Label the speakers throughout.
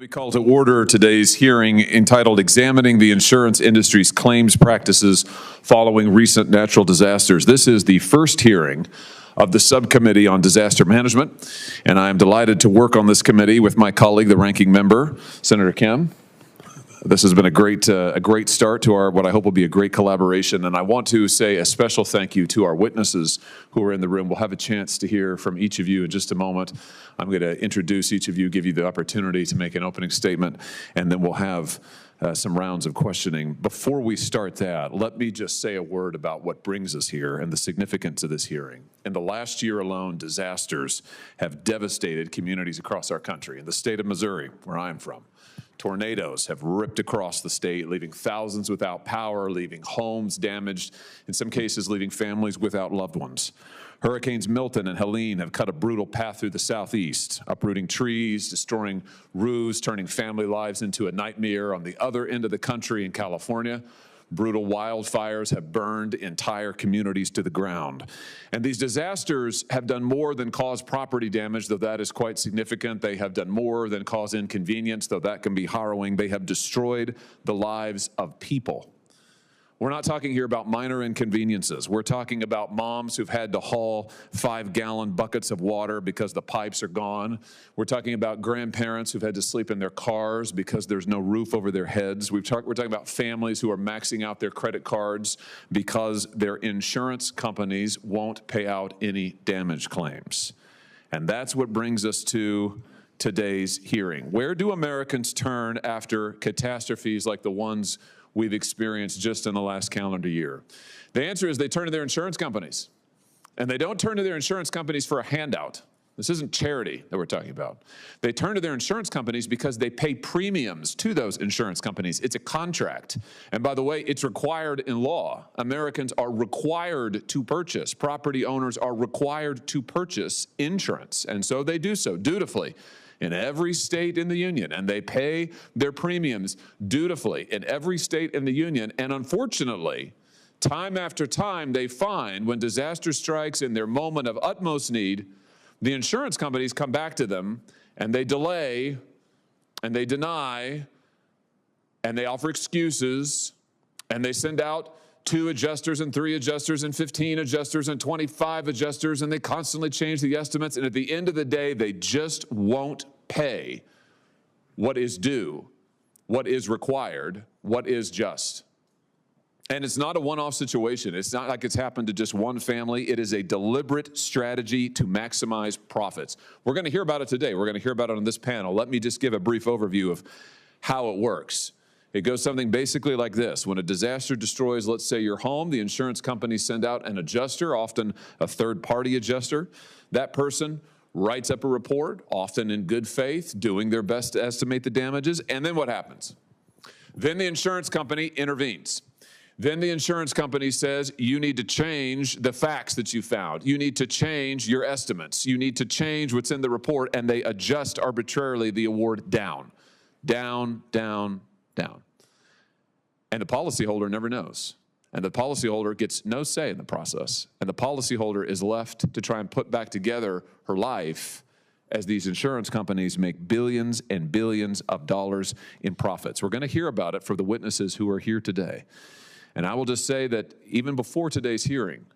Speaker 1: We call to order today's hearing entitled Examining the Insurance Industry's Claims Practices Following Recent Natural Disasters. This is the first hearing of the Subcommittee on Disaster Management, and I am delighted to work on this committee with my colleague, the ranking member, Senator Kim. This has been a great start to our what I hope will be a great collaboration, and I want to say a special thank you to our witnesses who are in the room. We'll have a chance to hear from each of you in just a moment. I'm going to introduce each of you, give you the opportunity to make an opening statement, and then we'll have some rounds of questioning. Before we start that, let me just say a word about what brings us here and the significance of this hearing. In the last year alone, disasters have devastated communities across our country. In the state of Missouri, where I'm from, tornadoes have ripped across the state, leaving thousands without power, leaving homes damaged, in some cases leaving families without loved ones. Hurricanes Milton and Helene have cut a brutal path through the southeast, uprooting trees, destroying roofs, turning family lives into a nightmare. On the other end of the country in California, brutal wildfires have burned entire communities to the ground. And these disasters have done more than cause property damage, though that is quite significant. They have done more than cause inconvenience, though that can be harrowing. They have destroyed the lives of people. We're not talking here about minor inconveniences. We're talking about moms who've had to haul 5-gallon buckets of water because the pipes are gone. We're talking about grandparents who've had to sleep in their cars because there's no roof over their heads. We're talking about families who are maxing out their credit cards because their insurance companies won't pay out any damage claims. And that's what brings us to today's hearing. Where do Americans turn after catastrophes like the ones we've experienced just in the last calendar year? The answer is they turn to their insurance companies. And they don't turn to their insurance companies for a handout. This isn't charity that we're talking about. They turn to their insurance companies because they pay premiums to those insurance companies. It's a contract. And by the way, it's required in law. Americans are required to purchase. Property owners are required to purchase insurance. And so they do so dutifully in every state in the union, and they pay their premiums dutifully in every state in the union. And unfortunately, time after time, they find when disaster strikes in their moment of utmost need, the insurance companies come back to them and they delay and they deny and they offer excuses and they send out 2 adjusters and 3 adjusters and 15 adjusters and 25 adjusters, and they constantly change the estimates. And at the end of the day, they just won't pay what is due, what is required, what is just. And it's not a one-off situation. It's not like it's happened to just one family. It is a deliberate strategy to maximize profits. We're going to hear about it today. We're going to hear about it on this panel. Let me just give a brief overview of how it works. It goes something basically like this. When a disaster destroys, let's say, your home, the insurance companies send out an adjuster, often a third-party adjuster. That person writes up a report, often in good faith, doing their best to estimate the damages. And then what happens? Then the insurance company intervenes. Then the insurance company says, you need to change the facts that you found. You need to change your estimates. You need to change what's in the report, and they adjust arbitrarily the award down, down, down, down. And the policyholder never knows. And the policyholder gets no say in the process. And the policyholder is left to try and put back together her life as these insurance companies make billions and billions of dollars in profits. We're going to hear about it for the witnesses who are here today. And I will just say that even before today's hearing,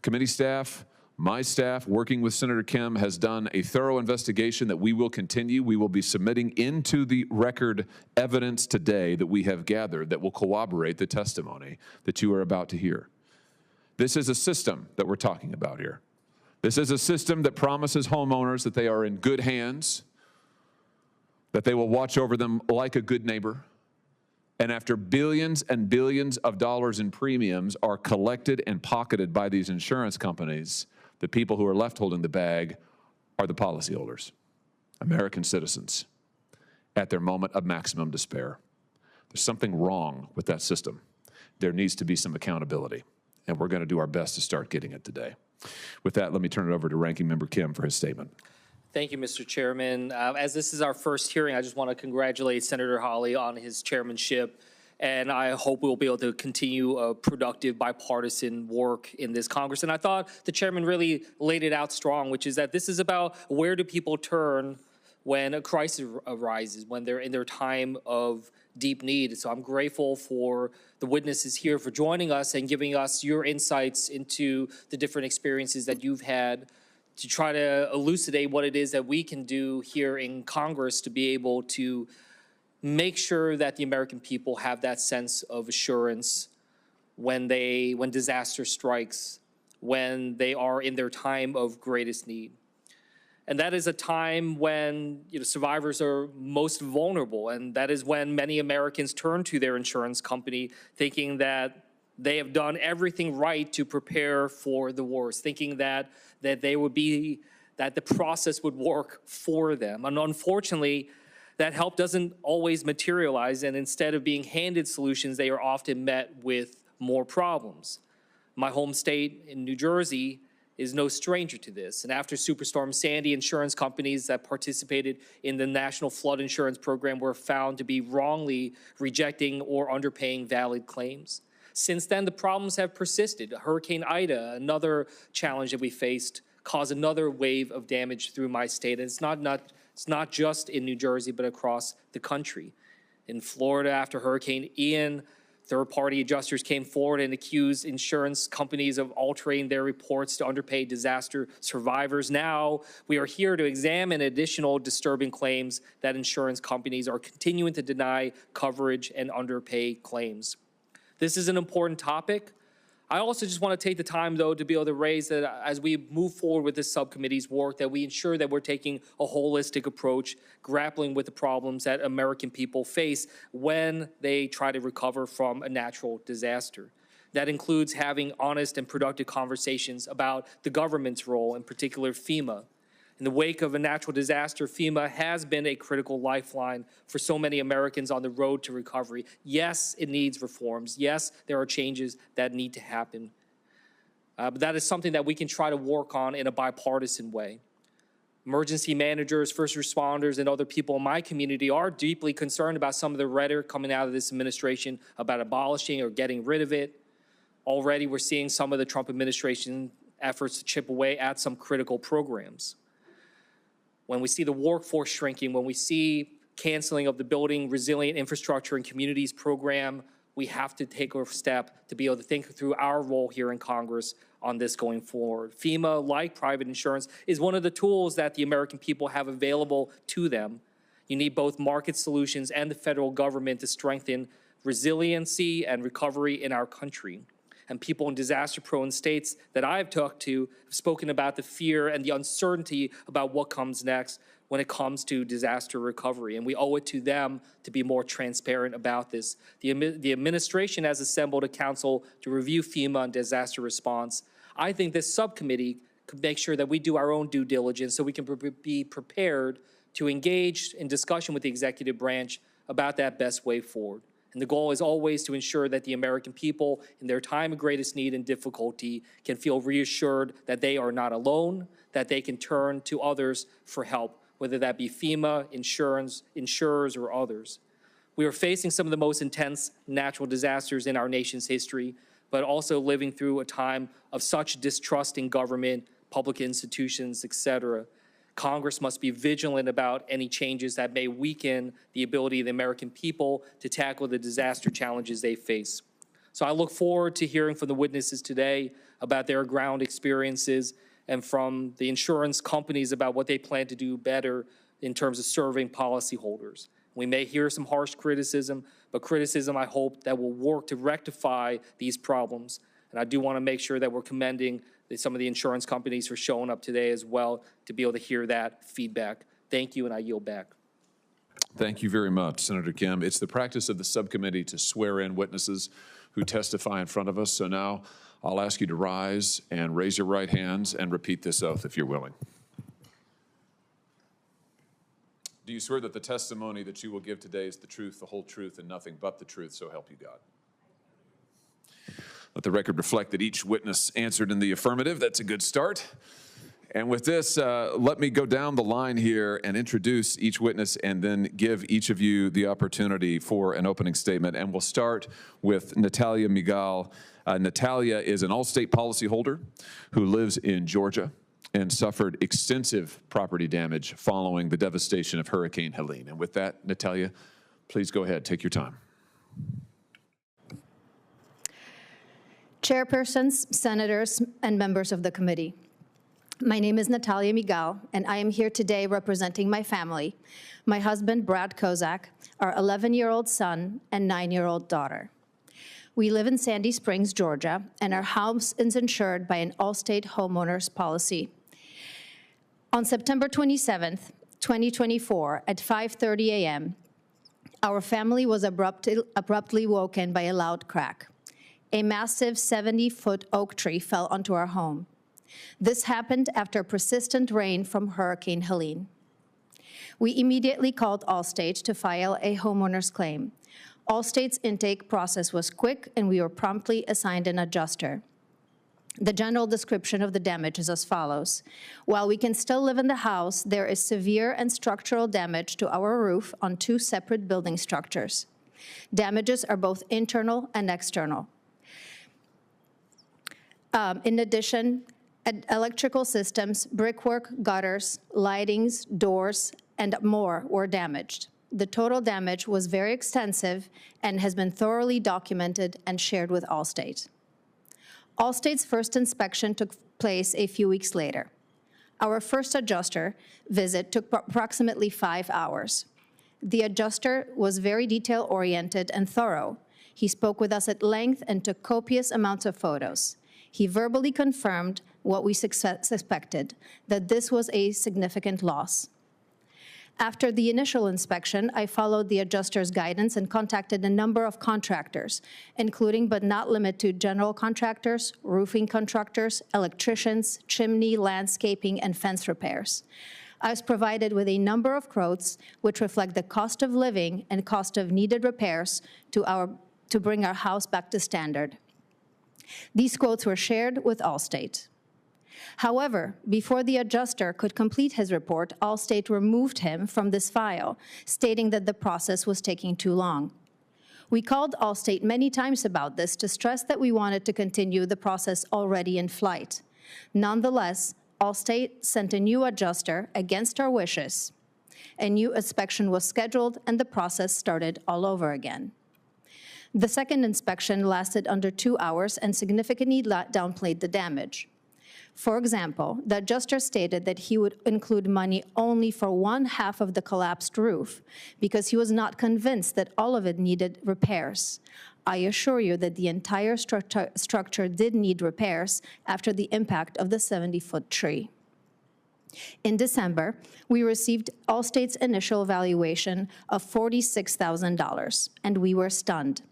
Speaker 1: committee staff, my staff, working with Senator Kim, has done a thorough investigation that we will continue. We will be submitting into the record evidence today that we have gathered that will corroborate the testimony that you are about to hear. This is a system that we're talking about here. This is a system that promises homeowners that they are in good hands, that they will watch over them like a good neighbor. And after billions and billions of dollars in premiums are collected and pocketed by these insurance companies, the people who are left holding the bag are the policyholders, American citizens, at their moment of maximum despair. There's something wrong with that system. There needs to be some accountability, and we're going to do our best to start getting it today. With that, let me turn it over to Ranking Member Kim for his statement.
Speaker 2: Thank you, Mr. Chairman. As this is our first hearing, I just want to congratulate Senator Hawley on his chairmanship. And I hope we'll be able to continue productive bipartisan work in this Congress. And I thought the chairman really laid it out strong, which is that this is about where do people turn when a crisis arises, when they're in their time of deep need. So I'm grateful for the witnesses here for joining us and giving us your insights into the different experiences that you've had to try to elucidate what it is that we can do here in Congress to be able to make sure that the American people have that sense of assurance when disaster strikes, when they are in their time of greatest need. And that is a time when survivors are most vulnerable, and that is when many Americans turn to their insurance company thinking that they have done everything right to prepare for the worst, thinking that that the process would work for them. And unfortunately, that help doesn't always materialize, and instead of being handed solutions, they are often met with more problems. My home state in New Jersey is no stranger to this. And after Superstorm Sandy, insurance companies that participated in the National Flood Insurance Program were found to be wrongly rejecting or underpaying valid claims. Since then, the problems have persisted. Hurricane Ida, another challenge that we faced, caused another wave of damage through my state. And it's not just in New Jersey, but across the country. In Florida, after Hurricane Ian, third-party adjusters came forward and accused insurance companies of altering their reports to underpay disaster survivors. Now, we are here to examine additional disturbing claims that insurance companies are continuing to deny coverage and underpay claims. This is an important topic. I also just want to take the time, though, to be able to raise that as we move forward with this subcommittee's work, that we ensure that we're taking a holistic approach, grappling with the problems that American people face when they try to recover from a natural disaster. That includes having honest and productive conversations about the government's role, in particular FEMA. In the wake of a natural disaster, FEMA has been a critical lifeline for so many Americans on the road to recovery. Yes, it needs reforms. Yes, there are changes that need to happen. But that is something that we can try to work on in a bipartisan way. Emergency managers, first responders, and other people in my community are deeply concerned about some of the rhetoric coming out of this administration about abolishing or getting rid of it. Already, we're seeing some of the Trump administration efforts to chip away at some critical programs. When we see the workforce shrinking, when we see canceling of the Building Resilient Infrastructure and Communities program, we have to take a step to be able to think through our role here in Congress on this going forward. FEMA, like private insurance, is one of the tools that the American people have available to them. You need both market solutions and the federal government to strengthen resiliency and recovery in our country. And people in disaster-prone states that I've talked to have spoken about the fear and the uncertainty about what comes next when it comes to disaster recovery. And we owe it to them to be more transparent about this. The administration has assembled a council to review FEMA and disaster response. I think this subcommittee could make sure that we do our own due diligence so we can be prepared to engage in discussion with the executive branch about that best way forward. And the goal is always to ensure that the American people, in their time of greatest need and difficulty, can feel reassured that they are not alone, that they can turn to others for help, whether that be FEMA, insurers, or others. We are facing some of the most intense natural disasters in our nation's history, but also living through a time of such distrust in government, public institutions, etc. Congress must be vigilant about any changes that may weaken the ability of the American people to tackle the disaster challenges they face. So I look forward to hearing from the witnesses today about their ground experiences and from the insurance companies about what they plan to do better in terms of serving policyholders. We may hear some harsh criticism, but criticism, I hope, that will work to rectify these problems. And I do want to make sure that we're commending some of the insurance companies for showing up today as well to be able to hear that feedback. Thank you, and I yield back.
Speaker 1: Thank you very much, Senator Kim. It's the practice of the subcommittee to swear in witnesses who testify in front of us. So now I'll ask you to rise and raise your right hands and repeat this oath if you're willing. Do you swear that the testimony that you will give today is the truth, the whole truth, and nothing but the truth, so help you God? Let the record reflect that each witness answered in the affirmative. That's a good start. And with this, let me go down the line here and introduce each witness and then give each of you the opportunity for an opening statement. And we'll start with Natalia Miguel. Natalia is an Allstate policyholder who lives in Georgia. and suffered extensive property damage following the devastation of Hurricane Helene. And with that, Natalia, please go ahead, take your time.
Speaker 3: Chairpersons, senators, and members of the committee. My name is Natalia Miguel, and I am here today representing my family, my husband, Brad Kozak, our 11-year-old son, and 9-year-old daughter. We live in Sandy Springs, Georgia, and our house is insured by an Allstate homeowners policy. On September 27th, 2024, at 5:30 a.m., our family was abruptly woken by a loud crack. A massive 70-foot oak tree fell onto our home. This happened after persistent rain from Hurricane Helene. We immediately called Allstate to file a homeowner's claim. Allstate's intake process was quick, and we were promptly assigned an adjuster. The general description of the damage is as follows. While we can still live in the house, there is severe and structural damage to our roof on 2 separate building structures. Damages are both internal and external. In addition, electrical systems, brickwork, gutters, lightings, doors, and more were damaged. The total damage was very extensive and has been thoroughly documented and shared with Allstate. Allstate's first inspection took place a few weeks later. Our first adjuster visit took approximately 5 hours. The adjuster was very detail-oriented and thorough. He spoke with us at length and took copious amounts of photos. He verbally confirmed what we suspected, that this was a significant loss. After the initial inspection, I followed the adjuster's guidance and contacted a number of contractors, including but not limited to general contractors, roofing contractors, electricians, chimney, landscaping, and fence repairs. I was provided with a number of quotes which reflect the cost of living and cost of needed repairs to bring our house back to standard. These quotes were shared with Allstate. However, before the adjuster could complete his report, Allstate removed him from this file, stating that the process was taking too long. We called Allstate many times about this to stress that we wanted to continue the process already in flight. Nonetheless, Allstate sent a new adjuster against our wishes. A new inspection was scheduled, and the process started all over again. The second inspection lasted under 2 hours and significantly downplayed the damage. For example, the adjuster stated that he would include money only for 1/2 of the collapsed roof because he was not convinced that all of it needed repairs. I assure you that the entire structure did need repairs after the impact of the 70-foot tree. In December, we received Allstate's initial valuation of $46,000, and we were stunned.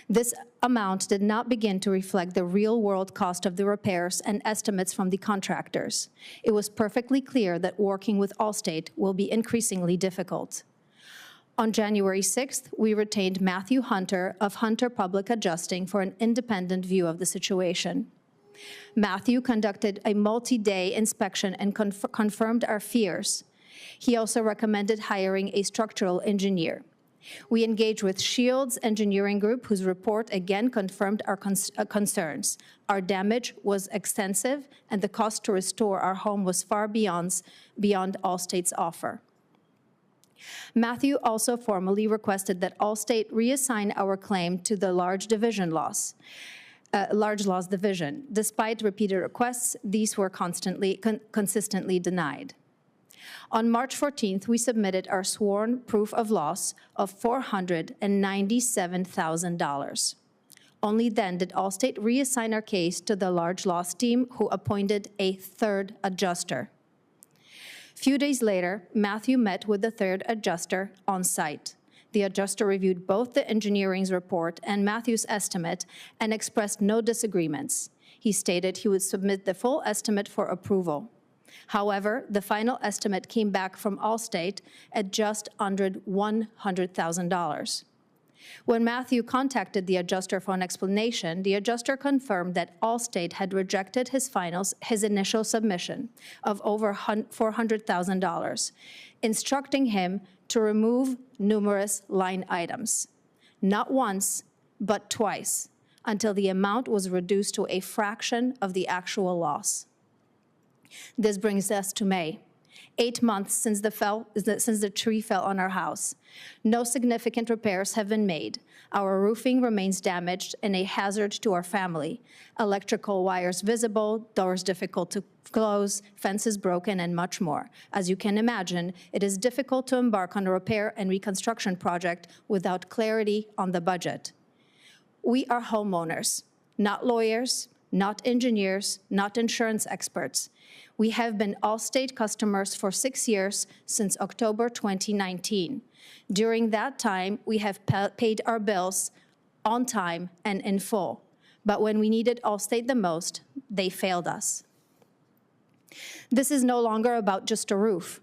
Speaker 3: This amount did not begin to reflect the real-world cost of the repairs and estimates from the contractors. It was perfectly clear that working with Allstate will be increasingly difficult. On January 6th, we retained Matthew Hunter of Hunter Public Adjusting for an independent view of the situation. Matthew conducted a multi-day inspection and confirmed our fears. He also recommended hiring a structural engineer. We engaged with Shields Engineering Group, whose report again confirmed our concerns. Our damage was extensive, and the cost to restore our home was far beyond Allstate's offer. Matthew also formally requested that Allstate reassign our claim to the large loss division. Despite repeated requests, these were consistently denied. On March 14th, we submitted our sworn proof of loss of $497,000. Only then did Allstate reassign our case to the large loss team, who appointed a third adjuster. Few days later, Matthew met with the third adjuster on site. The adjuster reviewed both the engineering's report and Matthew's estimate and expressed no disagreements. He stated he would submit the full estimate for approval. However, the final estimate came back from Allstate at just under $100,000. When Matthew contacted the adjuster for an explanation, the adjuster confirmed that Allstate had rejected his initial submission of over $400,000, instructing him to remove numerous line items, not once, but twice, until the amount was reduced to a fraction of the actual loss. This brings us to May. 8 months since the tree fell on our house. No significant repairs have been made. Our roofing remains damaged and a hazard to our family. Electrical wires visible, doors difficult to close, fences broken, and much more. As you can imagine, it is difficult to embark on a repair and reconstruction project without clarity on the budget. We are homeowners, not lawyers, not engineers, not insurance experts. We have been Allstate customers for 6 years since October 2019. During that time, we have paid our bills on time and in full. But when we needed Allstate the most, they failed us. This is no longer about just a roof.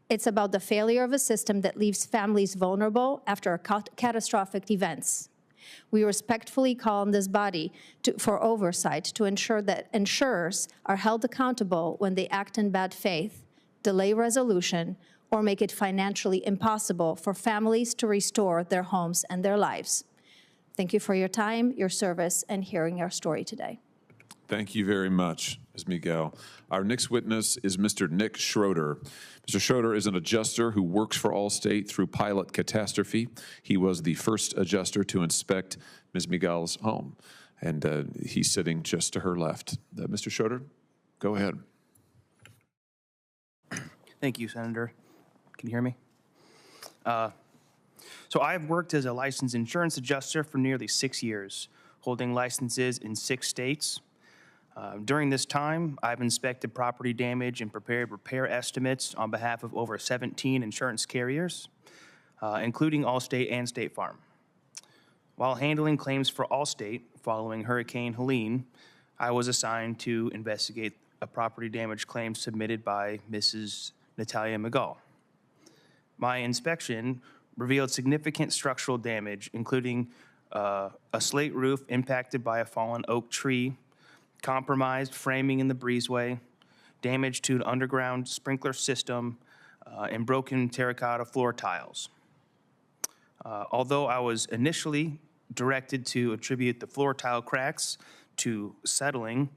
Speaker 3: It's about the failure of a system that leaves families vulnerable after catastrophic events. We respectfully call on this body for oversight to ensure that insurers are held accountable when they act in bad faith, delay resolution, or make it financially impossible for families to restore their homes and their lives. Thank you for your time, your service, and hearing our story today.
Speaker 1: Thank you very much, Ms. Miguel. Our next witness is Mr. Nick Schroeder. Mr. Schroeder is an adjuster who works for Allstate through pilot catastrophe. He was the first adjuster to inspect Ms. Miguel's home, and he's sitting just to her left. Mr. Schroeder, go ahead.
Speaker 4: Thank you, Senator. Can you hear me? So I've worked as a licensed insurance adjuster for nearly 6 years, holding licenses in 6 states. During this time, I've inspected property damage and prepared repair estimates on behalf of over 17 insurance carriers, including Allstate and State Farm. While handling claims for Allstate following Hurricane Helene, I was assigned to investigate a property damage claim submitted by Mrs. Natalia Miguel. My inspection revealed significant structural damage, including a slate roof impacted by a fallen oak tree, compromised framing in the breezeway, damage to an underground sprinkler system, and broken terracotta floor tiles. Although I was initially directed to attribute the floor tile cracks to settling,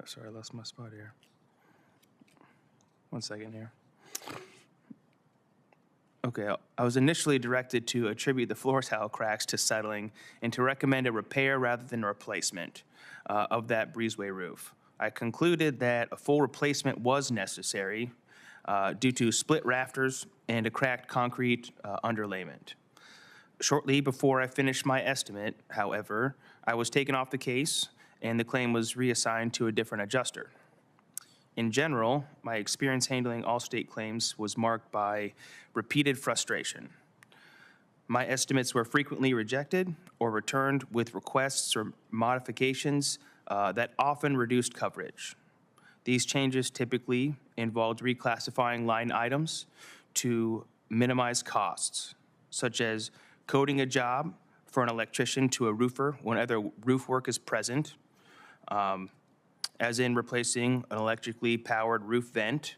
Speaker 4: sorry, I lost my spot here. 1 second here. Okay, I was initially directed to attribute the floor tile cracks to settling and to recommend a repair rather than a replacement of that breezeway roof. I concluded that a full replacement was necessary due to split rafters and a cracked concrete underlayment. Shortly before I finished my estimate, however, I was taken off the case and the claim was reassigned to a different adjuster. In general, my experience handling Allstate claims was marked by repeated frustration. My estimates were frequently rejected or returned with requests or modifications that often reduced coverage. These changes typically involved reclassifying line items to minimize costs, such as coding a job for an electrician to a roofer when other roof work is present, as in replacing an electrically powered roof vent.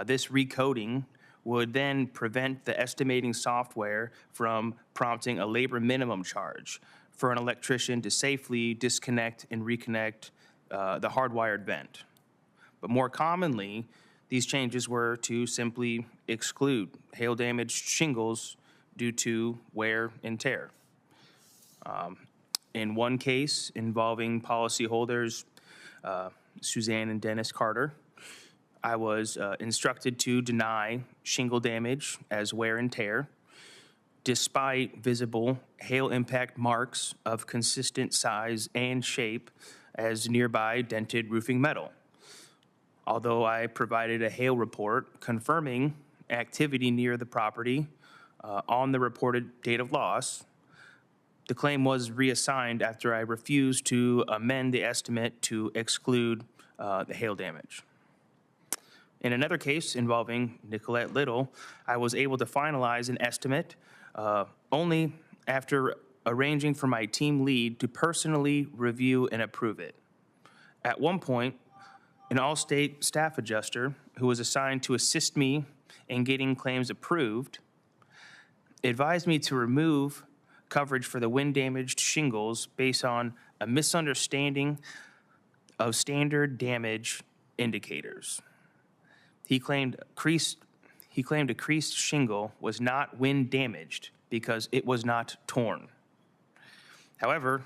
Speaker 4: This recoding would then prevent the estimating software from prompting a labor minimum charge for an electrician to safely disconnect and reconnect the hardwired vent. But more commonly, these changes were to simply exclude hail-damaged shingles due to wear and tear. In one case involving policyholders Suzanne and Dennis Carter, I was instructed to deny shingle damage as wear and tear, despite visible hail impact marks of consistent size and shape as nearby dented roofing metal. Although I provided a hail report confirming activity near the property on the reported date of loss, the claim was reassigned after I refused to amend the estimate to exclude the hail damage. In another case involving Nicolette Little, I was able to finalize an estimate only after arranging for my team lead to personally review and approve it. At one point, an Allstate staff adjuster who was assigned to assist me in getting claims approved advised me to remove coverage for the wind-damaged shingles based on a misunderstanding of standard damage indicators. He claimed a creased shingle was not wind damaged because it was not torn. However,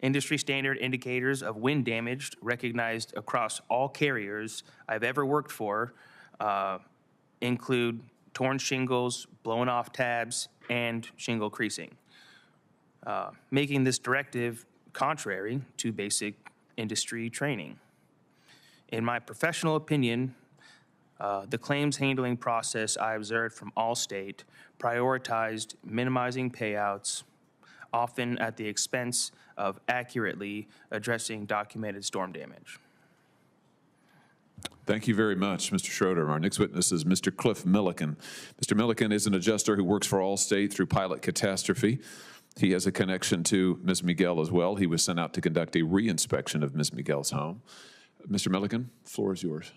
Speaker 4: industry standard indicators of wind damage recognized across all carriers I've ever worked for include torn shingles, blown off tabs, and shingle creasing, making this directive contrary to basic industry training. In my professional opinion, the claims handling process I observed from Allstate prioritized minimizing payouts, often at the expense of accurately addressing documented storm damage.
Speaker 1: Thank you very much, Mr. Schroeder. Our next witness is Mr. Cliff Millikan. Mr. Millikan is an adjuster who works for Allstate through Pilot Catastrophe. He has a connection to Ms. Miguel as well. He was sent out to conduct a re-inspection of Ms. Miguel's home. Mr. Millikan, the floor is yours.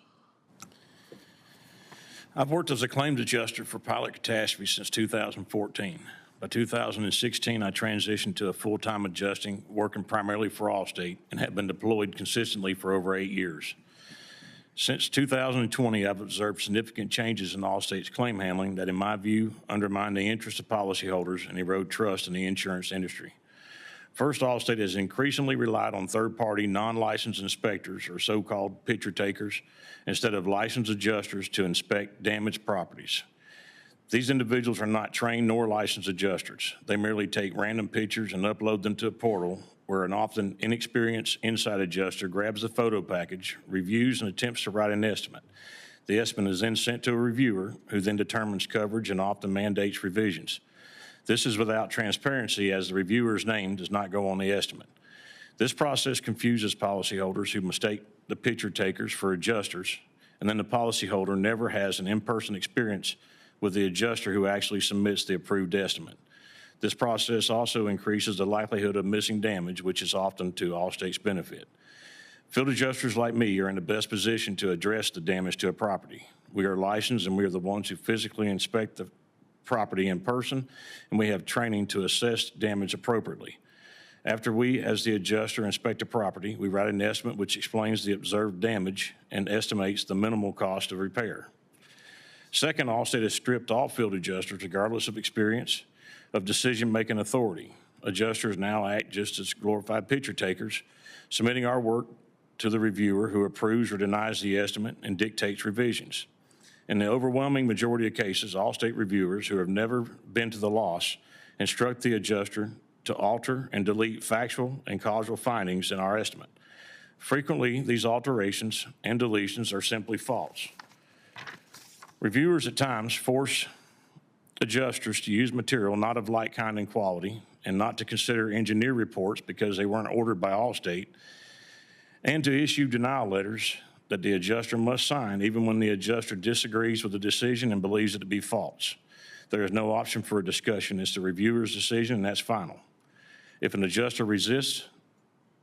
Speaker 5: I've worked as a claims adjuster for Pilot Catastrophe since 2014. By 2016, I transitioned to a full-time adjusting, working primarily for Allstate, and have been deployed consistently for over 8 years. Since 2020, I've observed significant changes in Allstate's claim handling that, in my view, undermine the interest of policyholders and erode trust in the insurance industry. First, Allstate has increasingly relied on third-party non-licensed inspectors, or so-called picture takers, instead of licensed adjusters to inspect damaged properties. These individuals are not trained nor licensed adjusters. They merely take random pictures and upload them to a portal where an often inexperienced inside adjuster grabs the photo package, reviews, and attempts to write an estimate. The estimate is then sent to a reviewer who then determines coverage and often mandates revisions. This is without transparency, as the reviewer's name does not go on the estimate. This process confuses policyholders who mistake the picture takers for adjusters, and then the policyholder never has an in-person experience with the adjuster who actually submits the approved estimate. This process also increases the likelihood of missing damage, which is often to Allstate's benefit. Field adjusters like me are in the best position to address the damage to a property. We are licensed, and we are the ones who physically inspect the property in person, and we have training to assess damage appropriately. After we, as the adjuster, inspect a property, we write an estimate which explains the observed damage and estimates the minimal cost of repair. Second, Allstate has stripped all field adjusters, regardless of experience, of decision-making authority. Adjusters now act just as glorified picture takers, submitting our work to the reviewer who approves or denies the estimate and dictates revisions. In the overwhelming majority of cases, Allstate reviewers who have never been to the loss instruct the adjuster to alter and delete factual and causal findings in our estimate. Frequently, these alterations and deletions are simply false. Reviewers at times force adjusters to use material not of like kind and quality, and not to consider engineer reports because they weren't ordered by Allstate, and to issue denial letters that the adjuster must sign even when the adjuster disagrees with the decision and believes it to be false. There is no option for a discussion. It's the reviewer's decision, and that's final. If an adjuster resists,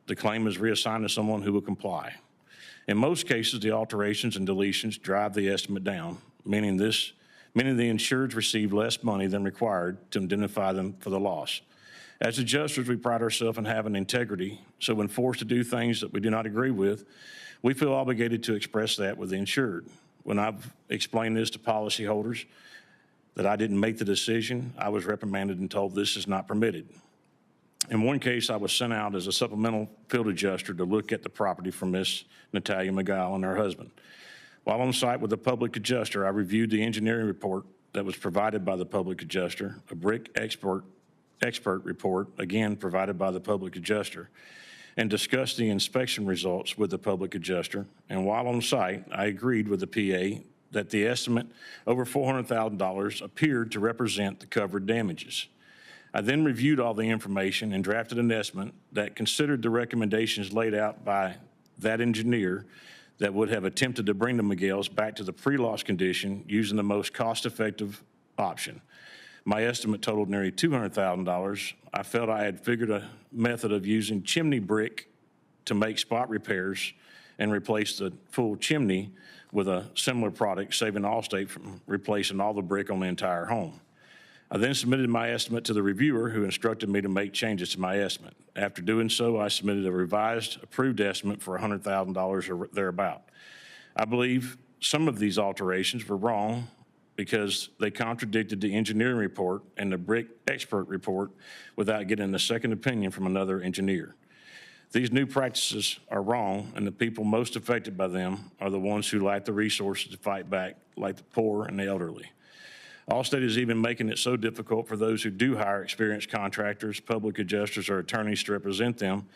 Speaker 5: the claim is reassigned to someone who will comply. In most cases, the alterations and deletions drive the estimate down, meaning the insureds receive less money than required to indemnify them for the loss. As adjusters, we pride ourselves in having integrity, so when forced to do things that we do not agree with, we feel obligated to express that with the insured. When I've explained this to policyholders that I didn't make the decision, I was reprimanded and told this is not permitted. In one case, I was sent out as a supplemental field adjuster to look at the property for Miss Natalia Miguel and her husband. While on site with the public adjuster, I reviewed the engineering report that was provided by the public adjuster, a brick expert report, again provided by the public adjuster, and discussed the inspection results with the public adjuster. And while on site, I agreed with the PA that the estimate over $400,000 appeared to represent the covered damages. I then reviewed all the information and drafted an estimate that considered the recommendations laid out by that engineer that would have attempted to bring the Miguels back to the pre-loss condition using the most cost-effective option. My estimate totaled nearly $200,000. I felt I had figured a method of using chimney brick to make spot repairs and replace the full chimney with a similar product, saving Allstate from replacing all the brick on the entire home. I then submitted my estimate to the reviewer, who instructed me to make changes to my estimate. After doing so, I submitted a revised approved estimate for $100,000 or thereabout. I believe some of these alterations were wrong because they contradicted the engineering report and the brick expert report without getting a second opinion from another engineer. These new practices are wrong, and the people most affected by them are the ones who lack the resources to fight back, like the poor and the elderly. Allstate is even making it so difficult for those who do hire experienced contractors, public adjusters, or attorneys to represent them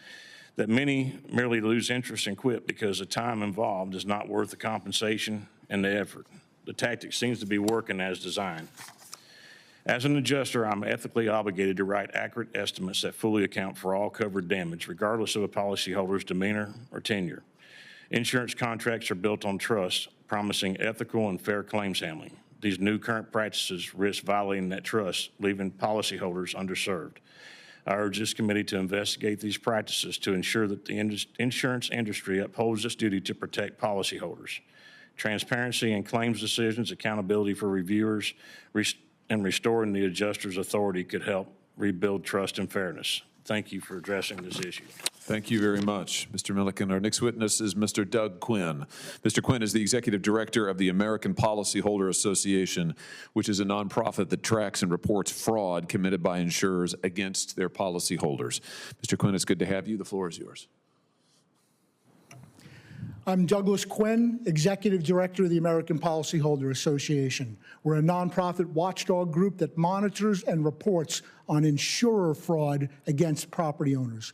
Speaker 5: that many merely lose interest and quit because the time involved is not worth the compensation and the effort. The tactic seems to be working as designed. As an adjuster, I'm ethically obligated to write accurate estimates that fully account for all covered damage, regardless of a policyholder's demeanor or tenure. Insurance contracts are built on trust, promising ethical and fair claims handling. These new current practices risk violating that trust, leaving policyholders underserved. I urge this committee to investigate these practices to ensure that the insurance industry upholds its duty to protect policyholders. Transparency in claims decisions, accountability for reviewers, and restoring the adjuster's authority could help rebuild trust and fairness. Thank you for addressing this issue.
Speaker 1: Thank you very much, Mr. Millikan. Our next witness is Mr. Doug Quinn. Mr. Quinn is the Executive Director of the American Policyholder Association, which is a nonprofit that tracks and reports fraud committed by insurers against their policyholders. Mr. Quinn, it's good to have you. The floor is yours.
Speaker 6: I'm Douglas Quinn, Executive Director of the American Policyholder Association. We're a nonprofit watchdog group that monitors and reports on insurer fraud against property owners.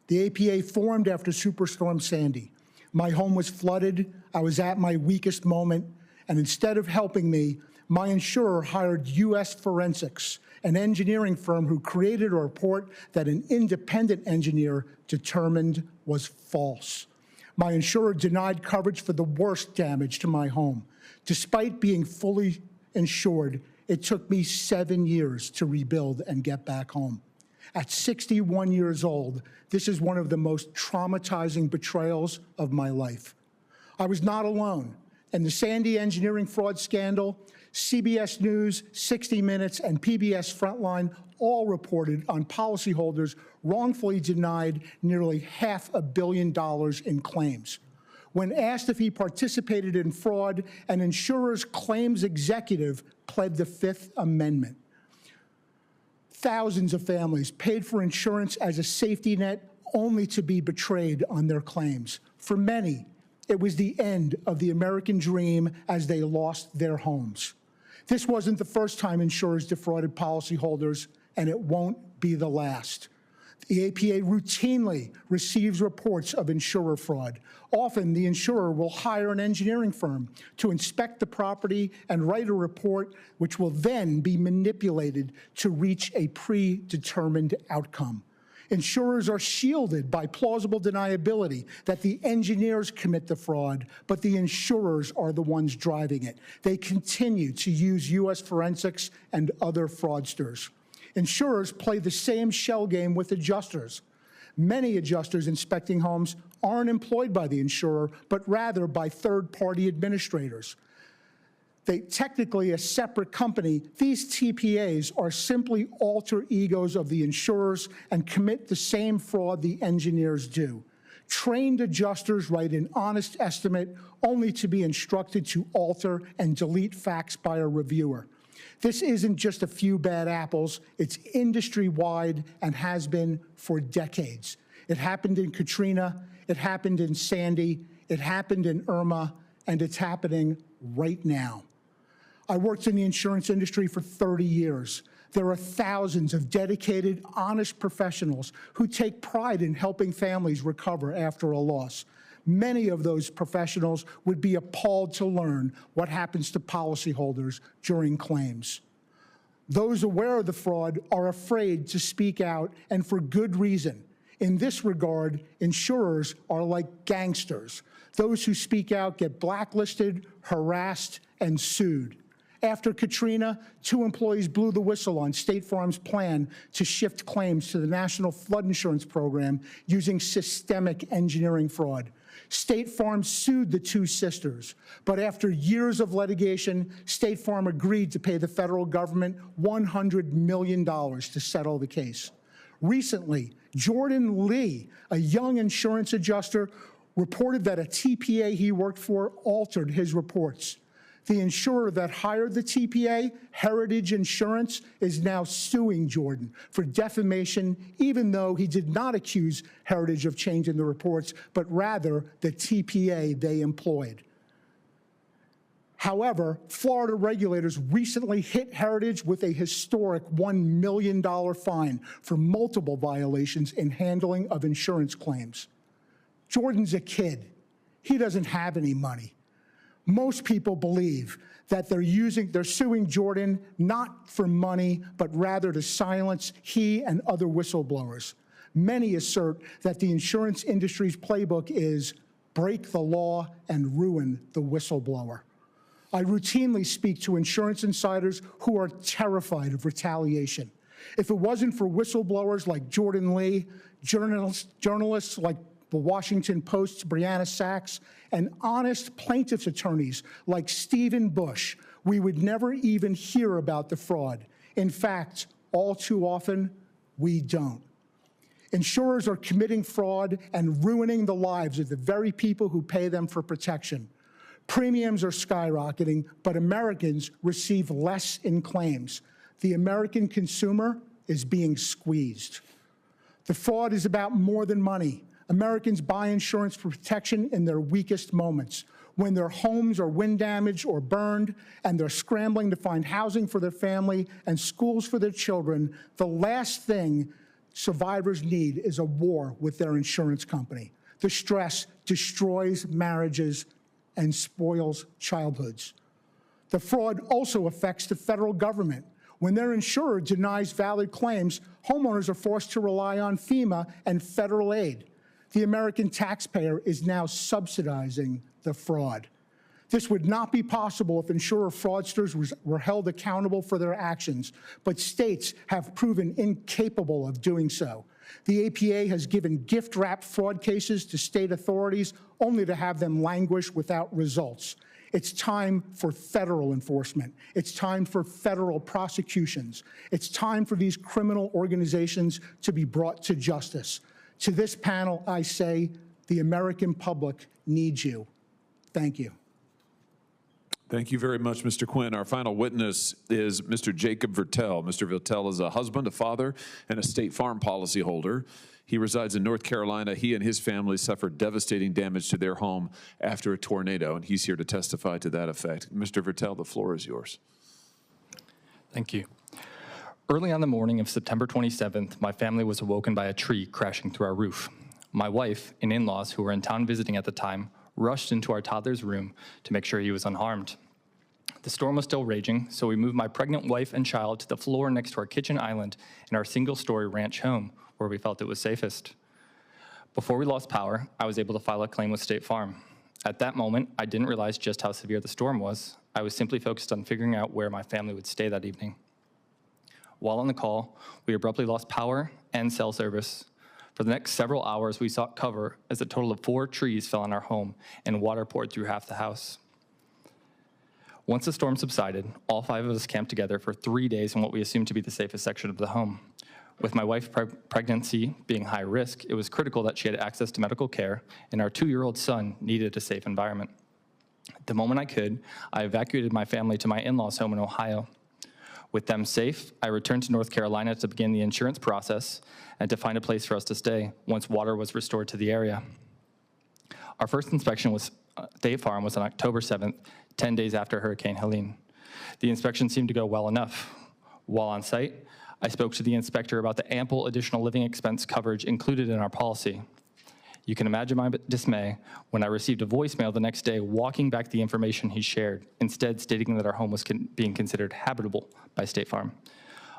Speaker 6: The APA formed after Superstorm Sandy. My home was flooded, I was at my weakest moment, and instead of helping me, my insurer hired U.S. Forensics, an engineering firm who created a report that an independent engineer determined was false. My insurer denied coverage for the worst damage to my home. Despite being fully insured, it took me 7 years to rebuild and get back home. At 61 years old, this is one of the most traumatizing betrayals of my life. I was not alone. And the Sandy engineering fraud scandal, CBS News, 60 Minutes, and PBS Frontline all reported on policyholders wrongfully denied nearly $500 million in claims. When asked if he participated in fraud, an insurer's claims executive pled the Fifth Amendment. Thousands of families paid for insurance as a safety net only to be betrayed on their claims. For many, it was the end of the American dream as they lost their homes. This wasn't the first time insurers defrauded policyholders, and it won't be the last. The APA routinely receives reports of insurer fraud. Often, the insurer will hire an engineering firm to inspect the property and write a report, which will then be manipulated to reach a predetermined outcome. Insurers are shielded by plausible deniability that the engineers commit the fraud, but the insurers are the ones driving it. They continue to use U.S. forensics and other fraudsters. Insurers play the same shell game with adjusters. Many adjusters inspecting homes aren't employed by the insurer, but rather by third-party administrators. They technically a separate company. These TPAs are simply alter egos of the insurers and commit the same fraud the engineers do. Trained adjusters write an honest estimate only to be instructed to alter and delete facts by a reviewer. This isn't just a few bad apples. It's industry-wide and has been for decades. It happened in Katrina, it happened in Sandy, it happened in Irma, and it's happening right now. I worked in the insurance industry for 30 years. There are thousands of dedicated, honest professionals who take pride in helping families recover after a loss. Many of those professionals would be appalled to learn what happens to policyholders during claims. Those aware of the fraud are afraid to speak out, and for good reason. In this regard, insurers are like gangsters. Those who speak out get blacklisted, harassed, and sued. After Katrina, 2 employees blew the whistle on State Farm's plan to shift claims to the National Flood Insurance Program using systemic engineering fraud. State Farm sued the two sisters, but after years of litigation, State Farm agreed to pay the federal government $100 million to settle the case. Recently, Jordan Lee, a young insurance adjuster, reported that a TPA he worked for altered his reports. The insurer that hired the TPA, Heritage Insurance, is now suing Jordan for defamation, even though he did not accuse Heritage of changing the reports, but rather the TPA they employed. However, Florida regulators recently hit Heritage with a historic $1 million fine for multiple violations in handling of insurance claims. Jordan's a kid. He doesn't have any money. Most people believe that they're suing Jordan not for money, but rather to silence he and other whistleblowers. Many assert that the insurance industry's playbook is break the law and ruin the whistleblower. I routinely speak to insurance insiders who are terrified of retaliation. If it wasn't for whistleblowers like Jordan Lee, journalists like the Washington Post's Brianna Sachs, and honest plaintiffs' attorneys like Stephen Bush, we would never even hear about the fraud. In fact, all too often, we don't. Insurers are committing fraud and ruining the lives of the very people who pay them for protection. Premiums are skyrocketing, but Americans receive less in claims. The American consumer is being squeezed. The fraud is about more than money. Americans buy insurance for protection in their weakest moments, when their homes are wind damaged or burned and they're scrambling to find housing for their family and schools for their children. The last thing survivors need is a war with their insurance company. The stress destroys marriages and spoils childhoods. The fraud also affects the federal government. When their insurer denies valid claims, homeowners are forced to rely on FEMA and federal aid. The American taxpayer is now subsidizing the fraud. This would not be possible if insurer fraudsters were held accountable for their actions, but states have proven incapable of doing so. The APA has given gift-wrapped fraud cases to state authorities only to have them languish without results. It's time for federal enforcement. It's time for federal prosecutions. It's time for these criminal organizations to be brought to justice. To this panel, I say, the American public needs you. Thank you.
Speaker 1: Thank you very much, Mr. Quinn. Our final witness is Mr. Jacob Vertel. Mr. Vertel is a husband, a father, and a State Farm policyholder. He resides in North Carolina. He and his family suffered devastating damage to their home after a tornado, and he's here to testify to that effect. Mr. Vertel, the floor is yours.
Speaker 7: Thank you. Early on the morning of September 27th, my family was awoken by a tree crashing through our roof. My wife and in-laws, who were in town visiting at the time, rushed into our toddler's room to make sure he was unharmed. The storm was still raging, so we moved my pregnant wife and child to the floor next to our kitchen island in our single-story ranch home, where we felt it was safest. Before we lost power, I was able to file a claim with State Farm. At that moment, I didn't realize just how severe the storm was. I was simply focused on figuring out where my family would stay that evening. While on the call, we abruptly lost power and cell service. For the next several hours, we sought cover as a total of 4 trees fell on our home and water poured through half the house. Once the storm subsided, all 5 of us camped together for 3 days in what we assumed to be the safest section of the home. With my wife's pregnancy being high risk, it was critical that she had access to medical care, and our 2-year-old son needed a safe environment. The moment I could, I evacuated my family to my in-laws' home in Ohio. With them safe, I returned to North Carolina to begin the insurance process and to find a place for us to stay once water was restored to the area. Our first inspection with State Farm was on October 7th, 10 days after Hurricane Helene. The inspection seemed to go well enough. While on site, I spoke to the inspector about the ample additional living expense coverage included in our policy. You can imagine my dismay when I received a voicemail the next day walking back the information he shared, instead stating that our home was being considered habitable by State Farm.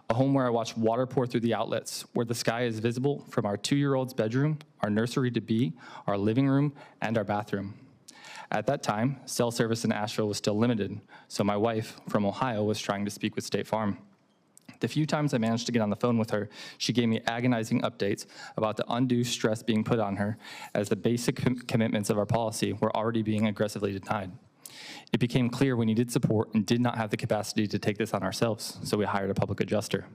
Speaker 7: A home where I watched water pour through the outlets, where the sky is visible from our 2-year-old's bedroom, our nursery to be, our living room, and our bathroom. At that time, cell service in Asheville was still limited, so my wife from Ohio was trying to speak with State Farm. The few times I managed to get on the phone with her, she gave me agonizing updates about the undue stress being put on her, as the basic commitments of our policy were already being aggressively denied. It became clear we needed support and did not have the capacity to take this on ourselves, so we hired a public adjuster.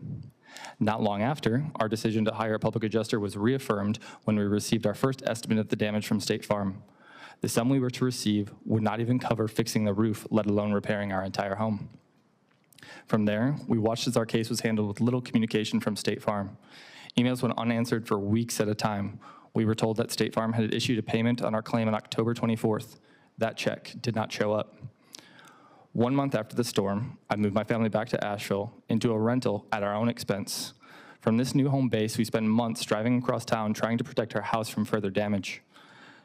Speaker 7: Not long after, our decision to hire a public adjuster was reaffirmed when we received our first estimate of the damage from State Farm. The sum we were to receive would not even cover fixing the roof, let alone repairing our entire home. From there, we watched as our case was handled with little communication from State Farm. Emails went unanswered for weeks at a time. We were told that State Farm had issued a payment on our claim on October 24th. That check did not show up. 1 month after the storm, I moved my family back to Asheville into a rental at our own expense. From this new home base, we spent months driving across town trying to protect our house from further damage.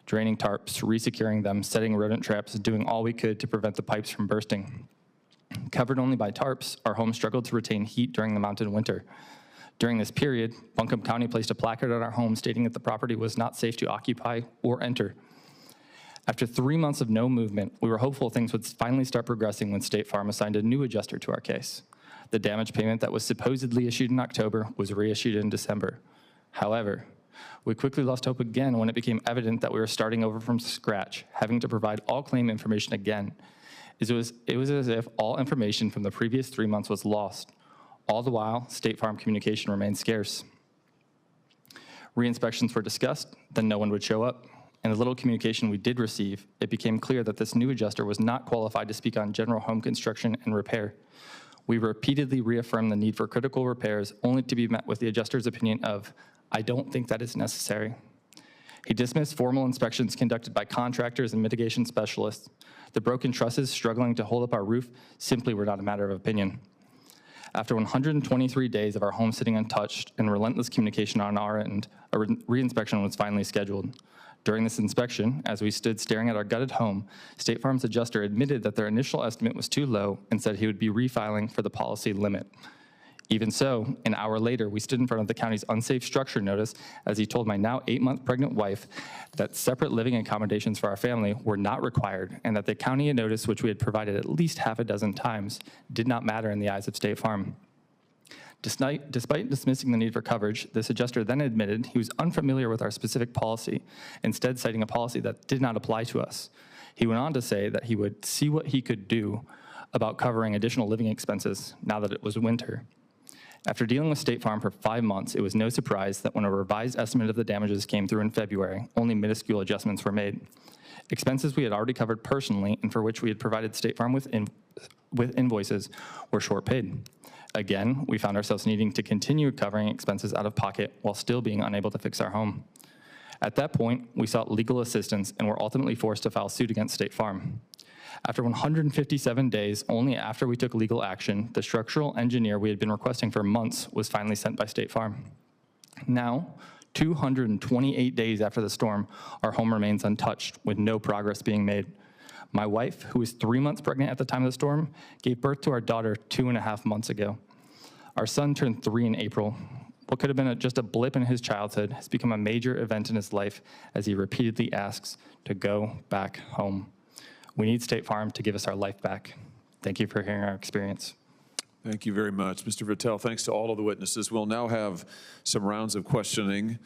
Speaker 7: Draining tarps, resecuring them, setting rodent traps, doing all we could to prevent the pipes from bursting. Covered only by tarps, our home struggled to retain heat during the mountain winter. During this period, Buncombe County placed a placard on our home stating that the property was not safe to occupy or enter. After 3 months of no movement, we were hopeful things would finally start progressing when State Farm assigned a new adjuster to our case. The damage payment that was supposedly issued in October was reissued in December. However, we quickly lost hope again when it became evident that we were starting over from scratch, having to provide all claim information again. It was as if all information from the previous 3 months was lost. All the while, State Farm communication remained scarce. Re-inspections were discussed, then no one would show up. And the little communication we did receive, it became clear that this new adjuster was not qualified to speak on general home construction and repair. We repeatedly reaffirmed the need for critical repairs, only to be met with the adjuster's opinion of, "I don't think that is necessary." He dismissed formal inspections conducted by contractors and mitigation specialists. The broken trusses struggling to hold up our roof simply were not a matter of opinion. After 123 days of our home sitting untouched and relentless communication on our end, a re-inspection was finally scheduled. During this inspection, as we stood staring at our gutted home, State Farm's adjuster admitted that their initial estimate was too low and said he would be refiling for the policy limit. Even so, an hour later, we stood in front of the county's unsafe structure notice as he told my now 8-month pregnant wife that separate living accommodations for our family were not required and that the county notice, which we had provided at least half a dozen times, did not matter in the eyes of State Farm. Despite dismissing the need for coverage, this adjuster then admitted he was unfamiliar with our specific policy, instead citing a policy that did not apply to us. He went on to say that he would see what he could do about covering additional living expenses now that it was winter. After dealing with State Farm for 5 months, it was no surprise that when a revised estimate of the damages came through in February, only minuscule adjustments were made. Expenses we had already covered personally and for which we had provided State Farm with invoices were short paid. Again, we found ourselves needing to continue covering expenses out of pocket while still being unable to fix our home. At that point, we sought legal assistance and were ultimately forced to file suit against State Farm. After 157 days, only after we took legal action, the structural engineer we had been requesting for months was finally sent by State Farm. Now, 228 days after the storm, our home remains untouched with no progress being made. My wife, who was 3 months pregnant at the time of the storm, gave birth to our daughter 2.5 months ago. Our son turned 3 in April. What could have been just a blip in his childhood has become a major event in his life as he repeatedly asks to go back home. We need State Farm to give us our life back. Thank you for hearing our experience.
Speaker 1: Thank you very much, Mr. Vertel. Thanks to all of the witnesses. We'll now have some rounds of questioning.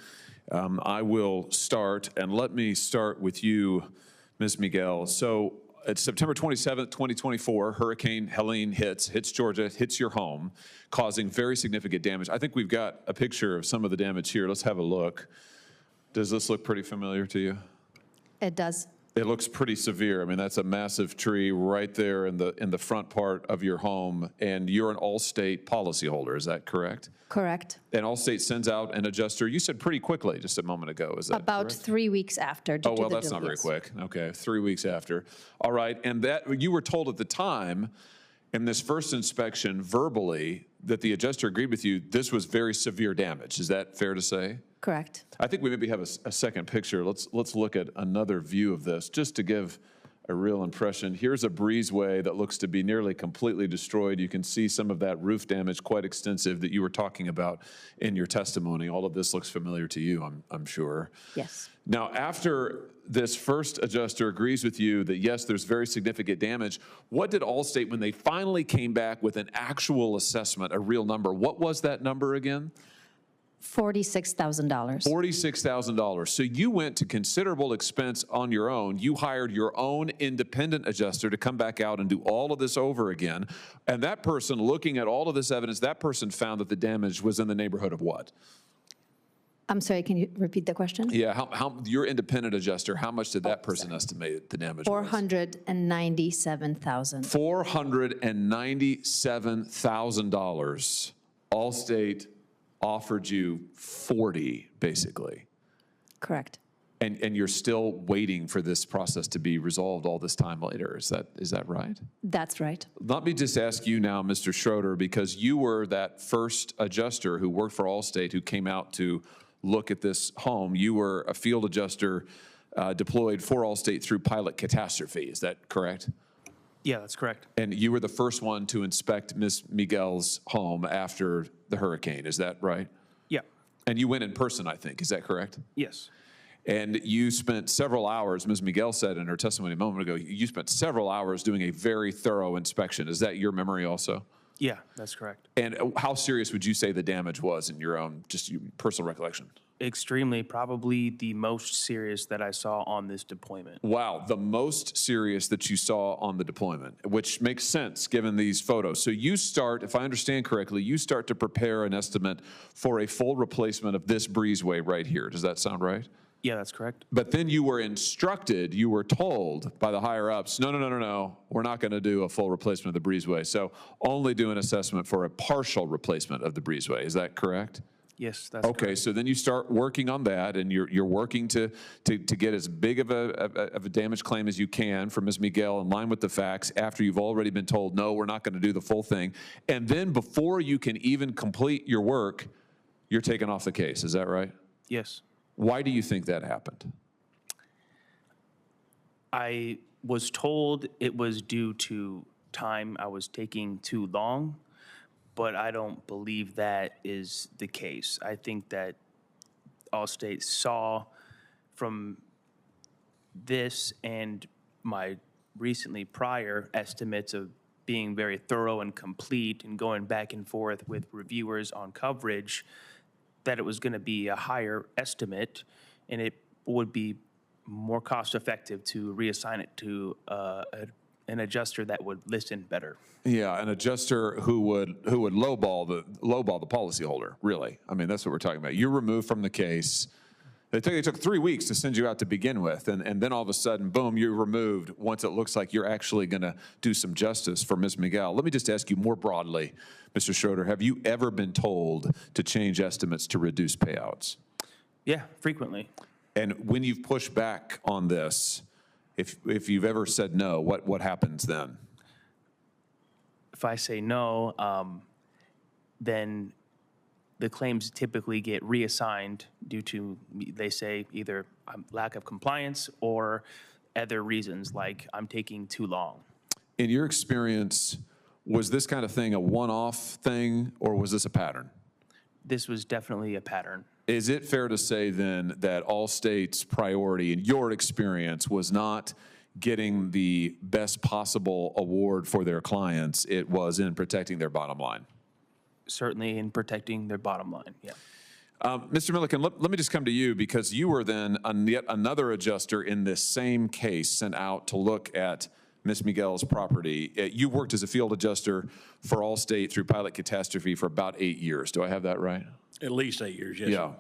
Speaker 1: I will start, and let me start with you, Ms. Miguel. So it's September 27th, 2024, Hurricane Helene hits Georgia, hits your home, causing very significant damage. I think we've got a picture of some of the damage here. Let's have a look. Does this look pretty familiar to you?
Speaker 3: It does.
Speaker 1: It looks pretty severe. I mean, that's a massive tree right there in the front part of your home, and you're an Allstate policyholder, is that correct?
Speaker 3: Correct.
Speaker 1: And Allstate sends out an adjuster, you said pretty quickly just a moment ago, is that
Speaker 3: About
Speaker 1: correct?
Speaker 3: 3 weeks after.
Speaker 1: Oh, well, that's not very quick. Okay, 3 weeks after. All right, and that you were told at the time in this first inspection verbally that the adjuster agreed with you this was very severe damage. Is that fair to say?
Speaker 3: Correct.
Speaker 1: I think we maybe have a second picture. Let's look at another view of this just to give a real impression. Here's a breezeway that looks to be nearly completely destroyed. You can see some of that roof damage, quite extensive, that you were talking about in your testimony. All of this looks familiar to you, I'm sure.
Speaker 3: Yes.
Speaker 1: Now, after this first adjuster agrees with you that, yes, there's very significant damage, what did Allstate, when they finally came back with an actual assessment, a real number, what was that number again?
Speaker 3: $46,000.
Speaker 1: $46,000. So you went to considerable expense on your own. You hired your own independent adjuster to come back out and do all of this over again. And that person, looking at all of this evidence, that person found that the damage was in the neighborhood of what?
Speaker 3: I'm sorry, can you repeat the question?
Speaker 1: Yeah, how your independent adjuster, how much did that person estimate the damage was?
Speaker 3: $497,000.
Speaker 1: $497,000. Allstate offered you 40, basically.
Speaker 3: Correct.
Speaker 1: And you're still waiting for this process to be resolved all this time later. Is that right?
Speaker 3: That's right.
Speaker 1: Let me just ask you now, Mr. Schroeder, because you were that first adjuster who worked for Allstate who came out to look at this home. You were a field adjuster deployed for Allstate through pilot catastrophe. Is that correct?
Speaker 4: Yeah, that's correct.
Speaker 1: And you were the first one to inspect Ms. Miguel's home after the hurricane. Is that right?
Speaker 4: Yeah.
Speaker 1: And you went in person, I think. Is that correct?
Speaker 4: Yes.
Speaker 1: And you spent several hours, Ms. Miguel said in her testimony a moment ago, you spent several hours doing a very thorough inspection. Is that your memory also?
Speaker 4: Yeah, that's correct.
Speaker 1: And how serious would you say the damage was in your own, just your personal recollection?
Speaker 4: Extremely, probably the most serious that I saw on this deployment.
Speaker 1: Wow, the most serious that you saw on the deployment, which makes sense given these photos. So you start, if I understand correctly, you start to prepare an estimate for a full replacement of this breezeway right here. Does that sound right?
Speaker 4: Yeah, that's correct.
Speaker 1: But then you were instructed, you were told by the higher ups, no, we're not going to do a full replacement of the breezeway. So only do an assessment for a partial replacement of the breezeway. Is that correct?
Speaker 4: Yes, that's
Speaker 1: okay.
Speaker 4: correct.
Speaker 1: So then you start working on that, and you're working to get as big of a damage claim as you can for Ms. Miguel in line with the facts after you've already been told, no, we're not going to do the full thing. And then before you can even complete your work, you're taken off the case. Is that right?
Speaker 4: Yes.
Speaker 1: Why do you think that happened?
Speaker 4: I was told it was due to time I was taking too long, but I don't believe that is the case. I think that Allstate saw from this and my recently prior estimates of being very thorough and complete and going back and forth with reviewers on coverage that it was going to be a higher estimate and it would be more cost effective to reassign it to an adjuster that would listen better.
Speaker 1: Yeah, an adjuster who would lowball the policyholder, really. I mean, that's what we're talking about. You're removed from the case. They took 3 weeks to send you out to begin with, and then all of a sudden, boom, you're removed once it looks like you're actually going to do some justice for Ms. Miguel. Let me just ask you more broadly, Mr. Schroeder, have you ever been told to change estimates to reduce payouts?
Speaker 4: Yeah, frequently.
Speaker 1: And when you've pushed back on this, if you've ever said no, what happens then?
Speaker 4: If I say no, then the claims typically get reassigned due to, they say, either lack of compliance or other reasons like I'm taking too long.
Speaker 1: In your experience, was this kind of thing a one-off thing or was this a pattern?
Speaker 4: This was definitely a pattern.
Speaker 1: Is it fair to say then that Allstate's priority in your experience was not getting the best possible award for their clients, it was in protecting their bottom line?
Speaker 4: Certainly in protecting their bottom line, yeah.
Speaker 1: Mr. Millikan, let me just come to you because you were then yet another adjuster in this same case sent out to look at Ms. Miguel's property. You worked as a field adjuster for Allstate through pilot catastrophe for about 8 years. Do I have that right?
Speaker 5: At least 8 years, yes.
Speaker 1: Yeah.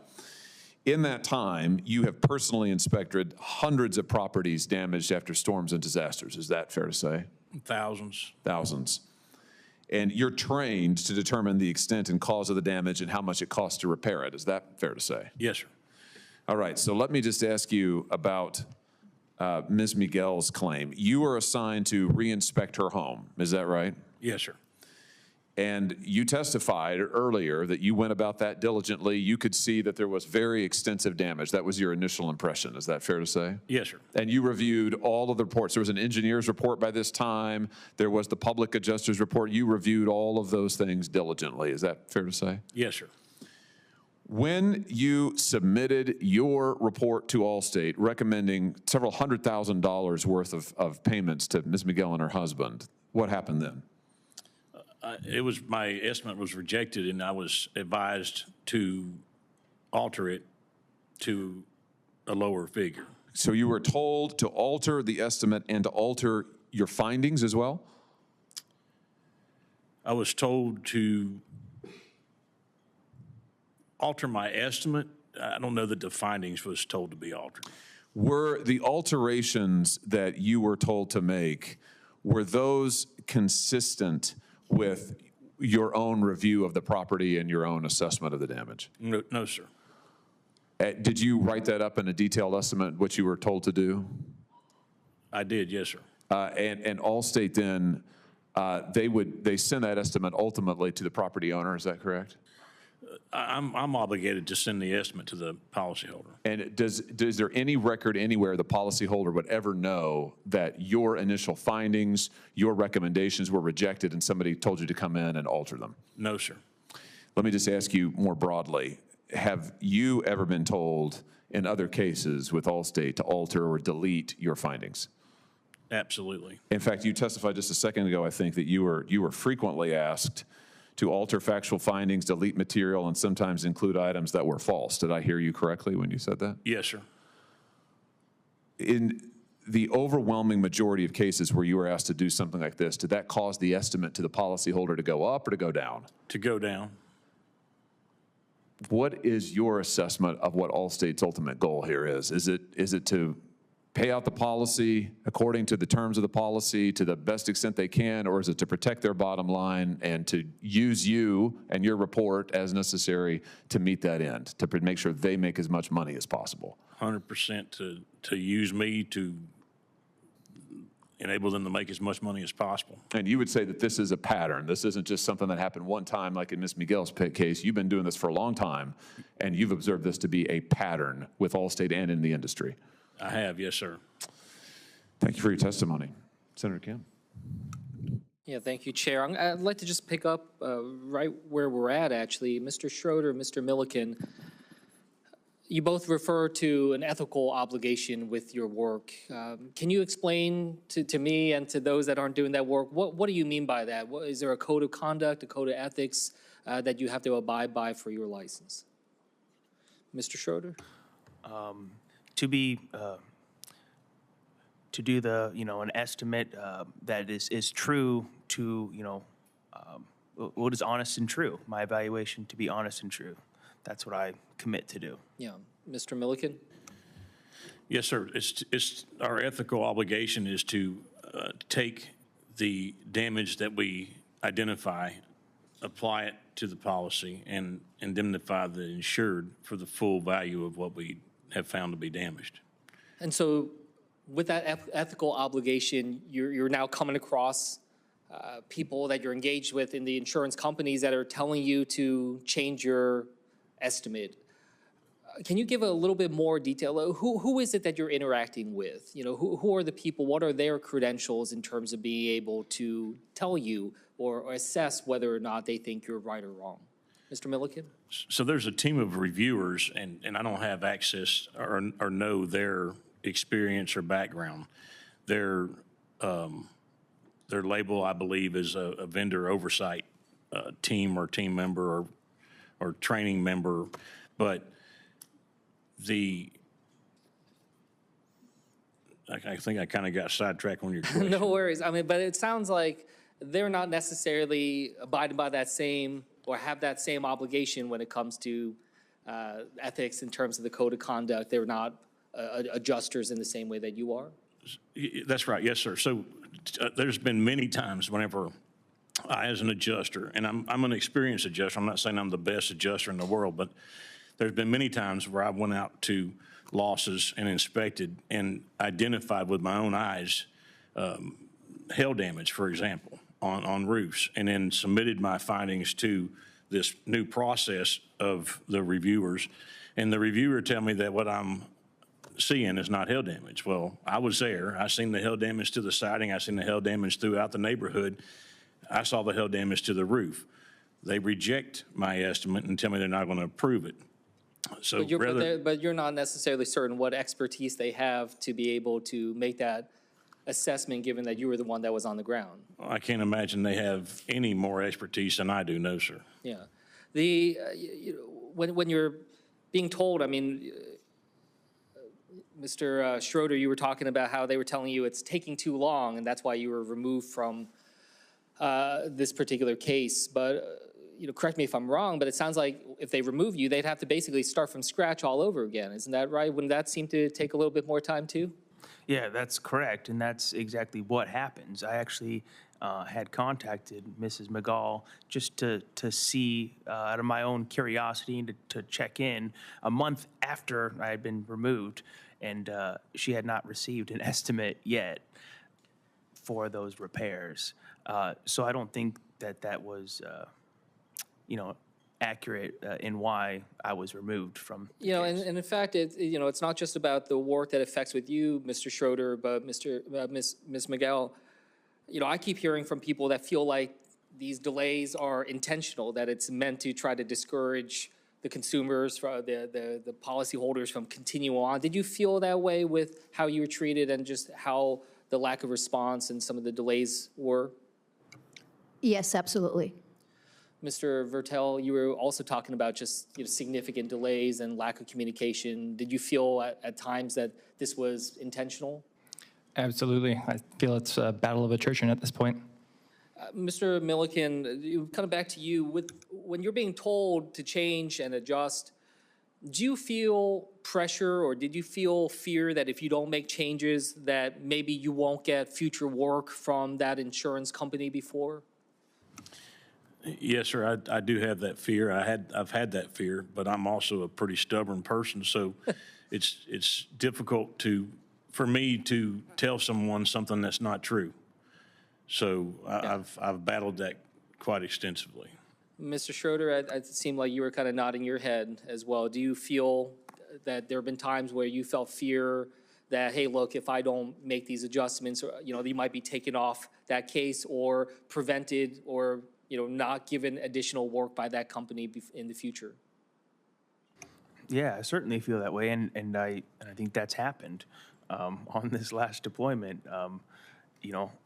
Speaker 1: In that time, you have personally inspected hundreds of properties damaged after storms and disasters. Is that fair to say?
Speaker 5: Thousands.
Speaker 1: Thousands. And you're trained to determine the extent and cause of the damage and how much it costs to repair it. Is that fair to say?
Speaker 5: Yes, sir.
Speaker 1: All right. So let me just ask you about Ms. Miguel's claim. You were assigned to re-inspect her home. Is that right?
Speaker 5: Yes, sir.
Speaker 1: And you testified earlier that you went about that diligently. You could see that there was very extensive damage. That was your initial impression. Is that fair to say?
Speaker 5: Yes, sir.
Speaker 1: And you reviewed all of the reports. There was an engineer's report by this time. There was the public adjuster's report. You reviewed all of those things diligently. Is that fair to say?
Speaker 5: Yes, sir.
Speaker 1: When you submitted your report to Allstate recommending several $100,000 worth of payments to Ms. Miguel and her husband, what happened then?
Speaker 5: My estimate was rejected, and I was advised to alter it to a lower figure.
Speaker 1: So you were told to alter the estimate and to alter your findings as well?
Speaker 5: I was told to alter my estimate. I don't know that the findings was told to be altered.
Speaker 1: Were the alterations that you were told to make, were those consistent with your own review of the property and your own assessment of the damage?
Speaker 5: No, sir.
Speaker 1: Did you write that up in a detailed estimate, what you were told to do?
Speaker 5: I did, yes, sir.
Speaker 1: And Allstate then, they send that estimate ultimately to the property owner, is that correct?
Speaker 5: I'm obligated to send the estimate to the policyholder.
Speaker 1: And is there any record anywhere the policyholder would ever know that your initial findings, your recommendations were rejected and somebody told you to come in and alter them?
Speaker 5: No, sir.
Speaker 1: Let me just ask you more broadly. Have you ever been told in other cases with Allstate to alter or delete your findings?
Speaker 5: Absolutely.
Speaker 1: In fact, you testified just a second ago, I think, that you were frequently asked to alter factual findings, delete material, and sometimes include items that were false. Did I hear you correctly when you said that?
Speaker 5: Yes, sir.
Speaker 1: In the overwhelming majority of cases where you were asked to do something like this, did that cause the estimate to the policyholder to go up or to go down?
Speaker 5: To go down.
Speaker 1: What is your assessment of what Allstate's ultimate goal here is? Is it to pay out the policy according to the terms of the policy to the best extent they can, or is it to protect their bottom line and to use you and your report as necessary to meet that end, to make sure they make as much money as possible?
Speaker 5: 100% to use me to enable them to make as much money as possible.
Speaker 1: And you would say that this is a pattern. This isn't just something that happened one time like in Ms. Miguel's case. You've been doing this for a long time, and you've observed this to be a pattern with Allstate and in the industry.
Speaker 5: I have, yes, sir.
Speaker 1: Thank you for your testimony. Senator Kim.
Speaker 2: Yeah, thank you, Chair. I'd like to just pick up right where we're at, actually. Mr. Schroeder, Mr. Millikan, you both refer to an ethical obligation with your work. Can you explain to me and to those that aren't doing that work, what do you mean by that? Is there a code of conduct, a code of ethics that you have to abide by for your license? Mr. Schroeder?
Speaker 4: To do an estimate that is true to, what is honest and true, my evaluation to be honest and true. That's what I commit to do.
Speaker 2: Yeah. Mr. Millikan?
Speaker 5: Yes, sir. It's our ethical obligation is to take the damage that we identify, apply it to the policy, and indemnify the insured for the full value of what we have found to be damaged.
Speaker 2: And so with that ethical obligation, you're now coming across people that you're engaged with in the insurance companies that are telling you to change your estimate. Can you give a little bit more detail? Who is it that you're interacting with? Who are the people? What are their credentials in terms of being able to tell you or assess whether or not they think you're right or wrong? Mr. Millikan?
Speaker 5: So there's a team of reviewers, and I don't have access or know their experience or background. Their label, I believe, is a vendor oversight team or team member or training member, but I think I kind of got sidetracked on your question.
Speaker 2: No worries. But it sounds like they're not necessarily abiding by that same or have that same obligation when it comes to ethics in terms of the code of conduct. They're not adjusters in the same way that you are?
Speaker 5: That's right. Yes, sir. So there's been many times whenever I, as an adjuster, and I'm an experienced adjuster. I'm not saying I'm the best adjuster in the world, but there's been many times where I went out to losses and inspected and identified with my own eyes hail damage, for example. on roofs, and then submitted my findings to this new process of the reviewers. And the reviewer tell me that what I'm seeing is not hail damage. Well, I was there. I seen the hail damage to the siding. I seen the hail damage throughout the neighborhood. I saw the hail damage to the roof. They reject my estimate and tell me they're not going to approve it. So
Speaker 2: But you're not necessarily certain what expertise they have to be able to make that assessment, given that you were the one that was on the ground.
Speaker 5: I can't imagine they have any more expertise than I do. No, sir.
Speaker 2: Yeah. When you're being told, I mean, Mr. Schroeder, you were talking about how they were telling you it's taking too long, and that's why you were removed from this particular case. But correct me if I'm wrong, but it sounds like if they remove you, they'd have to basically start from scratch all over again. Isn't that right? Wouldn't that seem to take a little bit more time too?
Speaker 4: Yeah, that's correct, and that's exactly what happens. I actually had contacted Mrs. Miguel just to see, out of my own curiosity, and to check in a month after I had been removed, and she had not received an estimate yet for those repairs. So I don't think that was, accurate in why I was removed from the case.
Speaker 2: And in fact, it's not just about the work that affects with you, Mr. Schroeder, but Ms. Miguel. I keep hearing from people that feel like these delays are intentional, that it's meant to try to discourage the consumers, the policyholders from continuing on. Did you feel that way with how you were treated and just how the lack of response and some of the delays were?
Speaker 3: Yes, absolutely.
Speaker 2: Mr. Vertel, you were also talking about just significant delays and lack of communication. Did you feel at times that this was intentional?
Speaker 7: Absolutely. I feel it's a battle of attrition at this point.
Speaker 2: Mr. Millikan, kind of back to you. When you're being told to change and adjust, do you feel pressure or did you feel fear that if you don't make changes that maybe you won't get future work from that insurance company before?
Speaker 5: Yes, sir. I do have that fear. I've had that fear, but I'm also a pretty stubborn person, so it's difficult for me to tell someone something that's not true. So I've battled that quite extensively.
Speaker 2: Mr. Schroeder, it seemed like you were kind of nodding your head as well. Do you feel that there have been times where you felt fear that, hey, look, if I don't make these adjustments, you might be taken off that case or prevented or not given additional work by that company in the future?
Speaker 4: Yeah, I certainly feel that way, and I think that's happened on this last deployment.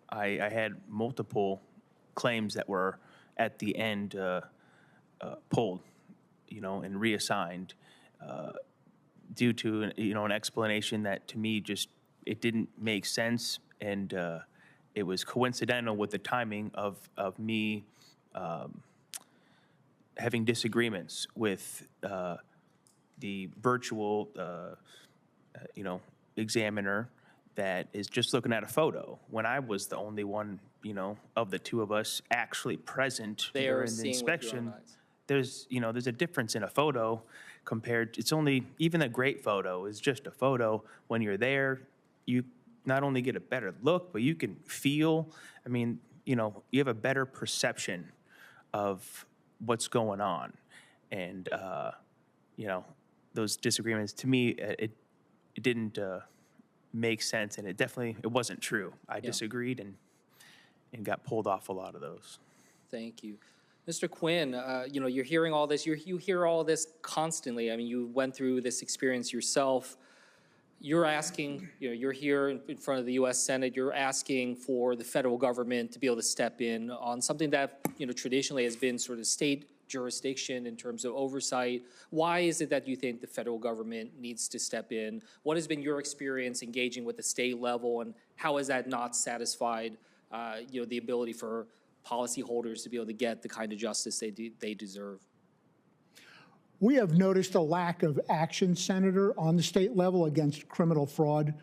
Speaker 4: I had multiple claims that were at the end pulled, and reassigned due to an explanation that to me it didn't make sense, and it was coincidental with the timing of me having disagreements with the virtual, examiner that is just looking at a photo when I was the only one, of the two of us actually present during the inspection. There's a difference in a photo compared. It's only even a great photo is just a photo. When you're there, you not only get a better look, but you can feel. I mean, you have a better perception of what's going on, and those disagreements to me it didn't make sense, and it wasn't true. I disagreed and got pulled off a lot of those.
Speaker 2: Thank you. Mr. Quinn, you're hearing all this. You hear all this constantly. I mean, you went through this experience yourself. You're asking, you're here in front of the U.S. Senate. You're asking for the federal government to be able to step in on something that, traditionally has been sort of state jurisdiction in terms of oversight. Why is it that you think the federal government needs to step in? What has been your experience engaging with the state level, and how has that not satisfied, the ability for policyholders to be able to get the kind of justice they deserve?
Speaker 6: We have noticed a lack of action, Senator, on the state level against criminal fraud.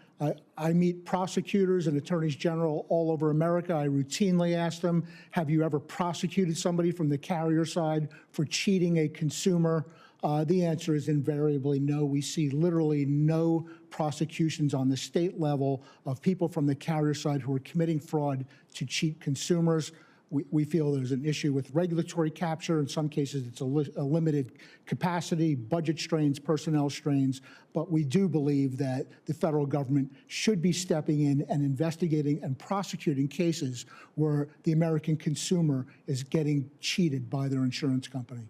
Speaker 6: I meet prosecutors and attorneys general all over America. I routinely ask them, have you ever prosecuted somebody from the carrier side for cheating a consumer? The answer is invariably no. We see literally no prosecutions on the state level of people from the carrier side who are committing fraud to cheat consumers. We feel there's an issue with regulatory capture. In some cases, it's a limited capacity, budget strains, personnel strains. But we do believe that the federal government should be stepping in and investigating and prosecuting cases where the American consumer is getting cheated by their insurance company.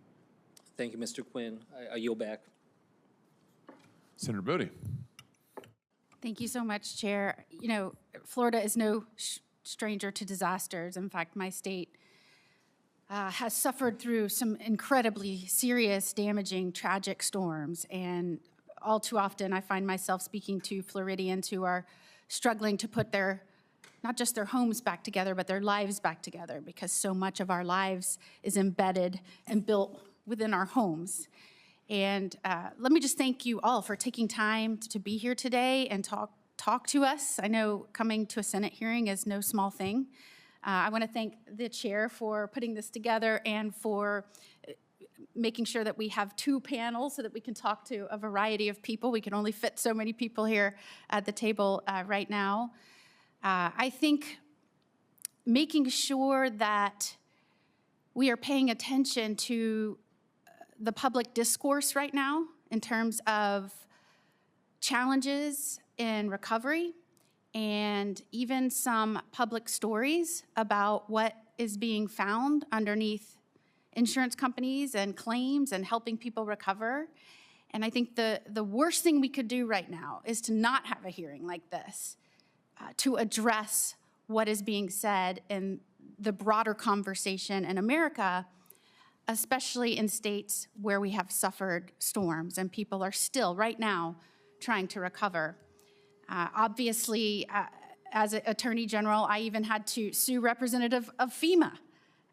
Speaker 2: Thank you, Mr. Quinn. I yield back.
Speaker 1: Senator Bodie.
Speaker 8: Thank you so much, Chair. You know, Florida is no stranger to disasters. In fact, my state has suffered through some incredibly serious, damaging, tragic storms. And all too often, I find myself speaking to Floridians who are struggling to put not just their homes back together, but their lives back together, because so much of our lives is embedded and built within our homes. And let me just thank you all for taking time to be here today and talk to us. I know coming to a Senate hearing is no small thing. I want to thank the chair for putting this together and for making sure that we have two panels so that we can talk to a variety of people. We can only fit so many people here at the table right now. I think making sure that we are paying attention to the public discourse right now in terms of challenges in recovery and even some public stories about what is being found underneath insurance companies and claims and helping people recover. And I think the worst thing we could do right now is to not have a hearing like this, to address what is being said in the broader conversation in America, especially in states where we have suffered storms and people are still right now trying to recover. Obviously, as an Attorney General, I even had to sue representative of FEMA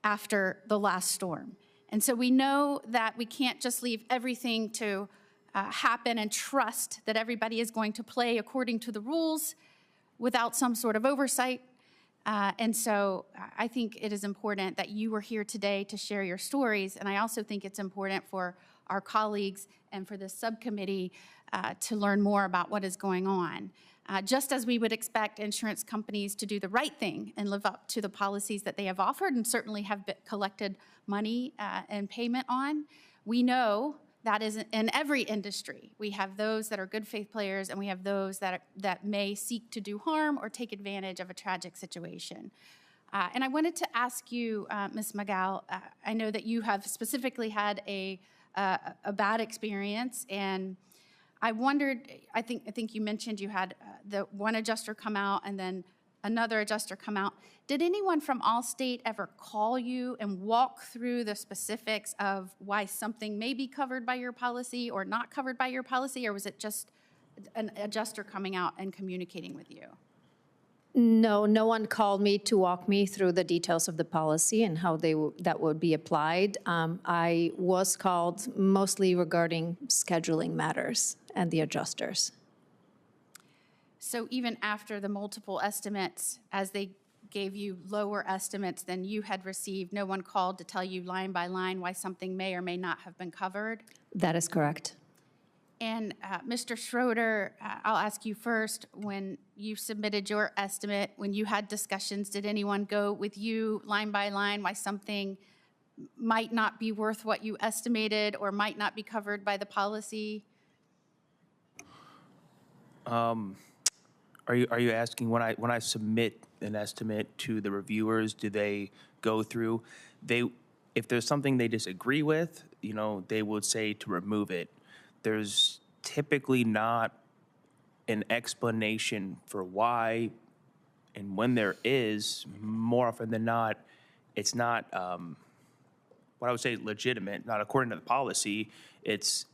Speaker 8: after the last storm. And so we know that we can't just leave everything to happen and trust that everybody is going to play according to the rules without some sort of oversight. And so I think it is important that you are here today to share your stories. And I also think it's important for our colleagues and for this subcommittee to learn more about what is going on. Just as we would expect insurance companies to do the right thing and live up to the policies that they have offered and certainly have collected money and payment on, we know that is in every industry. We have those that are good faith players and we have those that may seek to do harm or take advantage of a tragic situation. And I wanted to ask you, Ms. Miguel, I know that you have specifically had a bad experience, and I wondered, I think you mentioned you had the one adjuster come out and then another adjuster come out. Did anyone from Allstate ever call you and walk through the specifics of why something may be covered by your policy or not covered by your policy, or was it just an adjuster coming out and communicating with you?
Speaker 3: No, no one called me to walk me through the details of the policy and how that would be applied. I was called mostly regarding scheduling matters and the adjusters.
Speaker 8: So even after the multiple estimates, as they gave you lower estimates than you had received, no one called to tell you line by line why something may or may not have been covered?
Speaker 3: That is correct.
Speaker 8: And Mr. Schroeder, I'll ask you first, when you submitted your estimate, when you had discussions, did anyone go with you line by line why something might not be worth what you estimated or might not be covered by the policy?
Speaker 4: Are you asking when I submit an estimate to the reviewers, do they go through? If there's something they disagree with, they would say to remove it. There's typically not an explanation for why, and when there is, more often than not, it's not what I would say legitimate, not according to the policy. It's,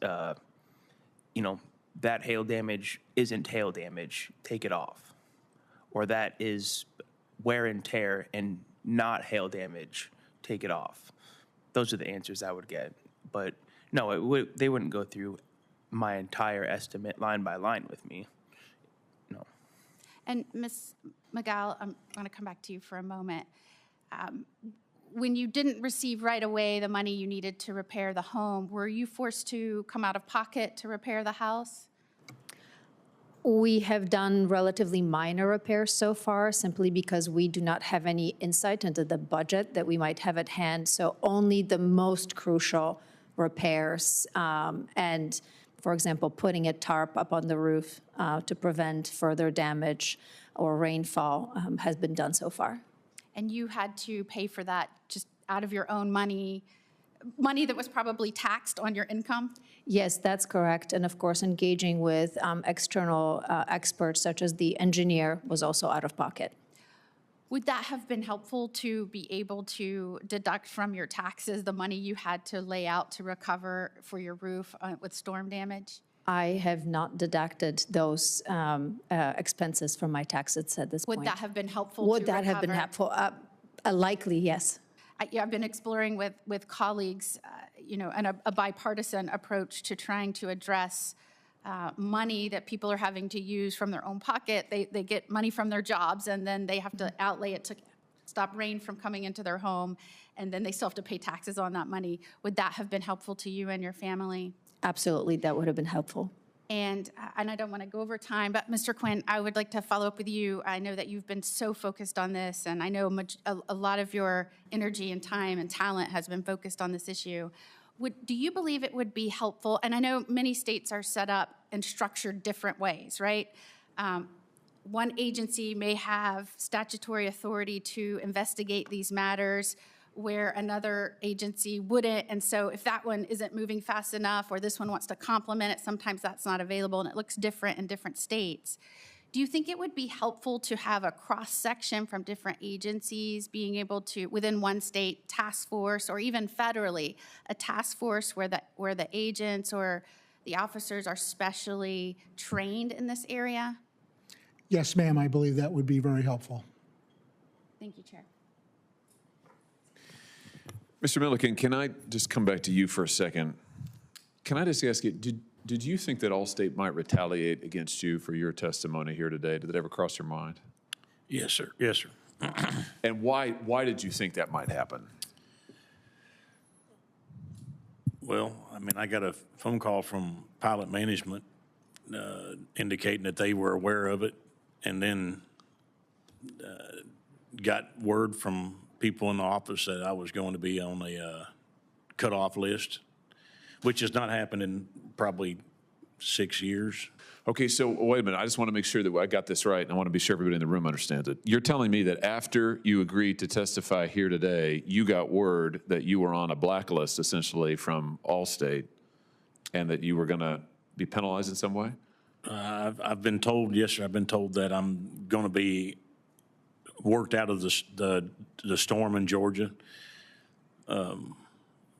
Speaker 4: that hail damage isn't hail damage, take it off. Or that is wear and tear and not hail damage, take it off. Those are the answers I would get. But no, they wouldn't go through my entire estimate line by line with me. No.
Speaker 8: And Ms. Miguel, I'm going to come back to you for a moment. When you didn't receive right away the money you needed to repair the home, were you forced to come out of pocket to repair the house?
Speaker 3: We have done relatively minor repairs so far, simply because we do not have any insight into the budget that we might have at hand. So only the most crucial repairs, and, for example, putting a tarp up on the roof to prevent further damage or rainfall has been done so far.
Speaker 8: And you had to pay for that just out of your own money that was probably taxed on your income?
Speaker 3: Yes, that's correct. And of course, engaging with external experts such as the engineer was also out of pocket.
Speaker 8: Would that have been helpful to be able to deduct from your taxes the money you had to lay out to recover for your roof with storm damage?
Speaker 3: I have not deducted those expenses from my taxes at this point.
Speaker 8: Would that have been helpful
Speaker 3: Would
Speaker 8: to
Speaker 3: that have been
Speaker 8: recover?
Speaker 3: helpful? Likely, yes.
Speaker 8: I've been exploring with colleagues, and a bipartisan approach to trying to address money that people are having to use from their own pocket. They get money from their jobs, and then they have to outlay it to stop rain from coming into their home, and then they still have to pay taxes on that money. Would that have been helpful to you and your family?
Speaker 3: Absolutely, that would have been helpful.
Speaker 8: And I don't want to go over time, but Mr. Quinn, I would like to follow up with you. I know that you've been so focused on this, and I know a lot of your energy and time and talent has been focused on this issue. Do you believe it would be helpful? And I know many states are set up and structured different ways, right? One agency may have statutory authority to investigate these matters, where another agency wouldn't. And so if that one isn't moving fast enough, or this one wants to complement it, sometimes that's not available, and it looks different in different states. Do you think it would be helpful to have a cross-section from different agencies being able to, within one state, task force, or even federally, a task force where the agents or the officers are specially trained in this area?
Speaker 6: Yes, ma'am, I believe that would be very helpful.
Speaker 8: Thank you, Chair.
Speaker 1: Mr. Millikan, can I just come back to you for a second? Can I just ask you, did you think that Allstate might retaliate against you for your testimony here today? Did that ever cross your mind?
Speaker 5: Yes, sir. Yes, sir.
Speaker 1: And why did you think that might happen?
Speaker 5: Well, I mean, I got a phone call from Pilot Management indicating that they were aware of it, and then got word from people in the office that I was going to be on a cutoff list, which has not happened in probably 6 years.
Speaker 1: Okay, so wait a minute. I just want to make sure that I got this right, and I want to be sure everybody in the room understands it. You're telling me that after you agreed to testify here today, you got word that you were on a blacklist, essentially, from Allstate, and that you were going to be penalized in some way?
Speaker 5: I've been told, yes, sir, I've been told that I'm going to be worked out of the storm in Georgia,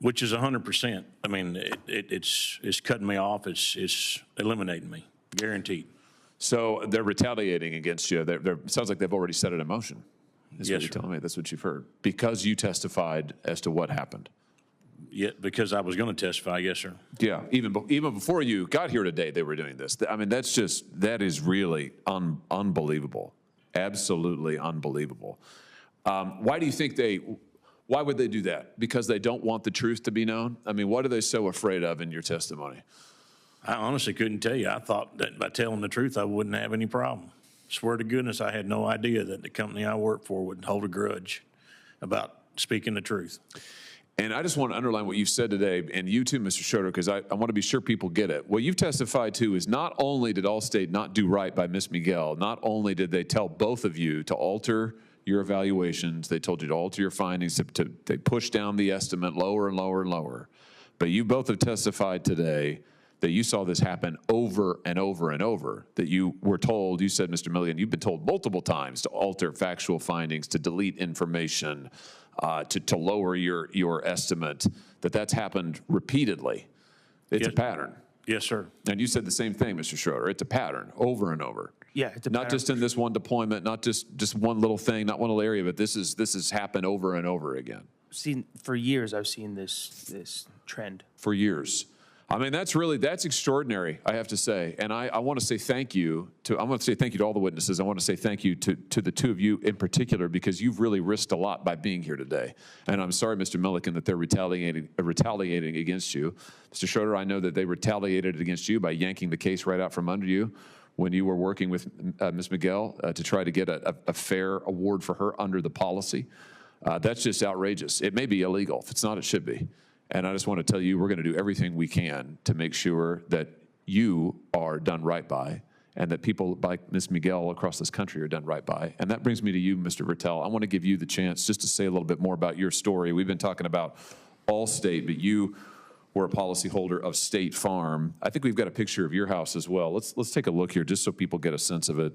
Speaker 5: which is 100%. I mean, it's cutting me off. It's eliminating me, guaranteed.
Speaker 1: So they're retaliating against you. It sounds like they've already set it in motion. Is
Speaker 5: Yes,
Speaker 1: what you're
Speaker 5: sir.
Speaker 1: telling me. That's what you've heard. Because you testified as to what happened.
Speaker 5: Yeah, because I was going to testify, yes, sir.
Speaker 1: Yeah, even before you got here today, they were doing this. I mean, that is really unbelievable. Absolutely unbelievable. Why do you think why would they do that? Because they don't want the truth to be known? I mean, what are they so afraid of in your testimony?
Speaker 5: I honestly couldn't tell you. I thought that by telling the truth, I wouldn't have any problem. Swear to goodness, I had no idea that the company I work for would hold a grudge about speaking the truth.
Speaker 1: And I just want to underline what you've said today, and you too, Mr. Schroeder, because I want to be sure people get it. What you've testified to is not only did Allstate not do right by Ms. Miguel, not only did they tell both of you to alter your evaluations, they told you to alter your findings, they pushed down the estimate lower and lower and lower, but you both have testified today that you saw this happen over and over and over, that you were told, you said, Mr. Millikan, you've been told multiple times to alter factual findings, to delete information, to lower your estimate, that's happened repeatedly. It's
Speaker 5: Yes.
Speaker 1: a pattern.
Speaker 5: Yes, sir.
Speaker 1: And you said the same thing, Mr. Schroeder. It's a pattern over and over.
Speaker 4: Yeah, it's a
Speaker 1: Not
Speaker 4: pattern.
Speaker 1: just in this one deployment, not just one little thing, not one little area, but this has happened over and over again
Speaker 4: For years, I've seen this trend.
Speaker 1: for years. I mean, that's extraordinary, I have to say. And I want to say thank you to all the witnesses. I want to say thank you to the two of you in particular, because you've really risked a lot by being here today. And I'm sorry, Mr. Millikan, that they're retaliating against you. Mr. Schroeder, I know that they retaliated against you by yanking the case right out from under you, when you were working with Ms. Miguel to try to get a fair award for her under the policy. That's just outrageous. It may be illegal. If it's not, it should be. And I just want to tell you, we're going to do everything we can to make sure that you are done right by, and that people like Ms. Miguel across this country are done right by. And that brings me to you, Mr. Vertel. I want to give you the chance just to say a little bit more about your story. We've been talking about Allstate, but you were a policyholder of State Farm. I think we've got a picture of your house as well. Let's take a look here just so people get a sense of it.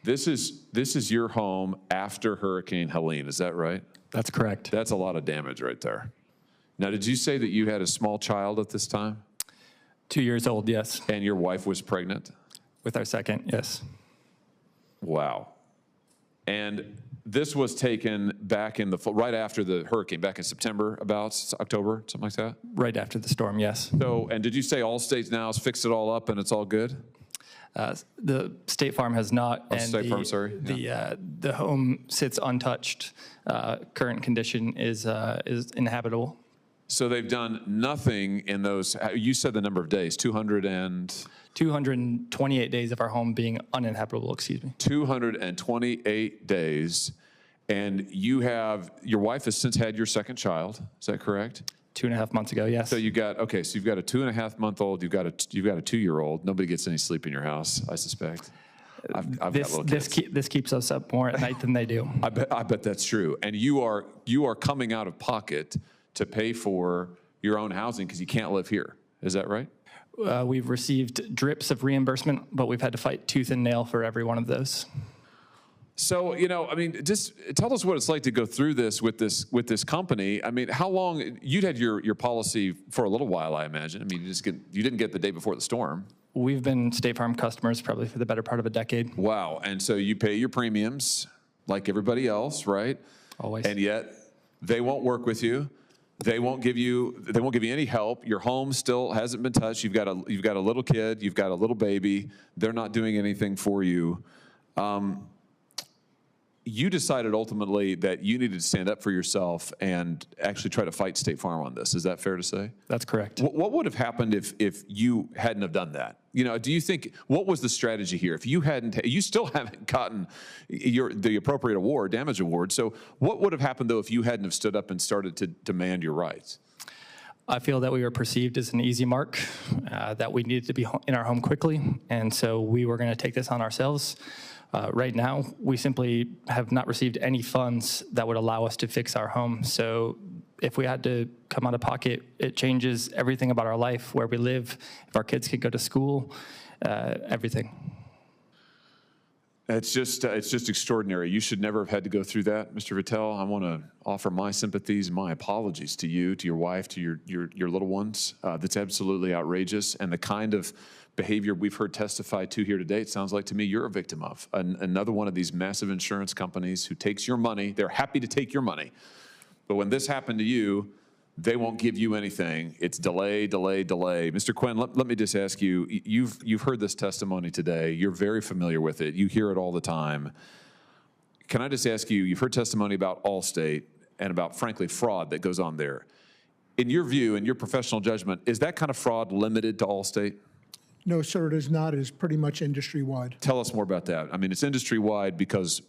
Speaker 1: This is your home after Hurricane Helene, is that right?
Speaker 7: That's correct.
Speaker 1: That's a lot of damage right there. Now, did you say that you had a small child at this time?
Speaker 7: 2 years old, yes.
Speaker 1: And your wife was pregnant?
Speaker 7: With our second, yes.
Speaker 1: Wow. And this was taken back in right after the hurricane, back in September, about October, something like that?
Speaker 7: Right after the storm, yes.
Speaker 1: So, and did you say Allstate now has fixed it all up and it's all good?
Speaker 7: The State Farm has not.
Speaker 1: Oh, State Farm, sorry.
Speaker 7: The home sits untouched. Current condition is inhabitable.
Speaker 1: So they've done nothing in those, you said the number of days,
Speaker 7: 228 days of our home being uninhabitable, excuse me.
Speaker 1: 228 days. And your wife has since had your second child, is that correct?
Speaker 7: 2.5 months ago, yes.
Speaker 1: So you've got a 2.5-month-old, you've got a 2-year-old. Nobody gets any sleep in your house, I suspect. I've got little kids.
Speaker 7: This keeps us up more at night than they do.
Speaker 1: I bet that's true. And you are coming out of pocket to pay for your own housing because you can't live here. Is that right?
Speaker 7: We've received drips of reimbursement, but we've had to fight tooth and nail for every one of those.
Speaker 1: So, I mean, just tell us what it's like to go through this with this company. I mean, how long, you'd had your policy for a little while, I imagine. I mean, you didn't get the day before the storm.
Speaker 7: We've been State Farm customers probably for the better part of a decade.
Speaker 1: Wow. And so you pay your premiums like everybody else, right?
Speaker 7: Always.
Speaker 1: And yet they won't work with you. They won't give you any help. Your home still hasn't been touched. You've got a little kid. You've got a little baby. They're not doing anything for you. You decided ultimately that you needed to stand up for yourself and actually try to fight State Farm on this. Is that fair to say?
Speaker 7: That's correct.
Speaker 1: What would have happened if you hadn't have done that? Do you think, what was the strategy here? If you still haven't gotten the appropriate award, damage award. So what would have happened though if you hadn't have stood up and started to demand your rights?
Speaker 7: I feel that we were perceived as an easy mark, that we needed to be in our home quickly, and so we were going to take this on ourselves. Right now, we simply have not received any funds that would allow us to fix our home. So if we had to come out of pocket, it changes everything about our life, where we live, if our kids can go to school, everything.
Speaker 1: It's just extraordinary. You should never have had to go through that, Mr. Vertel. I want to offer my sympathies and my apologies to you, to your wife, to your little ones. That's absolutely outrageous, and the kind of behavior we've heard testified to here today, it sounds like to me you're a victim of. Another one of these massive insurance companies who takes your money. They're happy to take your money, but when this happened to you, they won't give you anything. It's delay, delay, delay. Mr. Quinn, let me just ask you, you've heard this testimony today. You're very familiar with it. You hear it all the time. Can I just ask you, you've heard testimony about Allstate and about, frankly, fraud that goes on there. In your view, in your professional judgment, is that kind of fraud limited to Allstate?
Speaker 6: No, sir, it is not. It is pretty much industry-wide.
Speaker 1: Tell us more about that. I mean, it's industry-wide because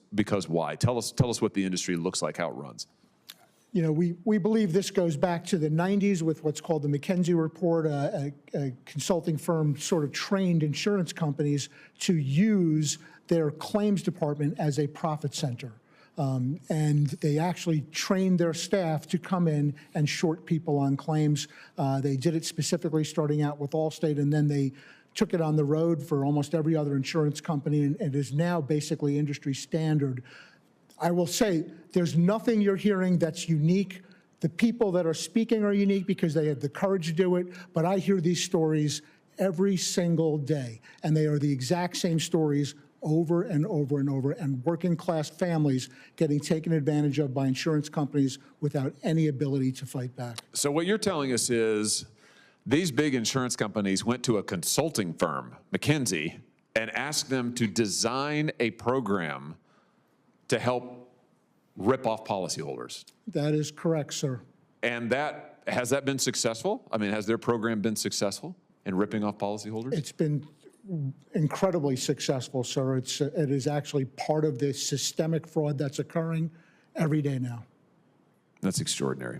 Speaker 1: why? Tell us what the industry looks like, how it runs.
Speaker 6: We believe this goes back to the 90s with what's called the McKinsey report. A consulting firm sort of trained insurance companies to use their claims department as a profit center. And they actually trained their staff to come in and short people on claims. They did it specifically starting out with Allstate, and then they took it on the road for almost every other insurance company, and it is now basically industry standard. I will say there's nothing you're hearing that's unique. The people that are speaking are unique because they have the courage to do it, but I hear these stories every single day, and they are the exact same stories over and over and over, and working class families getting taken advantage of by insurance companies without any ability to fight back.
Speaker 1: So what you're telling us is these big insurance companies went to a consulting firm, McKinsey, and asked them to design a program to help rip off policyholders.
Speaker 6: That is correct, sir.
Speaker 1: And has that been successful? I mean, has their program been successful in ripping off policyholders?
Speaker 6: It's been incredibly successful, sir. It is actually part of the systemic fraud that's occurring every day now.
Speaker 1: That's extraordinary.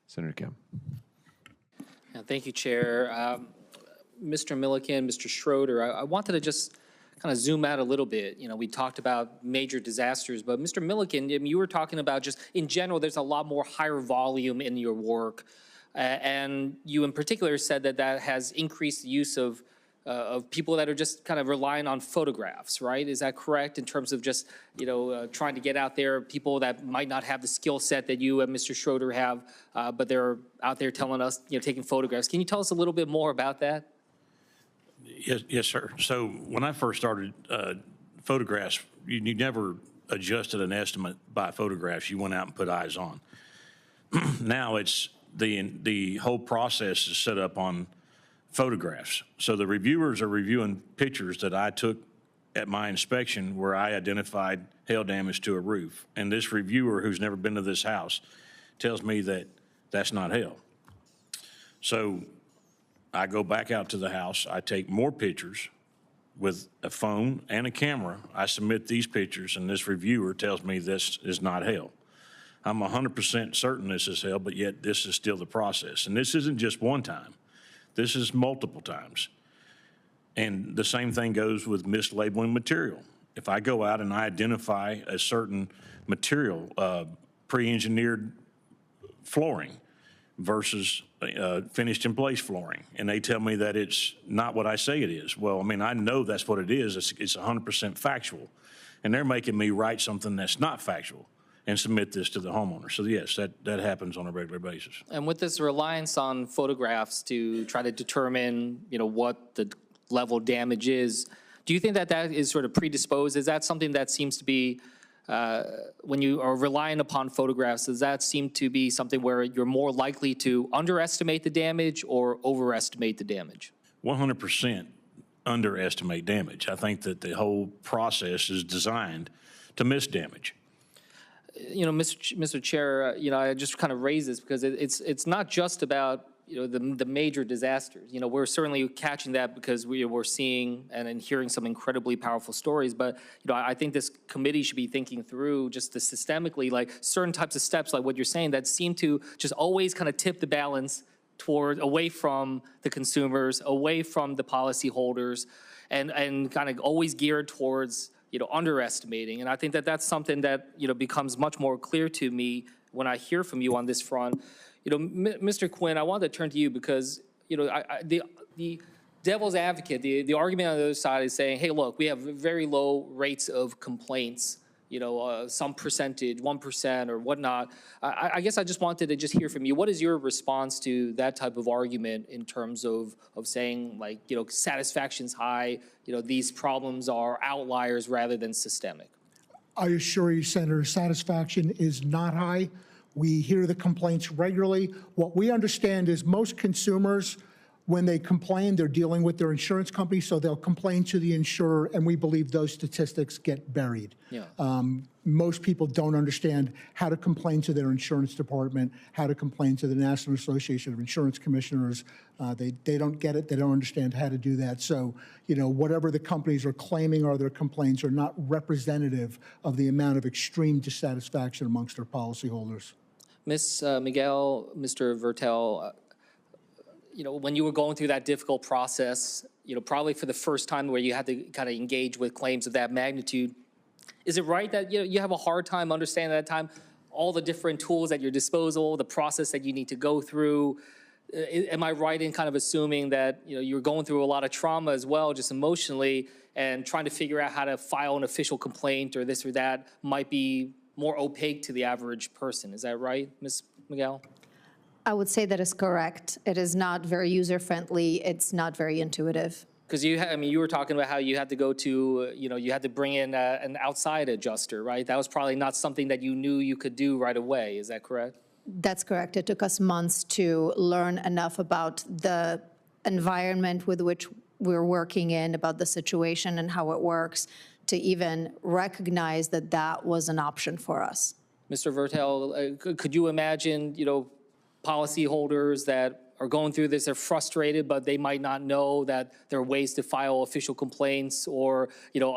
Speaker 1: Senator Kim.
Speaker 2: Yeah, thank you, Chair. Mr. Millikan, Mr. Schroeder, I wanted to just kind of zoom out a little bit. You know, we talked about major disasters, but Mr. Millikan, I mean, you were talking about just in general, there's a lot more higher volume in your work. And you in particular said that that has increased the use of people that are just kind of relying on photographs, right? Is that correct in terms of just, you know, trying to get out there, people that might not have the skill set that you and Mr. Schroeder have, but they're out there telling us, you know, taking photographs. Can you tell us a little bit more about that?
Speaker 5: Yes, sir. So when I first started photographs, you never adjusted an estimate by photographs. You went out and put eyes on. Now it's the whole process is set up on photographs. So the reviewers are reviewing pictures that I took at my inspection where I identified hail damage to a roof. And this reviewer, who's never been to this house, tells me that that's not hail. So I go back out to the house. I take more pictures with a phone and a camera. I submit these pictures, and this reviewer tells me this is not hail. I'm 100% certain this is hail, but yet this is still the process. And this isn't just one time. This is multiple times. And the same thing goes with mislabeling material. If I go out and I identify a certain material, pre-engineered flooring versus finished in place flooring, and they tell me that it's not what I say it is. Well, I mean, I know that's what it is. It's 100% factual. And they're making me write something that's not factual and submit this to the homeowner. So yes, that happens on a regular basis.
Speaker 2: And with this reliance on photographs to try to determine, you know, what the level of damage is, do you think that that is sort of predisposed? Is that something that seems to be, when you are relying upon photographs, does that seem to be something where you're more likely to underestimate the damage or overestimate the damage?
Speaker 5: 100% underestimate damage. I think that the whole process is designed to miss damage.
Speaker 2: You know, Mr. Chair, you know, I just kind of raise this because it's not just about, you know, the major disasters. You know, we're certainly catching that because we're seeing and hearing some incredibly powerful stories. But, you know, I think this committee should be thinking through just the systemically, like certain types of steps, like what you're saying, that seem to just always kind of tip the balance toward away from the consumers, away from the policyholders, and kind of always geared towards, you know, underestimating. And I think that that's something that, you know, becomes much more clear to me when I hear from you on this front. You know, Mr. Quinn, I wanted to turn to you because, you know, the devil's advocate, the argument on the other side is saying, hey, look, we have very low rates of complaints, you know, some percentage, 1% or whatnot. I guess I just wanted to just hear from you. What is your response to that type of argument in terms of saying, like, you know, satisfaction's high, you know, these problems are outliers rather than systemic?
Speaker 6: I assure you, Senator, satisfaction is not high. We hear the complaints regularly. What we understand is most consumers, when they complain, they're dealing with their insurance company, so they'll complain to the insurer, and we believe those statistics get buried. Yeah. Most people don't understand how to complain to their insurance department, how to complain to the National Association of Insurance Commissioners. They don't get it. They don't understand how to do that. So, you know, whatever the companies are claiming are their complaints are not representative of the amount of extreme dissatisfaction amongst their policyholders.
Speaker 2: Ms. Miguel, Mr. Vertel, you know, when you were going through that difficult process, you know, probably for the first time where you had to kind of engage with claims of that magnitude, is it right that, you know, you have a hard time understanding at that time all the different tools at your disposal, the process that you need to go through? Am I right in kind of assuming that, you know, you're going through a lot of trauma as well, just emotionally, and trying to figure out how to file an official complaint or this or that might be more opaque to the average person? Is that right, Ms. Miguel?
Speaker 3: I would say that is correct. It is not very user-friendly. It's not very intuitive.
Speaker 2: Because I mean, you were talking about how you had to go to, you know, you had to bring in an outside adjuster, right? That was probably not something that you knew you could do right away. Is that correct?
Speaker 3: That's correct. It took us months to learn enough about the environment with which we're working in, about the situation and how it works, to even recognize that that was an option for us.
Speaker 2: Mr. Vertel, could you imagine, you know, policyholders that are going through this, they're frustrated, but they might not know that there are ways to file official complaints or,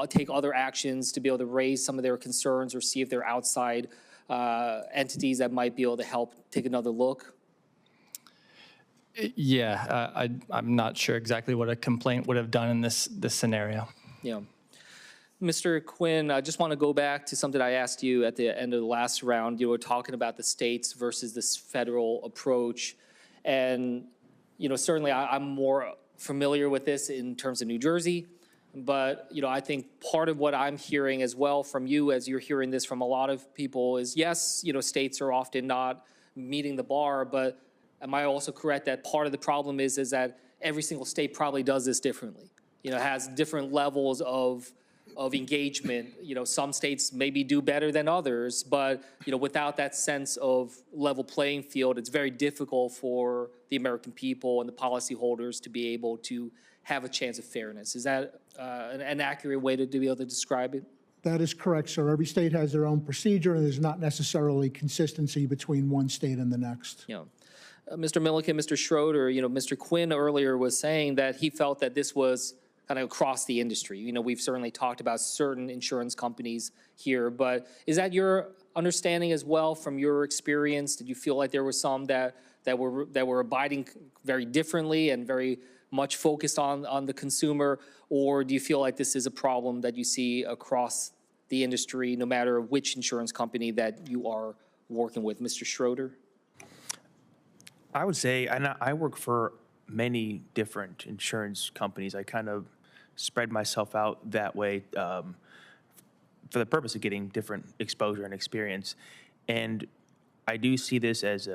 Speaker 2: take other actions to be able to raise some of their concerns or see if there are outside entities that might be able to help take another look?
Speaker 7: Yeah, I'm not sure exactly what a complaint would have done in this scenario.
Speaker 2: Yeah. Mr. Quinn, I just want to go back to something I asked you at the end of the last round. You were talking about the states versus this federal approach. And, certainly I'm more familiar with this in terms of New Jersey. But, I think part of what I'm hearing as well from you, as you're hearing this from a lot of people, is yes, states are often not meeting the bar. But am I also correct that part of the problem is that every single state probably does this differently? Has different levels of engagement. Some states maybe do better than others, but, without that sense of level playing field, it's very difficult for the American people and the policyholders to be able to have a chance of fairness. Is that an accurate way to be able to describe it?
Speaker 6: That is correct, sir. Every state has their own procedure, and there's not necessarily consistency between one state and the next.
Speaker 2: Yeah. Mr. Millikan, Mr. Schroeder, Mr. Quinn earlier was saying that he felt that this was kind of across the industry. We've certainly talked about certain insurance companies here, but is that your understanding as well from your experience? Did you feel like there were some that were abiding very differently and very much focused on the consumer, or do you feel like this is a problem that you see across the industry, no matter which insurance company that you are working with? Mr. Schroeder?
Speaker 4: I would say, I work for many different insurance companies. I kind of spread myself out that way for the purpose of getting different exposure and experience. And I do see this as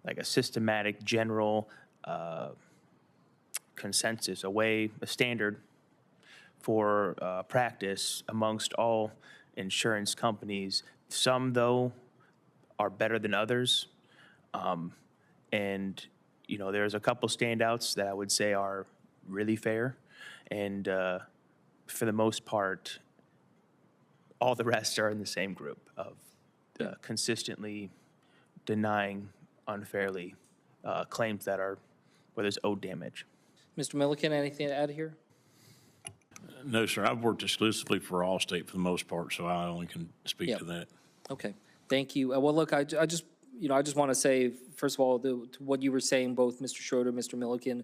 Speaker 4: like a systematic, general consensus, a standard for practice amongst all insurance companies. Some, though, are better than others. And there's a couple standouts that I would say are really fair. And for the most part, all the rest are in the same group of consistently denying unfairly claims that are where there's owed damage.
Speaker 2: Mr. Millikan, anything to add here?
Speaker 5: No, sir. I've worked exclusively for Allstate for the most part, so I only can speak to that.
Speaker 2: Okay. Thank you. Well, look, I just want to say, first of all, to what you were saying, both Mr. Schroeder, Mr. Millikan,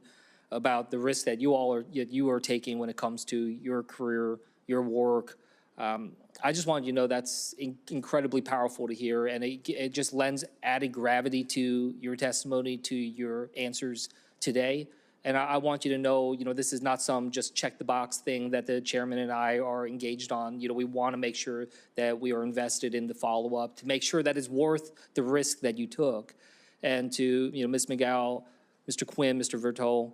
Speaker 2: about the risk that you are taking when it comes to your career, your work. I just wanted you to know that's incredibly powerful to hear, and it just lends added gravity to your testimony, to your answers today. And I want you to know, this is not some just check the box thing that the chairman and I are engaged on. We want to make sure that we are invested in the follow-up to make sure that it's worth the risk that you took. And to, Ms. Miguel, Mr. Quinn, Mr. Vertel,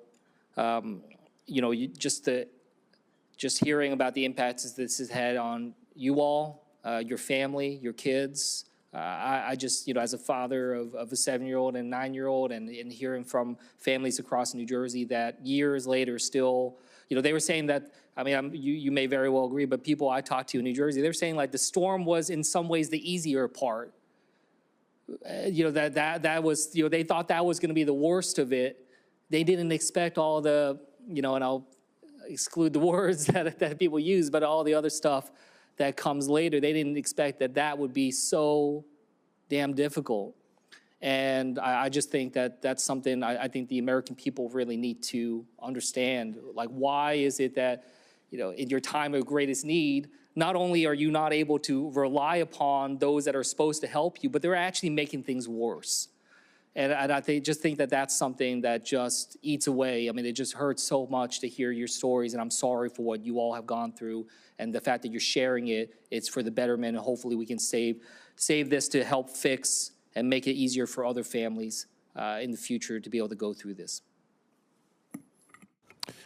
Speaker 2: just hearing about the impacts this has had on you all, your family, your kids. I just, as a father of a 7-year-old and 9-year-old, and hearing from families across New Jersey that years later still, they were saying that, you may very well agree, but people I talked to in New Jersey, they're saying like the storm was in some ways the easier part. That was, they thought that was going to be the worst of it. They didn't expect all the, and I'll exclude the words that people use, but all the other stuff that comes later. They didn't expect that would be so damn difficult. And I just think that's something I think the American people really need to understand. Like, why is it that, in your time of greatest need, not only are you not able to rely upon those that are supposed to help you, but they're actually making things worse. And I just think that that's something that just eats away. It just hurts so much to hear your stories, and I'm sorry for what you all have gone through. And the fact that you're sharing it, it's for the betterment, and hopefully we can save this to help fix and make it easier for other families in the future to be able to go through this.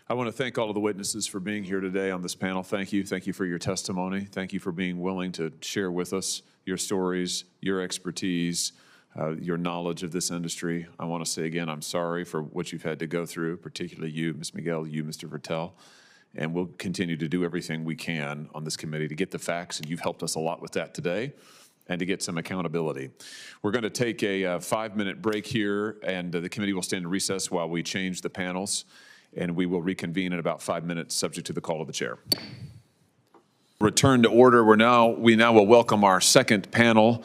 Speaker 1: I want to thank all of the witnesses for being here today on this panel. Thank you. Thank you for your testimony. Thank you for being willing to share with us your stories, your expertise, your knowledge of this industry. I want to say again, I'm sorry for what you've had to go through, particularly you, Ms. Miguel, you, Mr. Vertel. And we'll continue to do everything we can on this committee to get the facts, and you've helped us a lot with that today. and to get some accountability. We're going to take a 5-minute break here, and the committee will stand in recess while we change the panels, and we will reconvene in about 5 minutes, subject to the call of the chair. Return to order. We now will welcome our second panel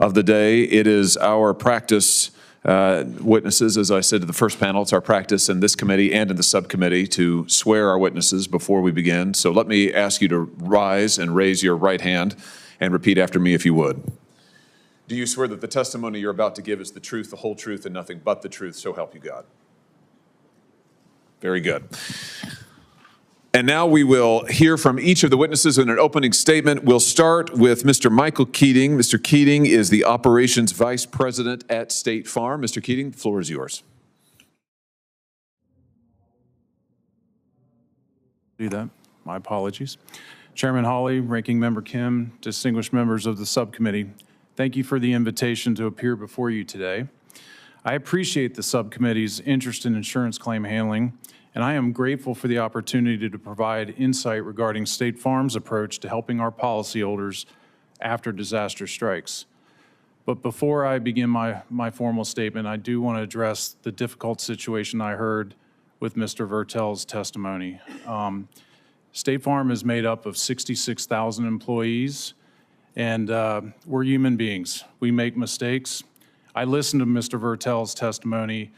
Speaker 1: of the day. It is our practice witnesses. As I said to the first panel, it's our practice in this committee and in the subcommittee to swear our witnesses before we begin. So let me ask you to rise and raise your right hand and repeat after me if you would. Do you swear that the testimony you're about to give is the truth, the whole truth, and nothing but the truth, so help you God? Very good. And now we will hear from each of the witnesses in an opening statement. We'll start with Mr. Michael Keating. Mr. Keating is the Operations Vice President at State Farm. Mr. Keating, the floor is yours.
Speaker 9: Do that. My apologies. Chairman Hawley, Ranking Member Kim, distinguished members of the subcommittee, thank you for the invitation to appear before you today. I appreciate the subcommittee's interest in insurance claim handling, and I am grateful for the opportunity to provide insight regarding State Farm's approach to helping our policyholders after disaster strikes. But before I begin my formal statement, I do want to address the difficult situation I heard with Mr. Vertel's testimony. State Farm is made up of 66,000 employees, and we're human beings. We make mistakes. I listened to Mr. Vertel's testimony,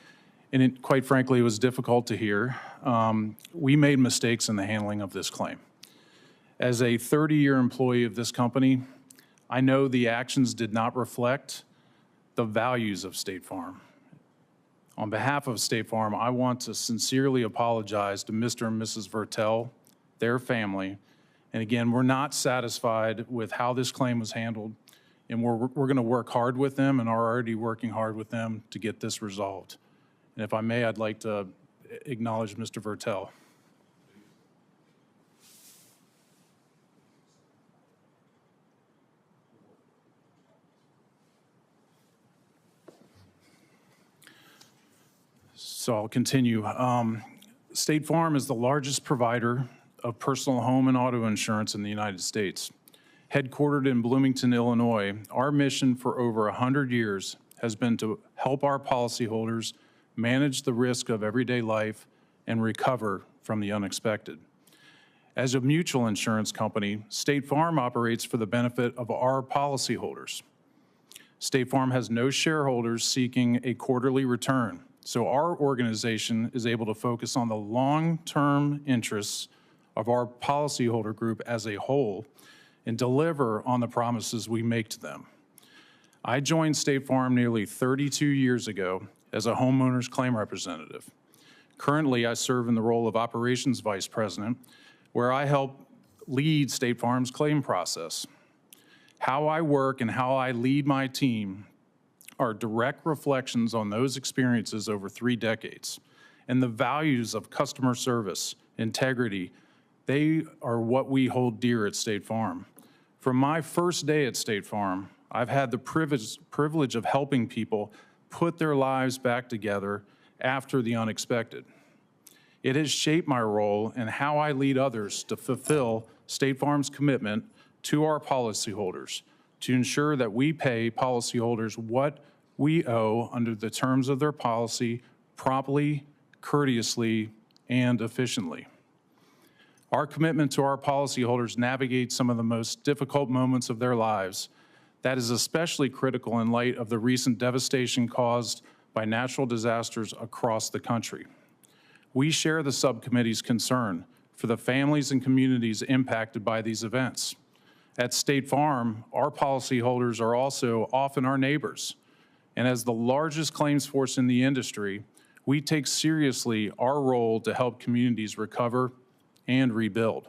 Speaker 9: and quite frankly, it was difficult to hear. We made mistakes in the handling of this claim. As a 30-year employee of this company, I know the actions did not reflect the values of State Farm. On behalf of State Farm, I want to sincerely apologize to Mr. and Mrs. Vertel, their family. And again, we're not satisfied with how this claim was handled, and we're going to work hard with them and are already working hard with them to get this resolved. And if I may, I'd like to acknowledge Mr. Vertel. So I'll continue. State Farm is the largest provider of personal home and auto insurance in the United States. Headquartered in Bloomington, Illinois, our mission for over 100 years has been to help our policyholders manage the risk of everyday life and recover from the unexpected. As a mutual insurance company, State Farm operates for the benefit of our policyholders. State Farm has no shareholders seeking a quarterly return, so our organization is able to focus on the long-term interests of our policyholder group as a whole and deliver on the promises we make to them. I joined State Farm nearly 32 years ago as a homeowner's claim representative. Currently, I serve in the role of Operations Vice President, where I help lead State Farm's claim process. How I work and how I lead my team are direct reflections on those experiences over 3 decades, and the values of customer service, integrity, they are what we hold dear at State Farm. From my first day at State Farm, I've had the privilege of helping people put their lives back together after the unexpected. It has shaped my role and how I lead others to fulfill State Farm's commitment to our policyholders to ensure that we pay policyholders what we owe under the terms of their policy promptly, courteously, and efficiently. Our commitment to our policyholders navigates some of the most difficult moments of their lives. That is especially critical in light of the recent devastation caused by natural disasters across the country. We share the subcommittee's concern for the families and communities impacted by these events. At State Farm, our policyholders are also often our neighbors. And as the largest claims force in the industry, we take seriously our role to help communities recover and rebuild.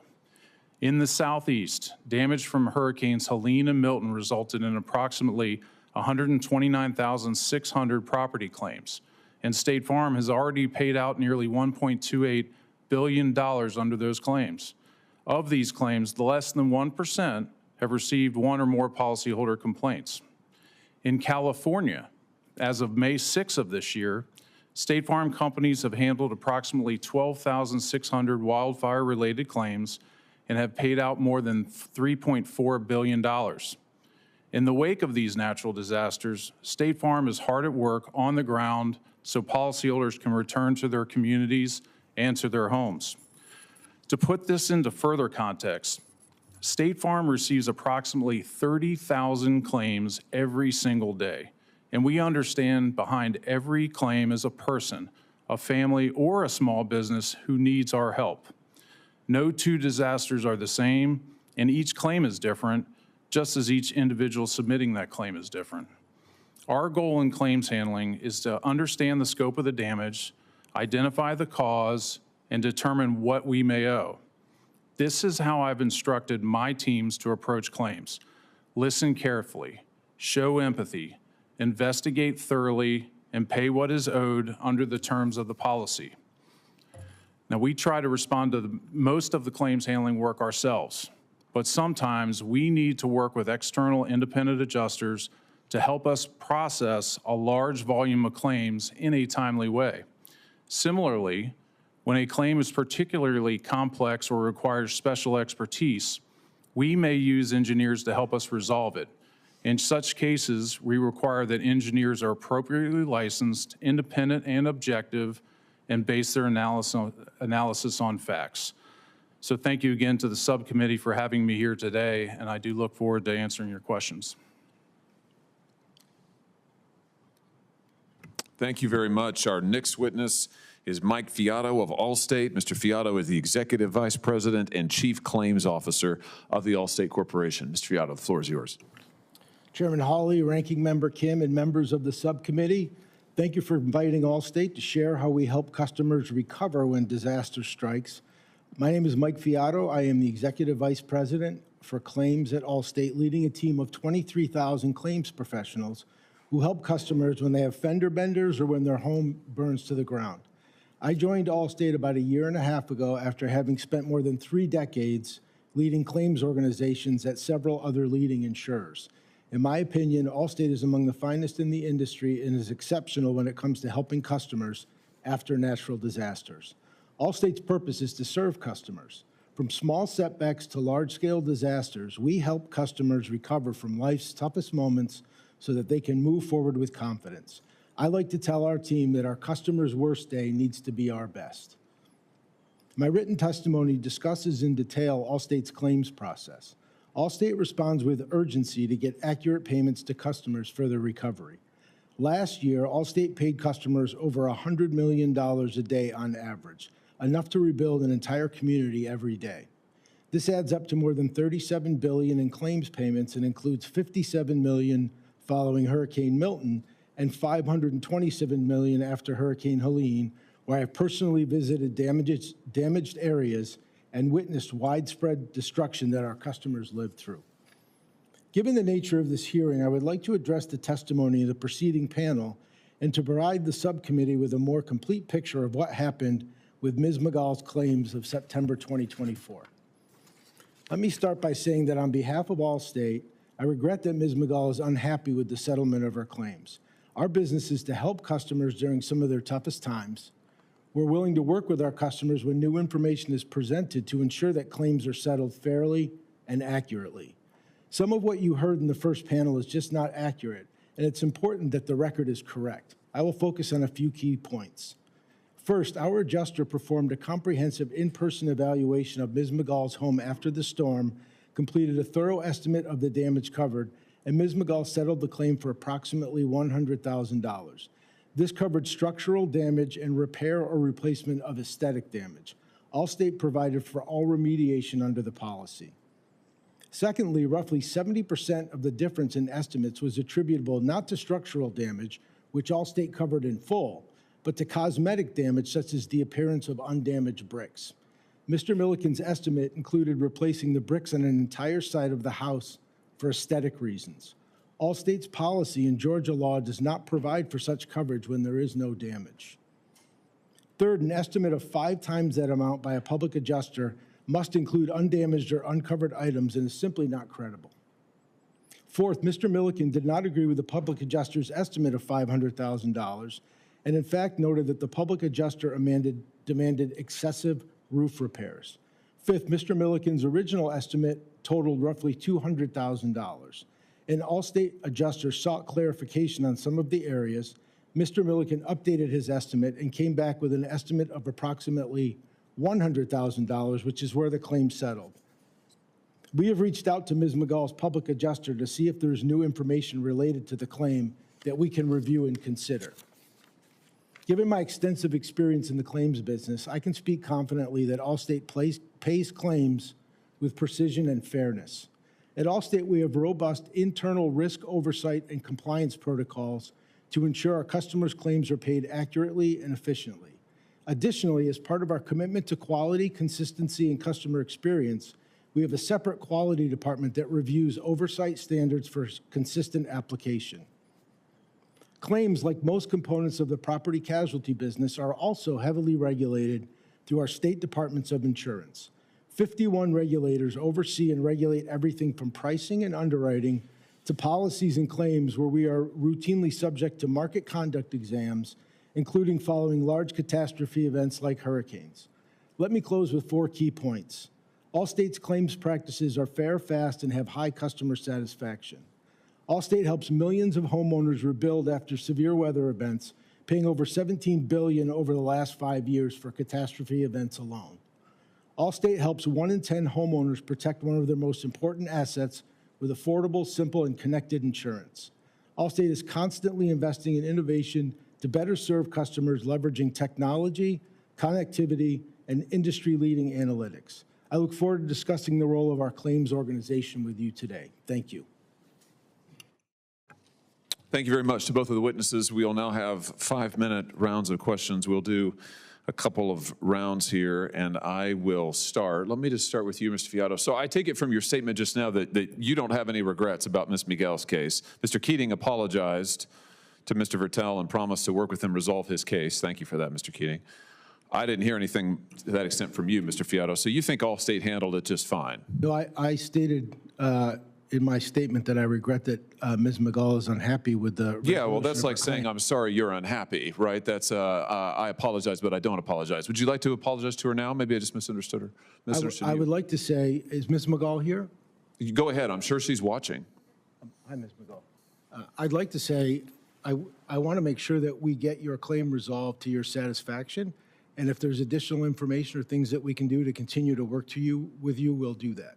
Speaker 9: In the Southeast, damage from Hurricanes Helene and Milton resulted in approximately 129,600 property claims, and State Farm has already paid out nearly $1.28 billion under those claims. Of these claims, less than 1% have received one or more policyholder complaints. In California, as of May 6 of this year, State Farm companies have handled approximately 12,600 wildfire-related claims and have paid out more than $3.4 billion. In the wake of these natural disasters, State Farm is hard at work on the ground so policyholders can return to their communities and to their homes. To put this into further context, State Farm receives approximately 30,000 claims every single day, and we understand behind every claim is a person, a family, or a small business who needs our help. No two disasters are the same, and each claim is different, just as each individual submitting that claim is different. Our goal in claims handling is to understand the scope of the damage, identify the cause, and determine what we may owe. This is how I've instructed my teams to approach claims. Listen carefully, show empathy, investigate thoroughly, and pay what is owed under the terms of the policy. Now, we try to respond to most of the claims handling work ourselves, but sometimes we need to work with external independent adjusters to help us process a large volume of claims in a timely way. Similarly, when a claim is particularly complex or requires special expertise, we may use engineers to help us resolve it. In such cases, we require that engineers are appropriately licensed, independent, and objective, and base their analysis on facts. So thank you again to the subcommittee for having me here today, and I do look forward to answering your questions.
Speaker 1: Thank you very much. Our next witness is Mike Fiato of Allstate. Mr. Fiato is the Executive Vice President and Chief Claims Officer of the Allstate Corporation. Mr. Fiato, the floor is yours.
Speaker 10: Chairman Hawley, Ranking Member Kim, and members of the subcommittee, thank you for inviting Allstate to share how we help customers recover when disaster strikes. My name is Mike Fiato. I am the Executive Vice President for Claims at Allstate, leading a team of 23,000 claims professionals who help customers when they have fender benders or when their home burns to the ground. I joined Allstate about 1.5 years ago after having spent more than 3 decades leading claims organizations at several other leading insurers. In my opinion, Allstate is among the finest in the industry and is exceptional when it comes to helping customers after natural disasters. Allstate's purpose is to serve customers. From small setbacks to large-scale disasters, we help customers recover from life's toughest moments so that they can move forward with confidence. I like to tell our team that our customer's worst day needs to be our best. My written testimony discusses in detail Allstate's claims process. Allstate responds with urgency to get accurate payments to customers for their recovery. Last year, Allstate paid customers over $100 million a day on average, enough to rebuild an entire community every day. This adds up to more than $37 billion in claims payments and includes $57 million following Hurricane Milton and $527 million after Hurricane Helene, where I personally visited damaged areas and witnessed widespread destruction that our customers lived through. Given the nature of this hearing, I would like to address the testimony of the preceding panel and to provide the subcommittee with a more complete picture of what happened with Ms. Miguel's claims of September 2024. Let me start by saying that on behalf of Allstate, I regret that Ms. Miguel is unhappy with the settlement of her claims. Our business is to help customers during some of their toughest times. We're willing to work with our customers when new information is presented to ensure that claims are settled fairly and accurately. Some of what you heard in the first panel is just not accurate, and it's important that the record is correct. I will focus on a few key points. First, our adjuster performed a comprehensive in-person evaluation of Ms. Miguel's home after the storm, completed a thorough estimate of the damage covered, and Ms. Miguel settled the claim for approximately $100,000. This covered structural damage and repair or replacement of aesthetic damage. Allstate provided for all remediation under the policy. Secondly, roughly 70% of the difference in estimates was attributable not to structural damage, which Allstate covered in full, but to cosmetic damage such as the appearance of undamaged bricks. Mr. Millikan's estimate included replacing the bricks on an entire side of the house for aesthetic reasons. Allstate's policy in Georgia law does not provide for such coverage when there is no damage. Third, an estimate of 5 times that amount by a public adjuster must include undamaged or uncovered items and is simply not credible. Fourth, Mr. Millikan did not agree with the public adjuster's estimate of $500,000 and in fact noted that the public adjuster demanded excessive roof repairs. Fifth, Mr. Millikan's original estimate totaled roughly $200,000. An Allstate adjuster sought clarification on some of the areas. Mr. Millikan updated his estimate and came back with an estimate of approximately $100,000, which is where the claim settled. We have reached out to Ms. Miguel's public adjuster to see if there's new information related to the claim that we can review and consider. Given my extensive experience in the claims business, I can speak confidently that Allstate pays claims with precision and fairness. At Allstate, we have robust internal risk oversight and compliance protocols to ensure our customers' claims are paid accurately and efficiently. Additionally, as part of our commitment to quality, consistency, and customer experience, we have a separate quality department that reviews oversight standards for consistent application. Claims, like most components of the property casualty business, are also heavily regulated through our state departments of insurance. 51 regulators oversee and regulate everything from pricing and underwriting to policies and claims, where we are routinely subject to market conduct exams, including following large catastrophe events like hurricanes. Let me close with 4 key points. Allstate's claims practices are fair, fast, and have high customer satisfaction. Allstate helps millions of homeowners rebuild after severe weather events, paying over $17 billion over the last 5 years for catastrophe events alone. Allstate helps 1 in 10 homeowners protect one of their most important assets with affordable, simple, and connected insurance. Allstate is constantly investing in innovation to better serve customers, leveraging technology, connectivity, and industry-leading analytics. I look forward to discussing the role of our claims organization with you today. Thank you.
Speaker 1: Thank you very much to both of the witnesses. We'll now have 5-minute rounds of questions. We'll do a couple of rounds here, and I will start. Let me just start with you, Mr. Fiato. So I take it from your statement just now that you don't have any regrets about Ms. Miguel's case. Mr. Keating apologized to Mr. Vertel and promised to work with him resolve his case. Thank you for that, Mr. Keating. I didn't hear anything to that extent from you, Mr. Fiato. So you think Allstate handled it just fine?
Speaker 10: No, I stated in my statement that I regret that Ms. Miguel is unhappy with the.
Speaker 1: Yeah, well, that's like saying, I'm sorry you're unhappy, right? That's, I apologize, but I don't apologize. Would you like to apologize to her now? Maybe I just misunderstood her.
Speaker 10: I would like to say, is Ms. Miguel here?
Speaker 1: Go ahead. I'm sure she's watching.
Speaker 10: Hi, Ms. Miguel. I'd like to say, I want to make sure that we get your claim resolved to your satisfaction. And if there's additional information or things that we can do to continue to work with you, we'll do that.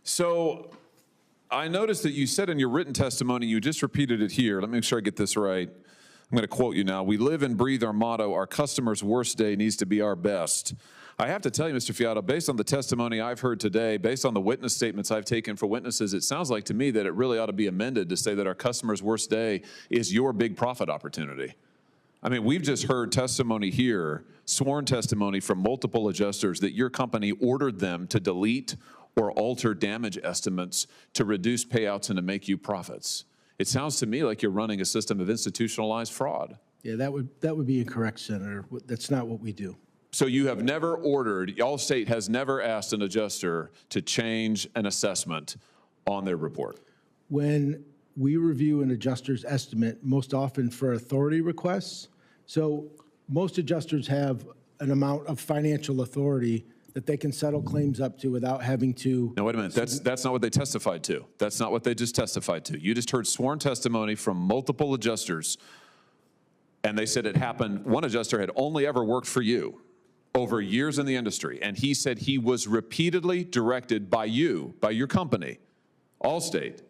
Speaker 1: So I noticed that you said in your written testimony, you just repeated it here. Let me make sure I get this right. I'm going to quote you now. We live and breathe our motto, our customer's worst day needs to be our best. I have to tell you, Mr. Fiato, based on the testimony I've heard today, based on the witness statements I've taken for witnesses, it sounds like to me that it really ought to be amended to say that our customer's worst day is your big profit opportunity. I mean, we've just heard testimony here, sworn testimony from multiple adjusters that your company ordered them to delete or alter damage estimates to reduce payouts and to make you profits. It sounds to me like you're running a system of institutionalized fraud.
Speaker 10: Yeah, that would be incorrect, Senator. That's not what we do.
Speaker 1: So you have never ordered, Allstate has never asked an adjuster to change an assessment on their report?
Speaker 10: When we review an adjuster's estimate, most often for authority requests, so most adjusters have an amount of financial authority that they can settle claims up to without having to.
Speaker 1: No, wait a minute. That's not what they testified to. That's not what they just testified to. You just heard sworn testimony from multiple adjusters, and they said it happened. One adjuster had only ever worked for you over years in the industry, and he said he was repeatedly directed by you, by your company, Allstate,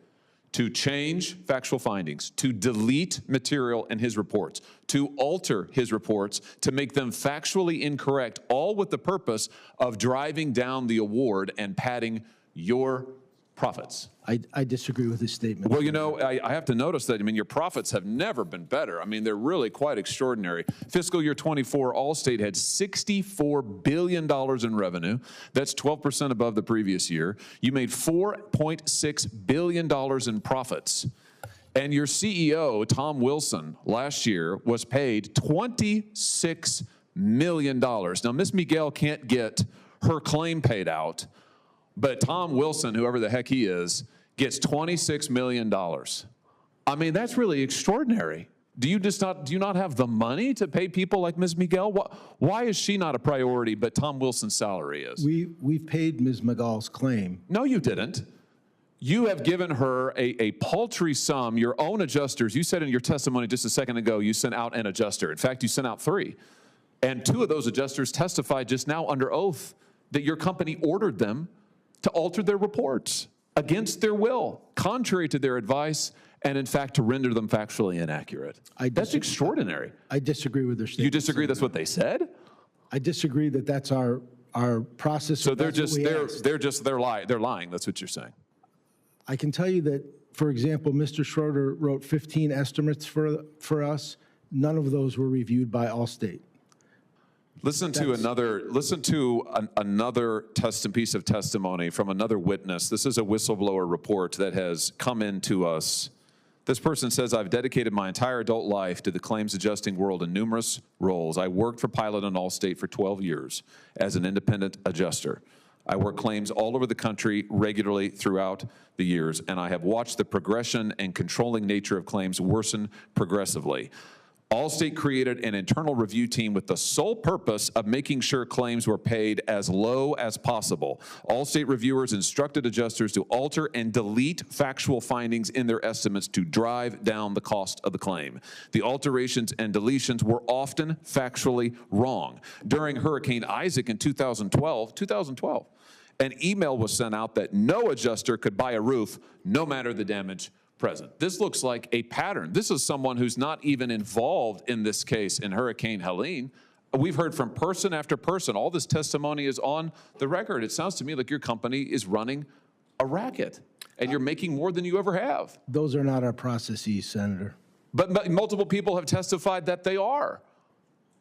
Speaker 1: to change factual findings, to delete material in his reports, to alter his reports, to make them factually incorrect, all with the purpose of driving down the award and padding your profits.
Speaker 10: I disagree with his statement.
Speaker 1: Well, you know, I have to notice that, I mean, your profits have never been better. I mean, they're really quite extraordinary. Fiscal year 24, Allstate had $64 billion in revenue. That's 12% above the previous year. You made $4.6 billion in profits. And your CEO, Tom Wilson, last year was paid $26 million. Now, Ms. Miguel can't get her claim paid out, but Tom Wilson, whoever the heck he is, gets $26 million. I mean, that's really extraordinary. Do you not have the money to pay people like Ms. Miguel? Why is she not a priority, but Tom Wilson's salary is?
Speaker 10: We've paid Ms. Miguel's claim.
Speaker 1: No, you didn't. You have given her a paltry sum, your own adjusters. You said in your testimony just a second ago, you sent out an adjuster. In fact, you sent out 3. And 2 of those adjusters testified just now under oath that your company ordered them to alter their reports against their will, contrary to their advice, and in fact, to render them factually inaccurate. That's extraordinary.
Speaker 10: I disagree with their statement.
Speaker 1: You disagree that's what they said?
Speaker 10: I disagree that that's our process.
Speaker 1: So they're lying. That's what you're saying.
Speaker 10: I can tell you that, for example, Mr. Schroeder wrote 15 estimates for us. None of those were reviewed by Allstate.
Speaker 1: Listen to another piece of testimony from another witness. This is a whistleblower report that has come in to us. This person says, I've dedicated my entire adult life to the claims adjusting world in numerous roles. I worked for Pilot and Allstate for 12 years as an independent adjuster. I work claims all over the country regularly throughout the years, and I have watched the progression and controlling nature of claims worsen progressively. Allstate created an internal review team with the sole purpose of making sure claims were paid as low as possible. Allstate reviewers instructed adjusters to alter and delete factual findings in their estimates to drive down the cost of the claim. The alterations and deletions were often factually wrong. During Hurricane Isaac in 2012, an email was sent out that no adjuster could buy a roof, no matter the damage present. This looks like a pattern. This is someone who's not even involved in this case in Hurricane Helene. We've heard from person after person. All this testimony is on the record. It sounds to me like your company is running a racket, and you're making more than you ever have.
Speaker 10: Those are not our processes, Senator.
Speaker 1: But multiple people have testified that they are.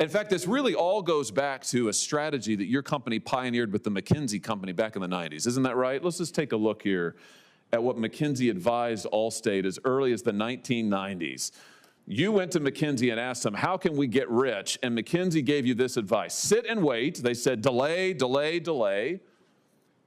Speaker 1: In fact, this really all goes back to a strategy that your company pioneered with the McKinsey company back in the 90s. Isn't that right? Let's just take a look here at what McKinsey advised Allstate as early as the 1990s. You went to McKinsey and asked them, how can we get rich? And McKinsey gave you this advice. Sit and wait. They said, delay, delay, delay.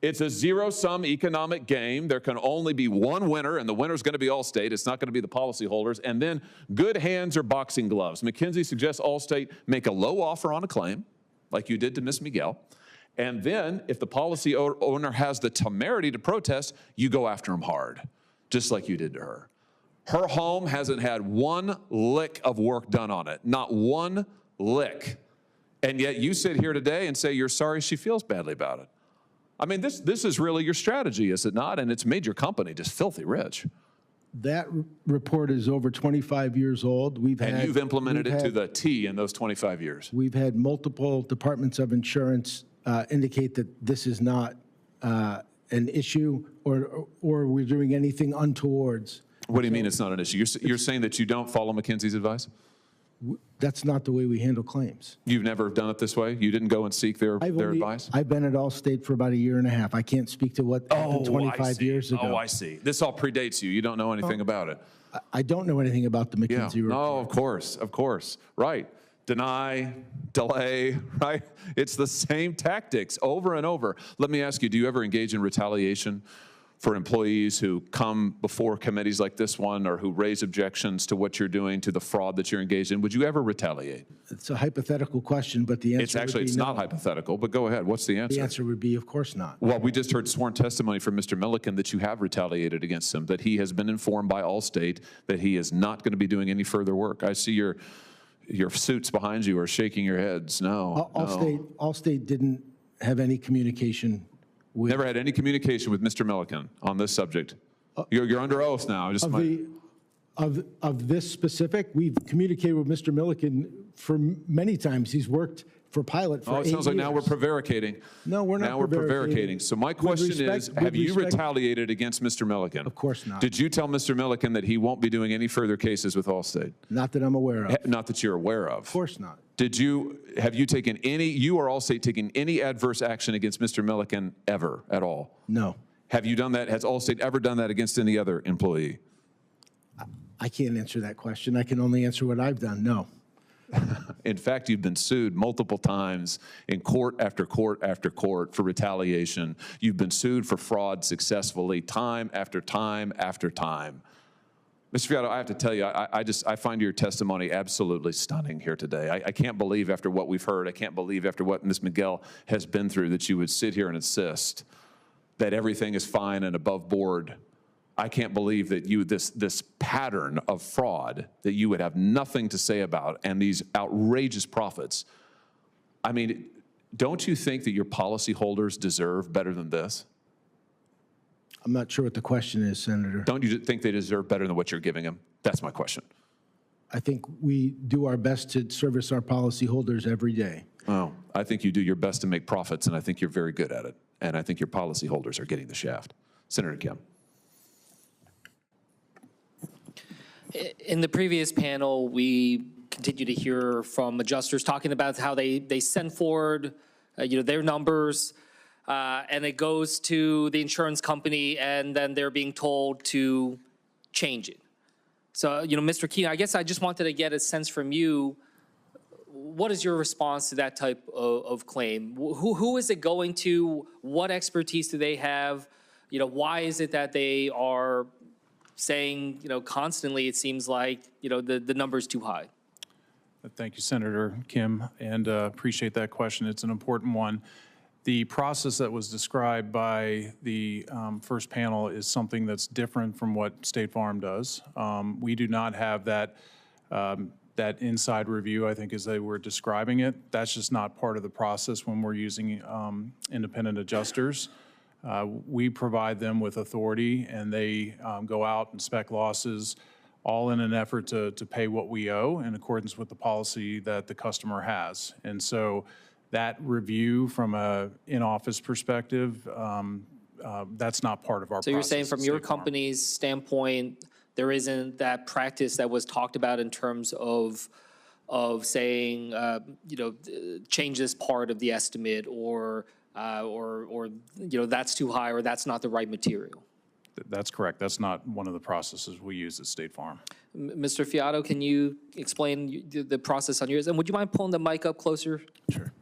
Speaker 1: It's a zero-sum economic game. There can only be one winner, and the winner's going to be Allstate. It's not going to be the policyholders. And then good hands or boxing gloves. McKinsey suggests Allstate make a low offer on a claim, like you did to Miss Miguel. And then, if the policy owner has the temerity to protest, you go after him hard, just like you did to her. Her home hasn't had one lick of work done on it, not one lick. And yet you sit here today and say you're sorry she feels badly about it. I mean, this is really your strategy, is it not? And it's made your company just filthy rich.
Speaker 10: That report is over 25 years old.
Speaker 1: And you've implemented it to the T in those 25 years.
Speaker 10: We've had multiple departments of insurance indicate that this is not an issue or we're doing anything untowards.
Speaker 1: What do you mean it's not an issue? You're saying that you don't follow McKinsey's advice?
Speaker 10: That's not the way we handle claims.
Speaker 1: You've never done it this way? You didn't go and seek their advice?
Speaker 10: I've been at Allstate for about a year and a half. I can't speak to what happened 25 years ago.
Speaker 1: Oh, I see. This all predates you. You don't know anything about it.
Speaker 10: I don't know anything about the McKinsey report.
Speaker 1: No, of course. Right. Deny, delay, right? It's the same tactics over and over. Let me ask you, do you ever engage in retaliation for employees who come before committees like this one or who raise objections to what you're doing, to the fraud that you're engaged in? Would you ever retaliate?
Speaker 10: It's a hypothetical question, but the answer
Speaker 1: it's not hypothetical, but go ahead. What's the answer?
Speaker 10: The answer would be, of course not.
Speaker 1: Well, we just heard sworn testimony from Mr. Millikan that you have retaliated against him, that he has been informed by Allstate that he is not going to be doing any further work. I see your suits behind you are shaking your heads. No.
Speaker 10: Allstate didn't have any communication with...
Speaker 1: Never had any communication with Mr. Millikan on this subject. You're under oath now.
Speaker 10: Of this specific, we've communicated with Mr. Millikan for many times. He's worked for Pilot for 8 years.
Speaker 1: It sounds like now we're prevaricating.
Speaker 10: No, we're not.
Speaker 1: Now we're prevaricating. So my question is, have you retaliated against Mr. Millikan?
Speaker 10: Of course not.
Speaker 1: Did you tell Mr. Millikan that he won't be doing any further cases with Allstate?
Speaker 10: Not that I'm aware of.
Speaker 1: Not that you're aware of.
Speaker 10: Of course not.
Speaker 1: Have you taken you or Allstate taken any adverse action against Mr. Millikan ever at all?
Speaker 10: No.
Speaker 1: Have you done that? Has Allstate ever done that against any other employee?
Speaker 10: I can't answer that question. I can only answer what I've done. No.
Speaker 1: In fact, you've been sued multiple times in court after court after court for retaliation. You've been sued for fraud successfully time after time after time. Mr. Fiato, I have to tell you, I find your testimony absolutely stunning here today. I can't believe after what we've heard, I can't believe after what Ms. Miguel has been through that you would sit here and insist that everything is fine and above board I can't believe that this pattern of fraud that you would have nothing to say about and these outrageous profits. I mean, don't you think that your policyholders deserve better than this?
Speaker 10: I'm not sure what the question is, Senator.
Speaker 1: Don't you think they deserve better than what you're giving them? That's my question.
Speaker 10: I think we do our best to service our policyholders every day.
Speaker 1: Oh, I think you do your best to make profits, and I think you're very good at it. And I think your policyholders are getting the shaft. Senator Kim.
Speaker 2: In the previous panel, we continue to hear from adjusters talking about how they send forward, their numbers, and it goes to the insurance company, and then they're being told to change it. So, Mr. Keenan, I guess I just wanted to get a sense from you. What is your response to that type of claim? Who is it going to? What expertise do they have? Why is it that they are saying, constantly, it seems like, the number's too high?
Speaker 9: Thank you, Senator Kim, and appreciate that question. It's an important one. The process that was described by the first panel is something that's different from what State Farm does. We do not have that inside review, I think, as they were describing it. That's just not part of the process when we're using independent adjusters. We provide them with authority, and they go out and spec losses, all in an effort to pay what we owe in accordance with the policy that the customer has. And so that review from a in-office perspective, that's not part of our process.
Speaker 2: So you're saying from your company's standpoint, there isn't that practice that was talked about in terms of saying, change this part of the estimate, or that's too high, or that's not the right material?
Speaker 9: That's correct. That's not one of the processes we use at State Farm.
Speaker 2: Mr. Fiato, can you explain the process on yours? And would you mind pulling the mic up closer?
Speaker 10: Sure.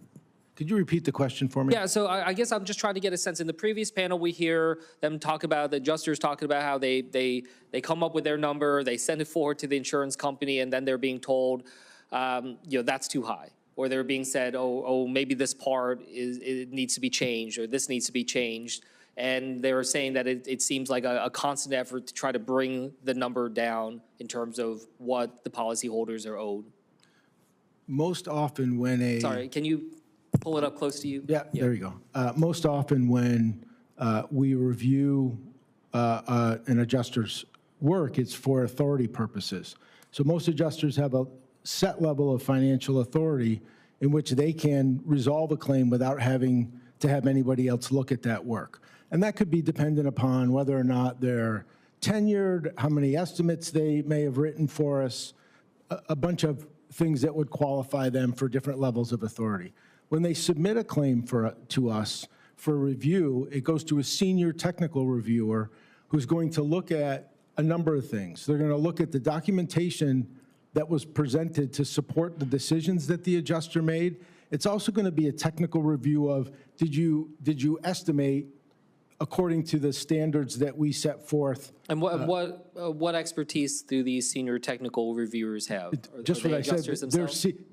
Speaker 10: Could you repeat the question for me?
Speaker 2: Yeah, so I guess I'm just trying to get a sense. In the previous panel, we hear them talk about, the adjusters talking about how they come up with their number, they send it forward to the insurance company, and then they're being told, that's too high. Or they're being said, maybe this part it needs to be changed, or this needs to be changed. And they were saying that it seems like a constant effort to try to bring the number down in terms of what the policyholders are owed.
Speaker 10: Most often when
Speaker 2: Sorry, can you pull it up close to you?
Speaker 10: Yeah, there you go. Most often when we review an adjuster's work, it's for authority purposes. So most adjusters have a set level of financial authority in which they can resolve a claim without having to have anybody else look at that work. And that could be dependent upon whether or not they're tenured, how many estimates they may have written for us, a bunch of things that would qualify them for different levels of authority. When they submit a claim to us for review, it goes to a senior technical reviewer who's going to look at a number of things. They're going to look at the documentation that was presented to support the decisions that the adjuster made. It's also going to be a technical review of, did you estimate according to the standards that we set forth? And
Speaker 2: what expertise do these senior technical reviewers have?
Speaker 10: Just what I said,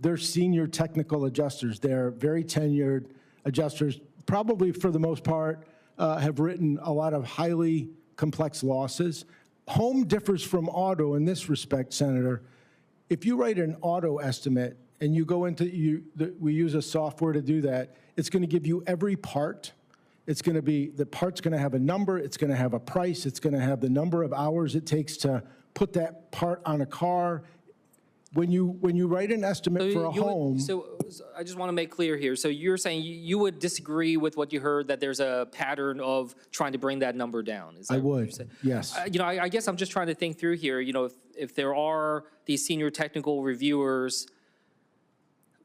Speaker 10: they're senior technical adjusters. They're very tenured adjusters, probably for the most part, have written a lot of highly complex losses. Home differs from auto in this respect, Senator. If you write an auto estimate and you go into, we use a software to do that, it's going to give you every part. It's going to be, the part's going to have a number, it's going to have a price, it's going to have the number of hours it takes to put that part on a car. When you write an estimate for a home.
Speaker 2: So I just want to make clear here. So you're saying you would disagree with what you heard, that there's a pattern of trying to bring that number down? Is that
Speaker 10: I would, yes.
Speaker 2: I guess I'm just trying to think through here. If there are these senior technical reviewers,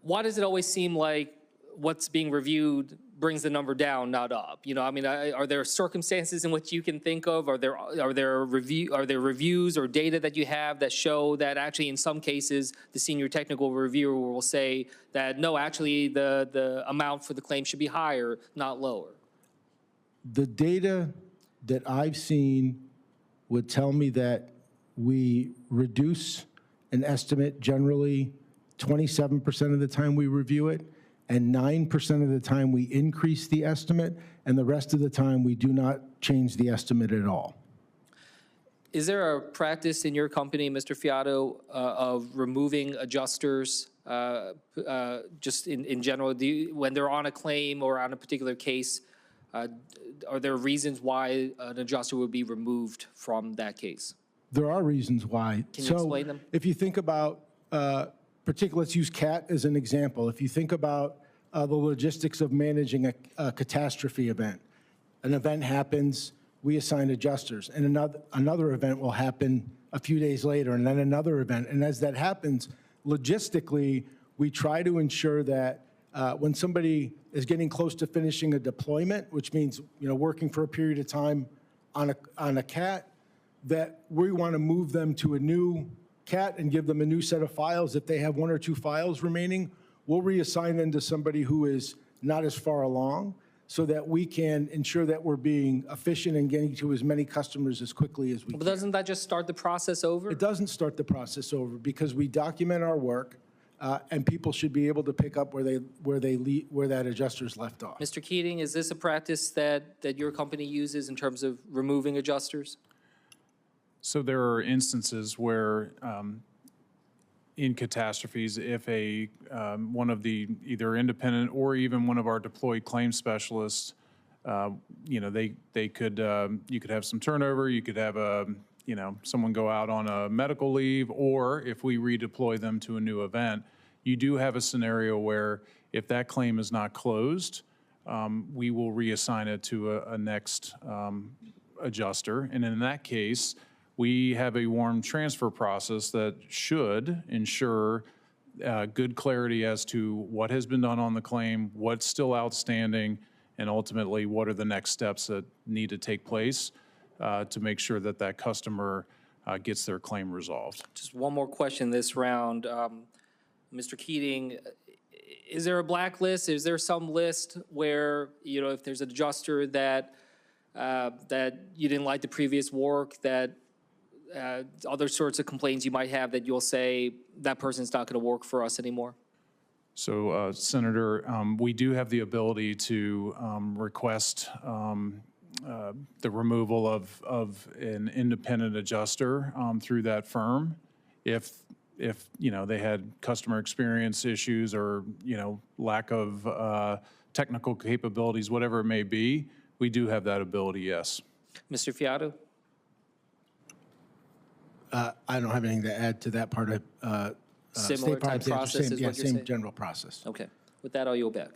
Speaker 2: why does it always seem like what's being reviewed brings the number down, not up? Are there circumstances in which you can think of? Are there reviews or data that you have that show that actually in some cases the senior technical reviewer will say that no, actually the amount for the claim should be higher, not lower?
Speaker 10: The data that I've seen would tell me that we reduce an estimate generally 27% of the time we review it, and 9% of the time we increase the estimate, and the rest of the time we do not change the estimate at all.
Speaker 2: Is there a practice in your company, Mr. Fiato, of removing adjusters just in general? When they're on a claim or on a particular case, are there reasons why an adjuster would be removed from that case?
Speaker 10: There are reasons why.
Speaker 2: Can you explain them?
Speaker 10: If you think about, particularly, let's use CAT as an example. If you think about the logistics of managing a catastrophe event, an event happens, we assign adjusters, and another event will happen a few days later, and then another event. And as that happens, logistically, we try to ensure that when somebody is getting close to finishing a deployment, which means working for a period of time on a CAT, that we want to move them to a new CAT and give them a new set of files. If they have 1 or 2 files remaining, we'll reassign them to somebody who is not as far along, so that we can ensure that we're being efficient and getting to as many customers as quickly as we can.
Speaker 2: But doesn't that just start the process over?
Speaker 10: It doesn't start the process over, because we document our work, and people should be able to pick up where that adjuster's left off.
Speaker 2: Mr. Keating, is this a practice that your company uses in terms of removing adjusters?
Speaker 9: So there are instances where in catastrophes, if one of the either independent or even one of our deployed claim specialists, they could you could have some turnover, you could have someone go out on a medical leave, or if we redeploy them to a new event, you do have a scenario where if that claim is not closed, we will reassign it to a next adjuster, and in that case, we have a warm transfer process that should ensure good clarity as to what has been done on the claim, what's still outstanding, and ultimately what are the next steps that need to take place to make sure that that customer gets their claim resolved.
Speaker 2: Just one more question this round. Mr. Keating, is there a blacklist? Is there some list where, if there's an adjuster that you didn't like the previous work, that other sorts of complaints you might have, that you'll say that person's not going to work for us anymore?
Speaker 9: So, Senator, we do have the ability to request the removal of an independent adjuster through that firm if they had customer experience issues or lack of technical capabilities, whatever it may be. We do have that ability, yes.
Speaker 2: Mr. Fiato?
Speaker 10: I don't have anything to add to that part of
Speaker 2: Similar type process is what you're saying?
Speaker 10: Same general process.
Speaker 2: Okay. With that, I'll yield back.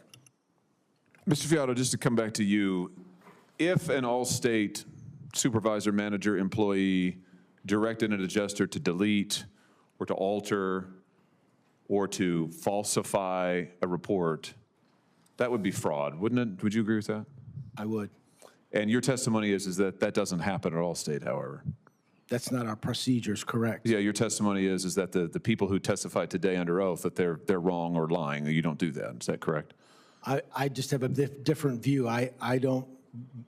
Speaker 1: Mr. Fiato, just to come back to you, if an all-state supervisor, manager, employee directed an adjuster to delete or to alter or to falsify a report, that would be fraud, wouldn't it? Would you agree with that?
Speaker 10: I would.
Speaker 1: And your testimony is that that doesn't happen at Allstate, however.
Speaker 10: That's not our procedures, correct?
Speaker 1: Yeah, your testimony is that the people who testified today under oath, that they're wrong or lying. You don't do that. Is that correct?
Speaker 10: I just have a different view.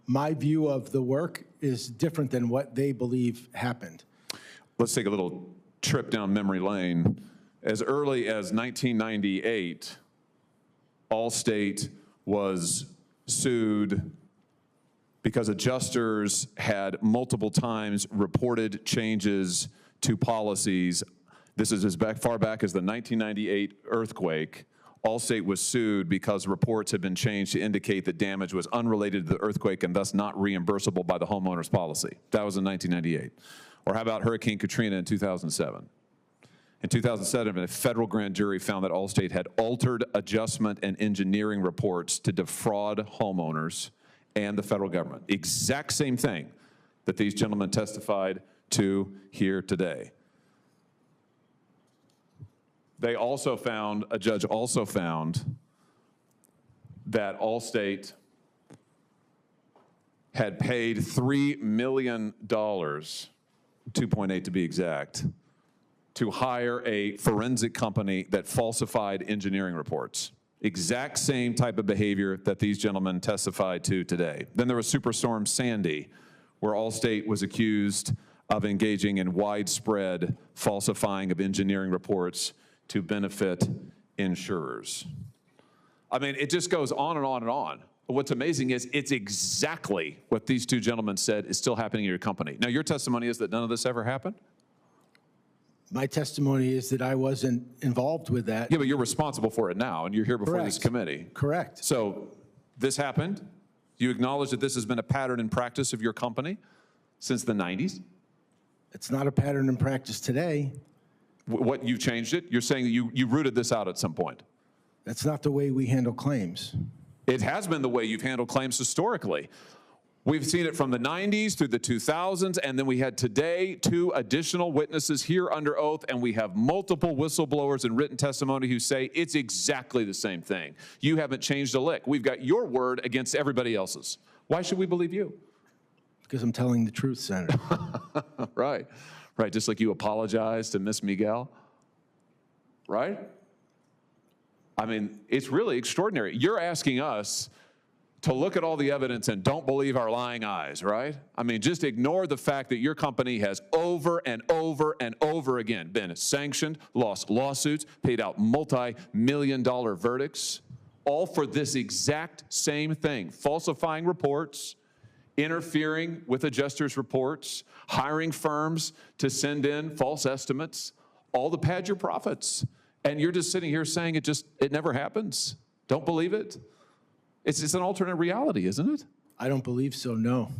Speaker 10: My view of the work is different than what they believe happened.
Speaker 1: Let's take a little trip down memory lane. As early as 1998, Allstate was sued because adjusters had multiple times reported changes to policies. This is as far back as the 1998 earthquake. Allstate was sued because reports had been changed to indicate that damage was unrelated to the earthquake and thus not reimbursable by the homeowner's policy. That was in 1998. Or how about Hurricane Katrina in 2007? In 2007, a federal grand jury found that Allstate had altered adjustment and engineering reports to defraud homeowners and the federal government. Exact same thing that these gentlemen testified to here today. They also found, a judge also found, that Allstate had paid $3 million, 2.8 to be exact, to hire a forensic company that falsified engineering reports. Exact same type of behavior that these gentlemen testified to today. Then there was Superstorm Sandy, where Allstate was accused of engaging in widespread falsifying of engineering reports to benefit insurers. I mean, it just goes on and on and on. What's amazing is it's exactly what these two gentlemen said is still happening in your company. Now, your testimony is that none of this ever happened?
Speaker 10: My testimony is that I wasn't involved with that.
Speaker 1: Yeah, but you're responsible for it now, and you're here before this
Speaker 10: Correct.
Speaker 1: committee.
Speaker 10: Correct.
Speaker 1: So this happened. You acknowledge that this has been a pattern in practice of your company since the 90s?
Speaker 10: It's not a pattern in practice today.
Speaker 1: What, you changed it? You're saying that you rooted this out at some point?
Speaker 10: That's not the way we handle claims.
Speaker 1: It has been the way you've handled claims historically. We've seen it from the 90s through the 2000s, and then we had today 2 additional witnesses here under oath, and we have multiple whistleblowers in written testimony who say it's exactly the same thing. You haven't changed a lick. We've got your word against everybody else's. Why should we believe you?
Speaker 10: Because I'm telling the truth, Senator.
Speaker 1: Right. Right, just like you apologized to Miss Miguel. Right? I mean, it's really extraordinary. You're asking us to look at all the evidence and don't believe our lying eyes, right? I mean, just ignore the fact that your company has over and over and over again been sanctioned, lost lawsuits, paid out multi-million-dollar verdicts, all for this exact same thing: falsifying reports, interfering with adjusters' reports, hiring firms to send in false estimates, all to pad your profits. And you're just sitting here saying it never happens. Don't believe it. It's an alternate reality, isn't it?
Speaker 10: I don't believe so, no.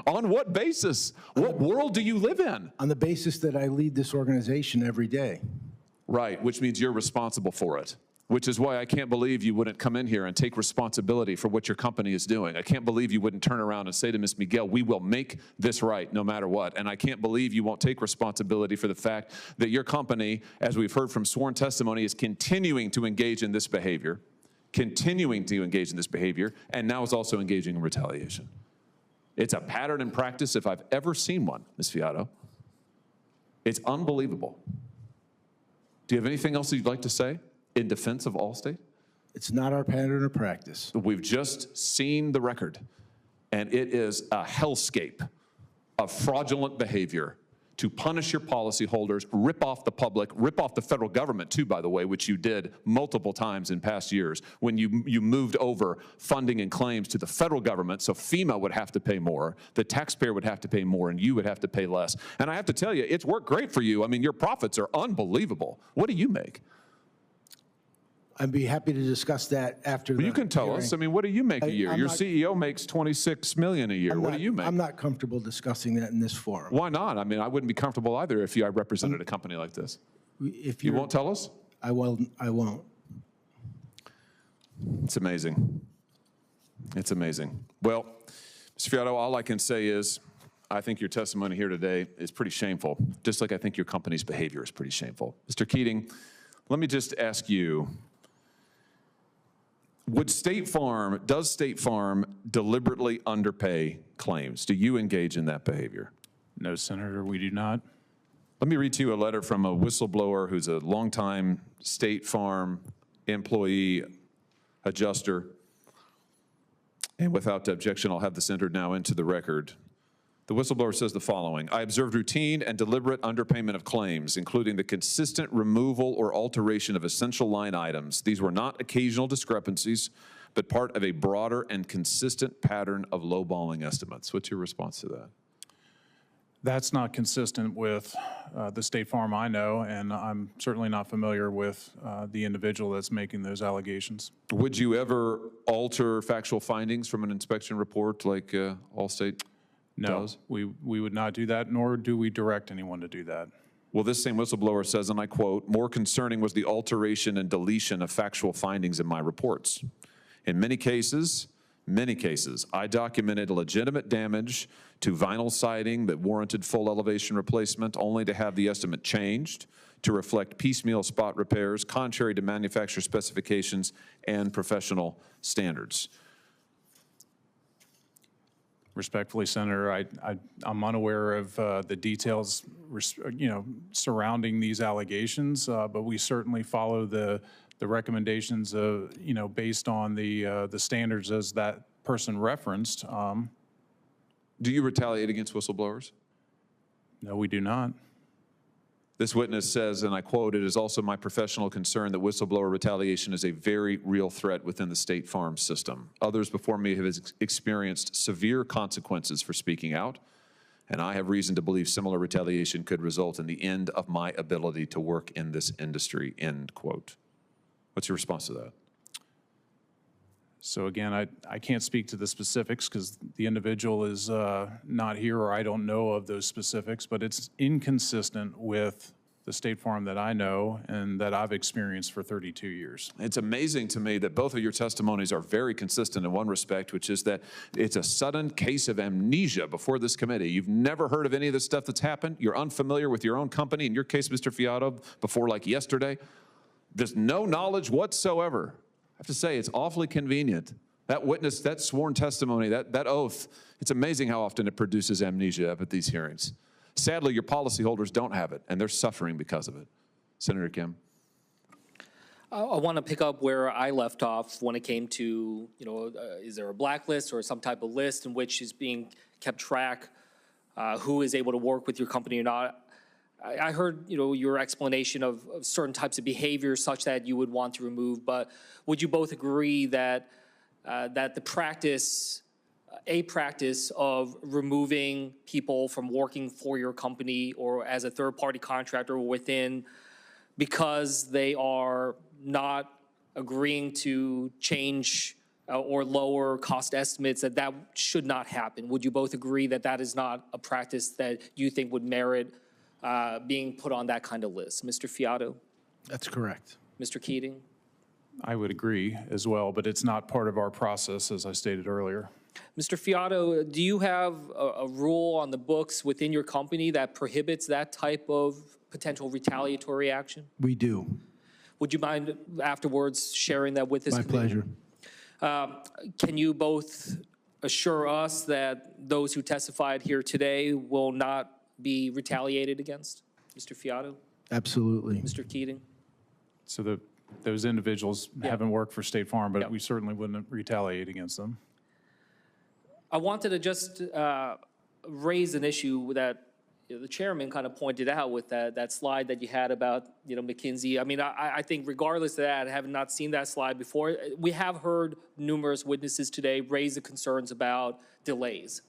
Speaker 1: On what basis? What world do you live in?
Speaker 10: On the basis that I lead this organization every day.
Speaker 1: Right, which means you're responsible for it. Which is why I can't believe you wouldn't come in here and take responsibility for what your company is doing. I can't believe you wouldn't turn around and say to Ms. Miguel, we will make this right no matter what. And I can't believe you won't take responsibility for the fact that your company, as we've heard from sworn testimony, is continuing to engage in this behavior, and now is also engaging in retaliation. It's a pattern in practice if I've ever seen one, Ms. Fiato. It's unbelievable. Do you have anything else you'd like to say in defense of Allstate?
Speaker 10: It's not our pattern or practice.
Speaker 1: We've just seen the record, and it is a hellscape of fraudulent behavior to punish your policyholders, rip off the public, rip off the federal government too, by the way, which you did multiple times in past years when you moved over funding and claims to the federal government, so FEMA would have to pay more, the taxpayer would have to pay more, and you would have to pay less. And I have to tell you, it's worked great for you. I mean, your profits are unbelievable. What do you make?
Speaker 10: I'd be happy to discuss that after the
Speaker 1: You can tell
Speaker 10: hearing.
Speaker 1: us. I mean, what do you make a year?
Speaker 10: I'm
Speaker 1: Your
Speaker 10: not-
Speaker 1: CEO makes $26 million a year. What do you make?
Speaker 10: I'm not comfortable discussing that in this forum.
Speaker 1: Why not? I mean, I wouldn't be comfortable either if I represented a company like this.
Speaker 10: If
Speaker 1: You won't tell us?
Speaker 10: I won't.
Speaker 1: It's amazing. It's amazing. Well, Mr. Fiato, all I can say is I think your testimony here today is pretty shameful, just like I think your company's behavior is pretty shameful. Mr. Keating, let me just ask you, does State Farm deliberately underpay claims? Do you engage in that behavior?
Speaker 9: No, Senator, we do not.
Speaker 1: Let me read to you a letter from a whistleblower who's a longtime State Farm employee adjuster. And without objection, I'll have this entered now into the record. The whistleblower says the following: I observed routine and deliberate underpayment of claims, including the consistent removal or alteration of essential line items. These were not occasional discrepancies, but part of a broader and consistent pattern of lowballing estimates. What's your response to that?
Speaker 9: That's not consistent with the State Farm I know, and I'm certainly not familiar with the individual that's making those allegations.
Speaker 1: Would you ever alter factual findings from an inspection report like Allstate does?
Speaker 9: No, we would not do that, nor do we direct anyone to do that.
Speaker 1: Well, this same whistleblower says, and I quote, more concerning was the alteration and deletion of factual findings in my reports. In many cases, I documented legitimate damage to vinyl siding that warranted full elevation replacement, only to have the estimate changed to reflect piecemeal spot repairs, contrary to manufacturer specifications and professional standards.
Speaker 9: Respectfully, Senator, I'm unaware of the details, surrounding these allegations, but we certainly follow the recommendations, based on the standards as that person referenced.
Speaker 1: Do you retaliate against whistleblowers?
Speaker 9: No, we do not.
Speaker 1: This witness says, and I quote, "It is also my professional concern that whistleblower retaliation is a very real threat within the State Farm system. Others before me have experienced severe consequences for speaking out, and I have reason to believe similar retaliation could result in the end of my ability to work in this industry," end quote. What's your response to that?
Speaker 9: So again, I can't speak to the specifics because the individual is not here, or I don't know of those specifics, but it's inconsistent with the State Farm that I know and that I've experienced for 32 years.
Speaker 1: It's amazing to me that both of your testimonies are very consistent in one respect, which is that it's a sudden case of amnesia before this committee. You've never heard of any of this stuff that's happened. You're unfamiliar with your own company. In your case, Mr. Fiato, before like yesterday, there's no knowledge whatsoever. I have to say, it's awfully convenient. That witness, that sworn testimony, that oath, it's amazing how often it produces amnesia up at these hearings. Sadly, your policyholders don't have it, and they're suffering because of it. Senator Kim.
Speaker 2: I want to pick up where I left off when it came to, is there a blacklist or some type of list in which is being kept track, who is able to work with your company or not. I heard, your explanation of certain types of behavior such that you would want to remove, but would you both agree that that the practice of removing people from working for your company or as a third-party contractor within because they are not agreeing to change or lower cost estimates, that should not happen? Would you both agree that that is not a practice that you think would merit being put on that kind of list? Mr. Fiato?
Speaker 10: That's correct.
Speaker 2: Mr. Keating?
Speaker 9: I would agree as well, but it's not part of our process, as I stated earlier.
Speaker 2: Mr. Fiato, do you have a rule on the books within your company that prohibits that type of potential retaliatory action?
Speaker 10: We do.
Speaker 2: Would you mind afterwards sharing that with us?
Speaker 10: My pleasure.
Speaker 2: Can you both assure us that those who testified here today will not be retaliated against? Mr. Fiato?
Speaker 10: Absolutely.
Speaker 2: Mr. Keating?
Speaker 9: So those individuals haven't worked for State Farm, but we certainly wouldn't retaliate against them.
Speaker 2: I wanted to just raise an issue that the chairman kind of pointed out with that slide that you had about McKinsey. I mean, I think regardless of that, I have not seen that slide before. We have heard numerous witnesses today raise the concerns about delays,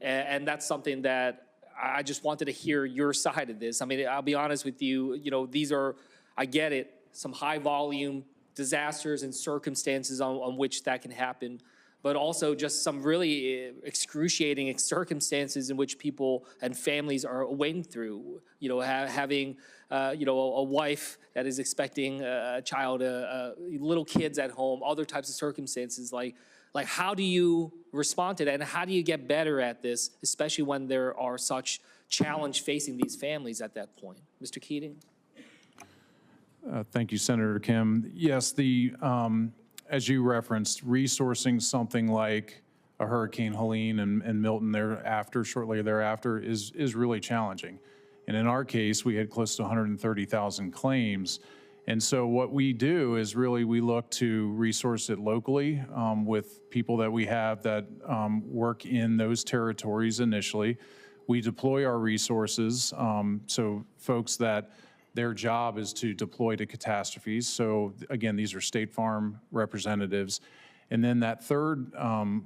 Speaker 2: and that's something that I just wanted to hear your side of this. I mean, I'll be honest with you. These are, I get it, some high volume disasters and circumstances on which that can happen, but also just some really excruciating circumstances in which people and families are wading through. Having a wife that is expecting a child, little kids at home, other types of circumstances. Like how do you respond to that, and how do you get better at this, especially when there are such challenge facing these families at that point? Mr. Keating?
Speaker 9: Thank you, Senator Kim. Yes, as you referenced, resourcing something like a Hurricane Helene and Milton shortly thereafter is really challenging. And in our case, we had close to 130,000 claims. And so what we do is really we look to resource it locally with people that we have that work in those territories initially. We deploy our resources, so folks that their job is to deploy to catastrophes. So again, these are State Farm representatives. And then that third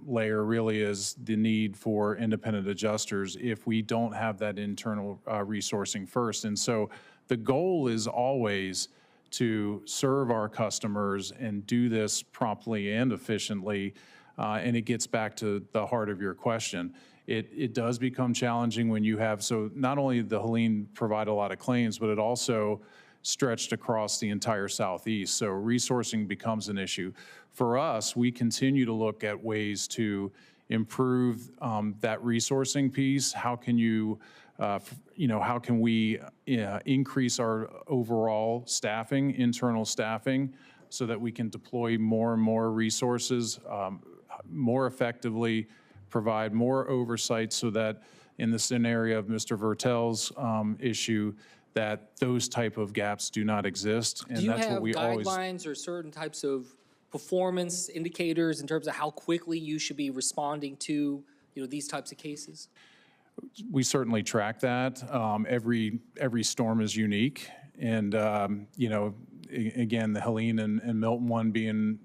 Speaker 9: layer really is the need for independent adjusters if we don't have that internal resourcing first. And so the goal is always to serve our customers and do this promptly and efficiently. And it gets back to the heart of your question. It does become challenging when you have, so not only the Helene provide a lot of claims, but it also stretched across the entire Southeast. So resourcing becomes an issue. For us, we continue to look at ways to improve that resourcing piece. How can how can we increase our overall staffing, internal staffing, so that we can deploy more and more resources more effectively, provide more oversight so that in the scenario of Mr. Vertel's issue, that those type of gaps do not exist. And
Speaker 2: do you
Speaker 9: that's
Speaker 2: have
Speaker 9: what we
Speaker 2: guidelines or certain types of performance indicators in terms of how quickly you should be responding to these types of cases?
Speaker 9: We certainly track that. Every storm is unique. And, again, the Helene and Milton one being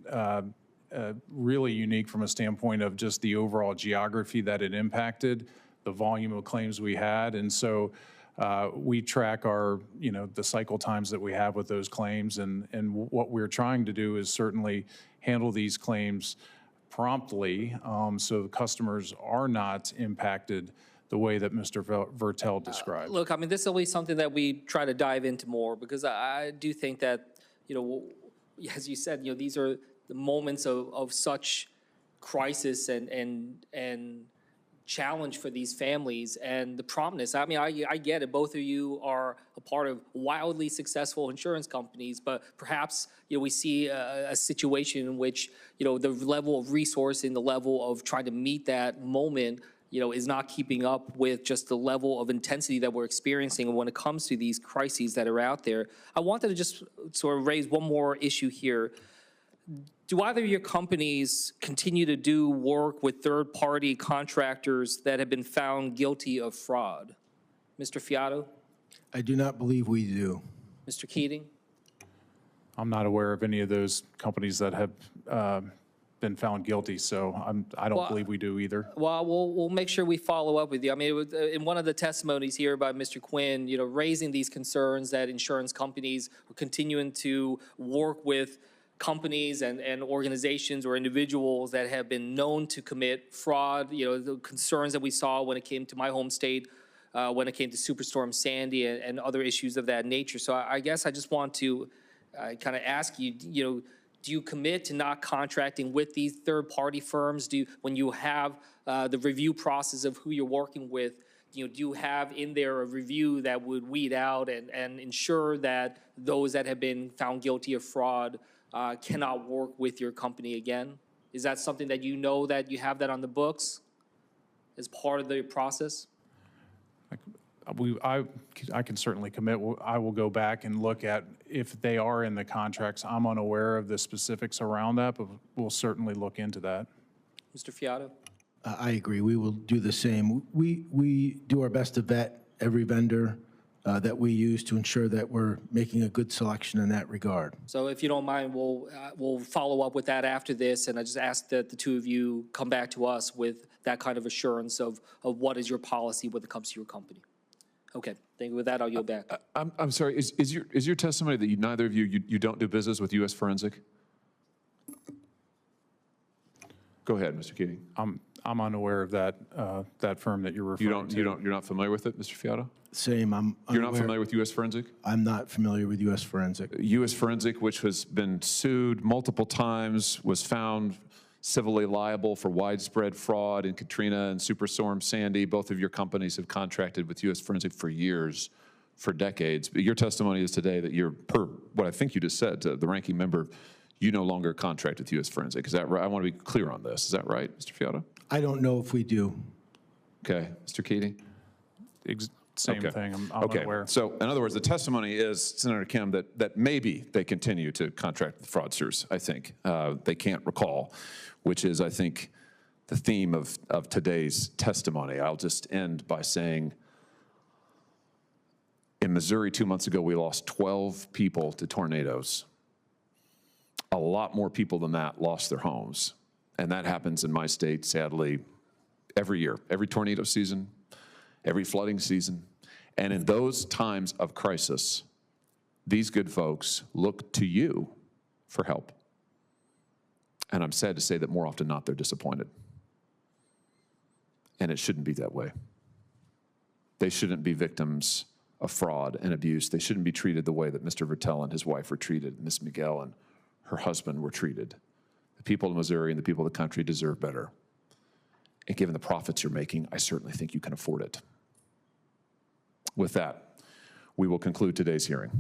Speaker 9: really unique from a standpoint of just the overall geography that it impacted, the volume of claims we had. And so we track the cycle times that we have with those claims. And what we're trying to do is certainly handle these claims promptly so the customers are not impacted the way that Mr. Vertel described.
Speaker 2: Look, I mean, this is always something that we try to dive into more, because I do think that, as you said, these are the moments of such crisis and challenge for these families, and the promptness. I mean, I get it. Both of you are a part of wildly successful insurance companies, but perhaps we see a situation in which the level of resourcing, the level of trying to meet that moment, is not keeping up with just the level of intensity that we're experiencing when it comes to these crises that are out there. I wanted to just sort of raise one more issue here. Do either of your companies continue to do work with third-party contractors that have been found guilty of fraud? Mr. Fiato?
Speaker 10: I do not believe we do.
Speaker 2: Mr. Keating?
Speaker 9: I'm not aware of any of those companies that have been found guilty, so I don't believe we do either.
Speaker 2: Well, we'll make sure we follow up with you. I mean, it was, in one of the testimonies here by Mr. Quinn, raising these concerns that insurance companies are continuing to work with companies and organizations or individuals that have been known to commit fraud, the concerns that we saw when it came to my home state, when it came to Superstorm Sandy and other issues of that nature. So I guess I just want to kind of ask you, do you commit to not contracting with these third-party firms? When you have the review process of who you're working with, do you have in there a review that would weed out and ensure that those that have been found guilty of fraud cannot work with your company again? Is that something that that you have that on the books as part of the process?
Speaker 9: I can certainly commit. I will go back and look at if they are in the contracts. I'm unaware of the specifics around that, but we'll certainly look into that.
Speaker 2: Mr. Fiato?
Speaker 10: I agree. We will do the same. We do our best to vet every vendor that we use to ensure that we're making a good selection in that regard.
Speaker 2: So if you don't mind, we'll follow up with that after this, and I just ask that the two of you come back to us with that kind of assurance of what is your policy when it comes to your company. Okay, thank you. With that, I'll yield back.
Speaker 1: I'm sorry, is your testimony that neither of you don't do business with U.S. Forensic? Go ahead, Mr. Keating.
Speaker 9: I'm unaware of that firm that you're referring to.
Speaker 1: You're not familiar with it, Mr. Fiato?
Speaker 10: Same.
Speaker 1: You're not familiar with U.S. Forensic?
Speaker 10: I'm not familiar with U.S. Forensic.
Speaker 1: U.S. Forensic, which has been sued multiple times, was found civilly liable for widespread fraud in Katrina and Superstorm Sandy. Both of your companies have contracted with U.S. Forensic for years, for decades. But your testimony is today that you're, per what I think you just said to the ranking member, you no longer contract with U.S. Forensic. Is that right? I want to be clear on this. Is that right, Mr. Fiato?
Speaker 10: I don't know if we do.
Speaker 1: Okay. Mr. Keating?
Speaker 9: Same thing. I'm unaware.
Speaker 1: So, in other words, the testimony is, Senator Kim, that maybe they continue to contract with fraudsters, I think. They can't recall, which is, I think, the theme of today's testimony. I'll just end by saying, in Missouri 2 months ago, we lost 12 people to tornadoes. A lot more people than that lost their homes. And that happens in my state, sadly, every year, every tornado season, every flooding season. And in those times of crisis, these good folks look to you for help. And I'm sad to say that more often than not, they're disappointed. And it shouldn't be that way. They shouldn't be victims of fraud and abuse. They shouldn't be treated the way that Mr. Vertel and his wife were treated, Ms. Miguel and her husband were treated. The people of Missouri and the people of the country deserve better. And given the profits you're making, I certainly think you can afford it. With that, we will conclude today's hearing.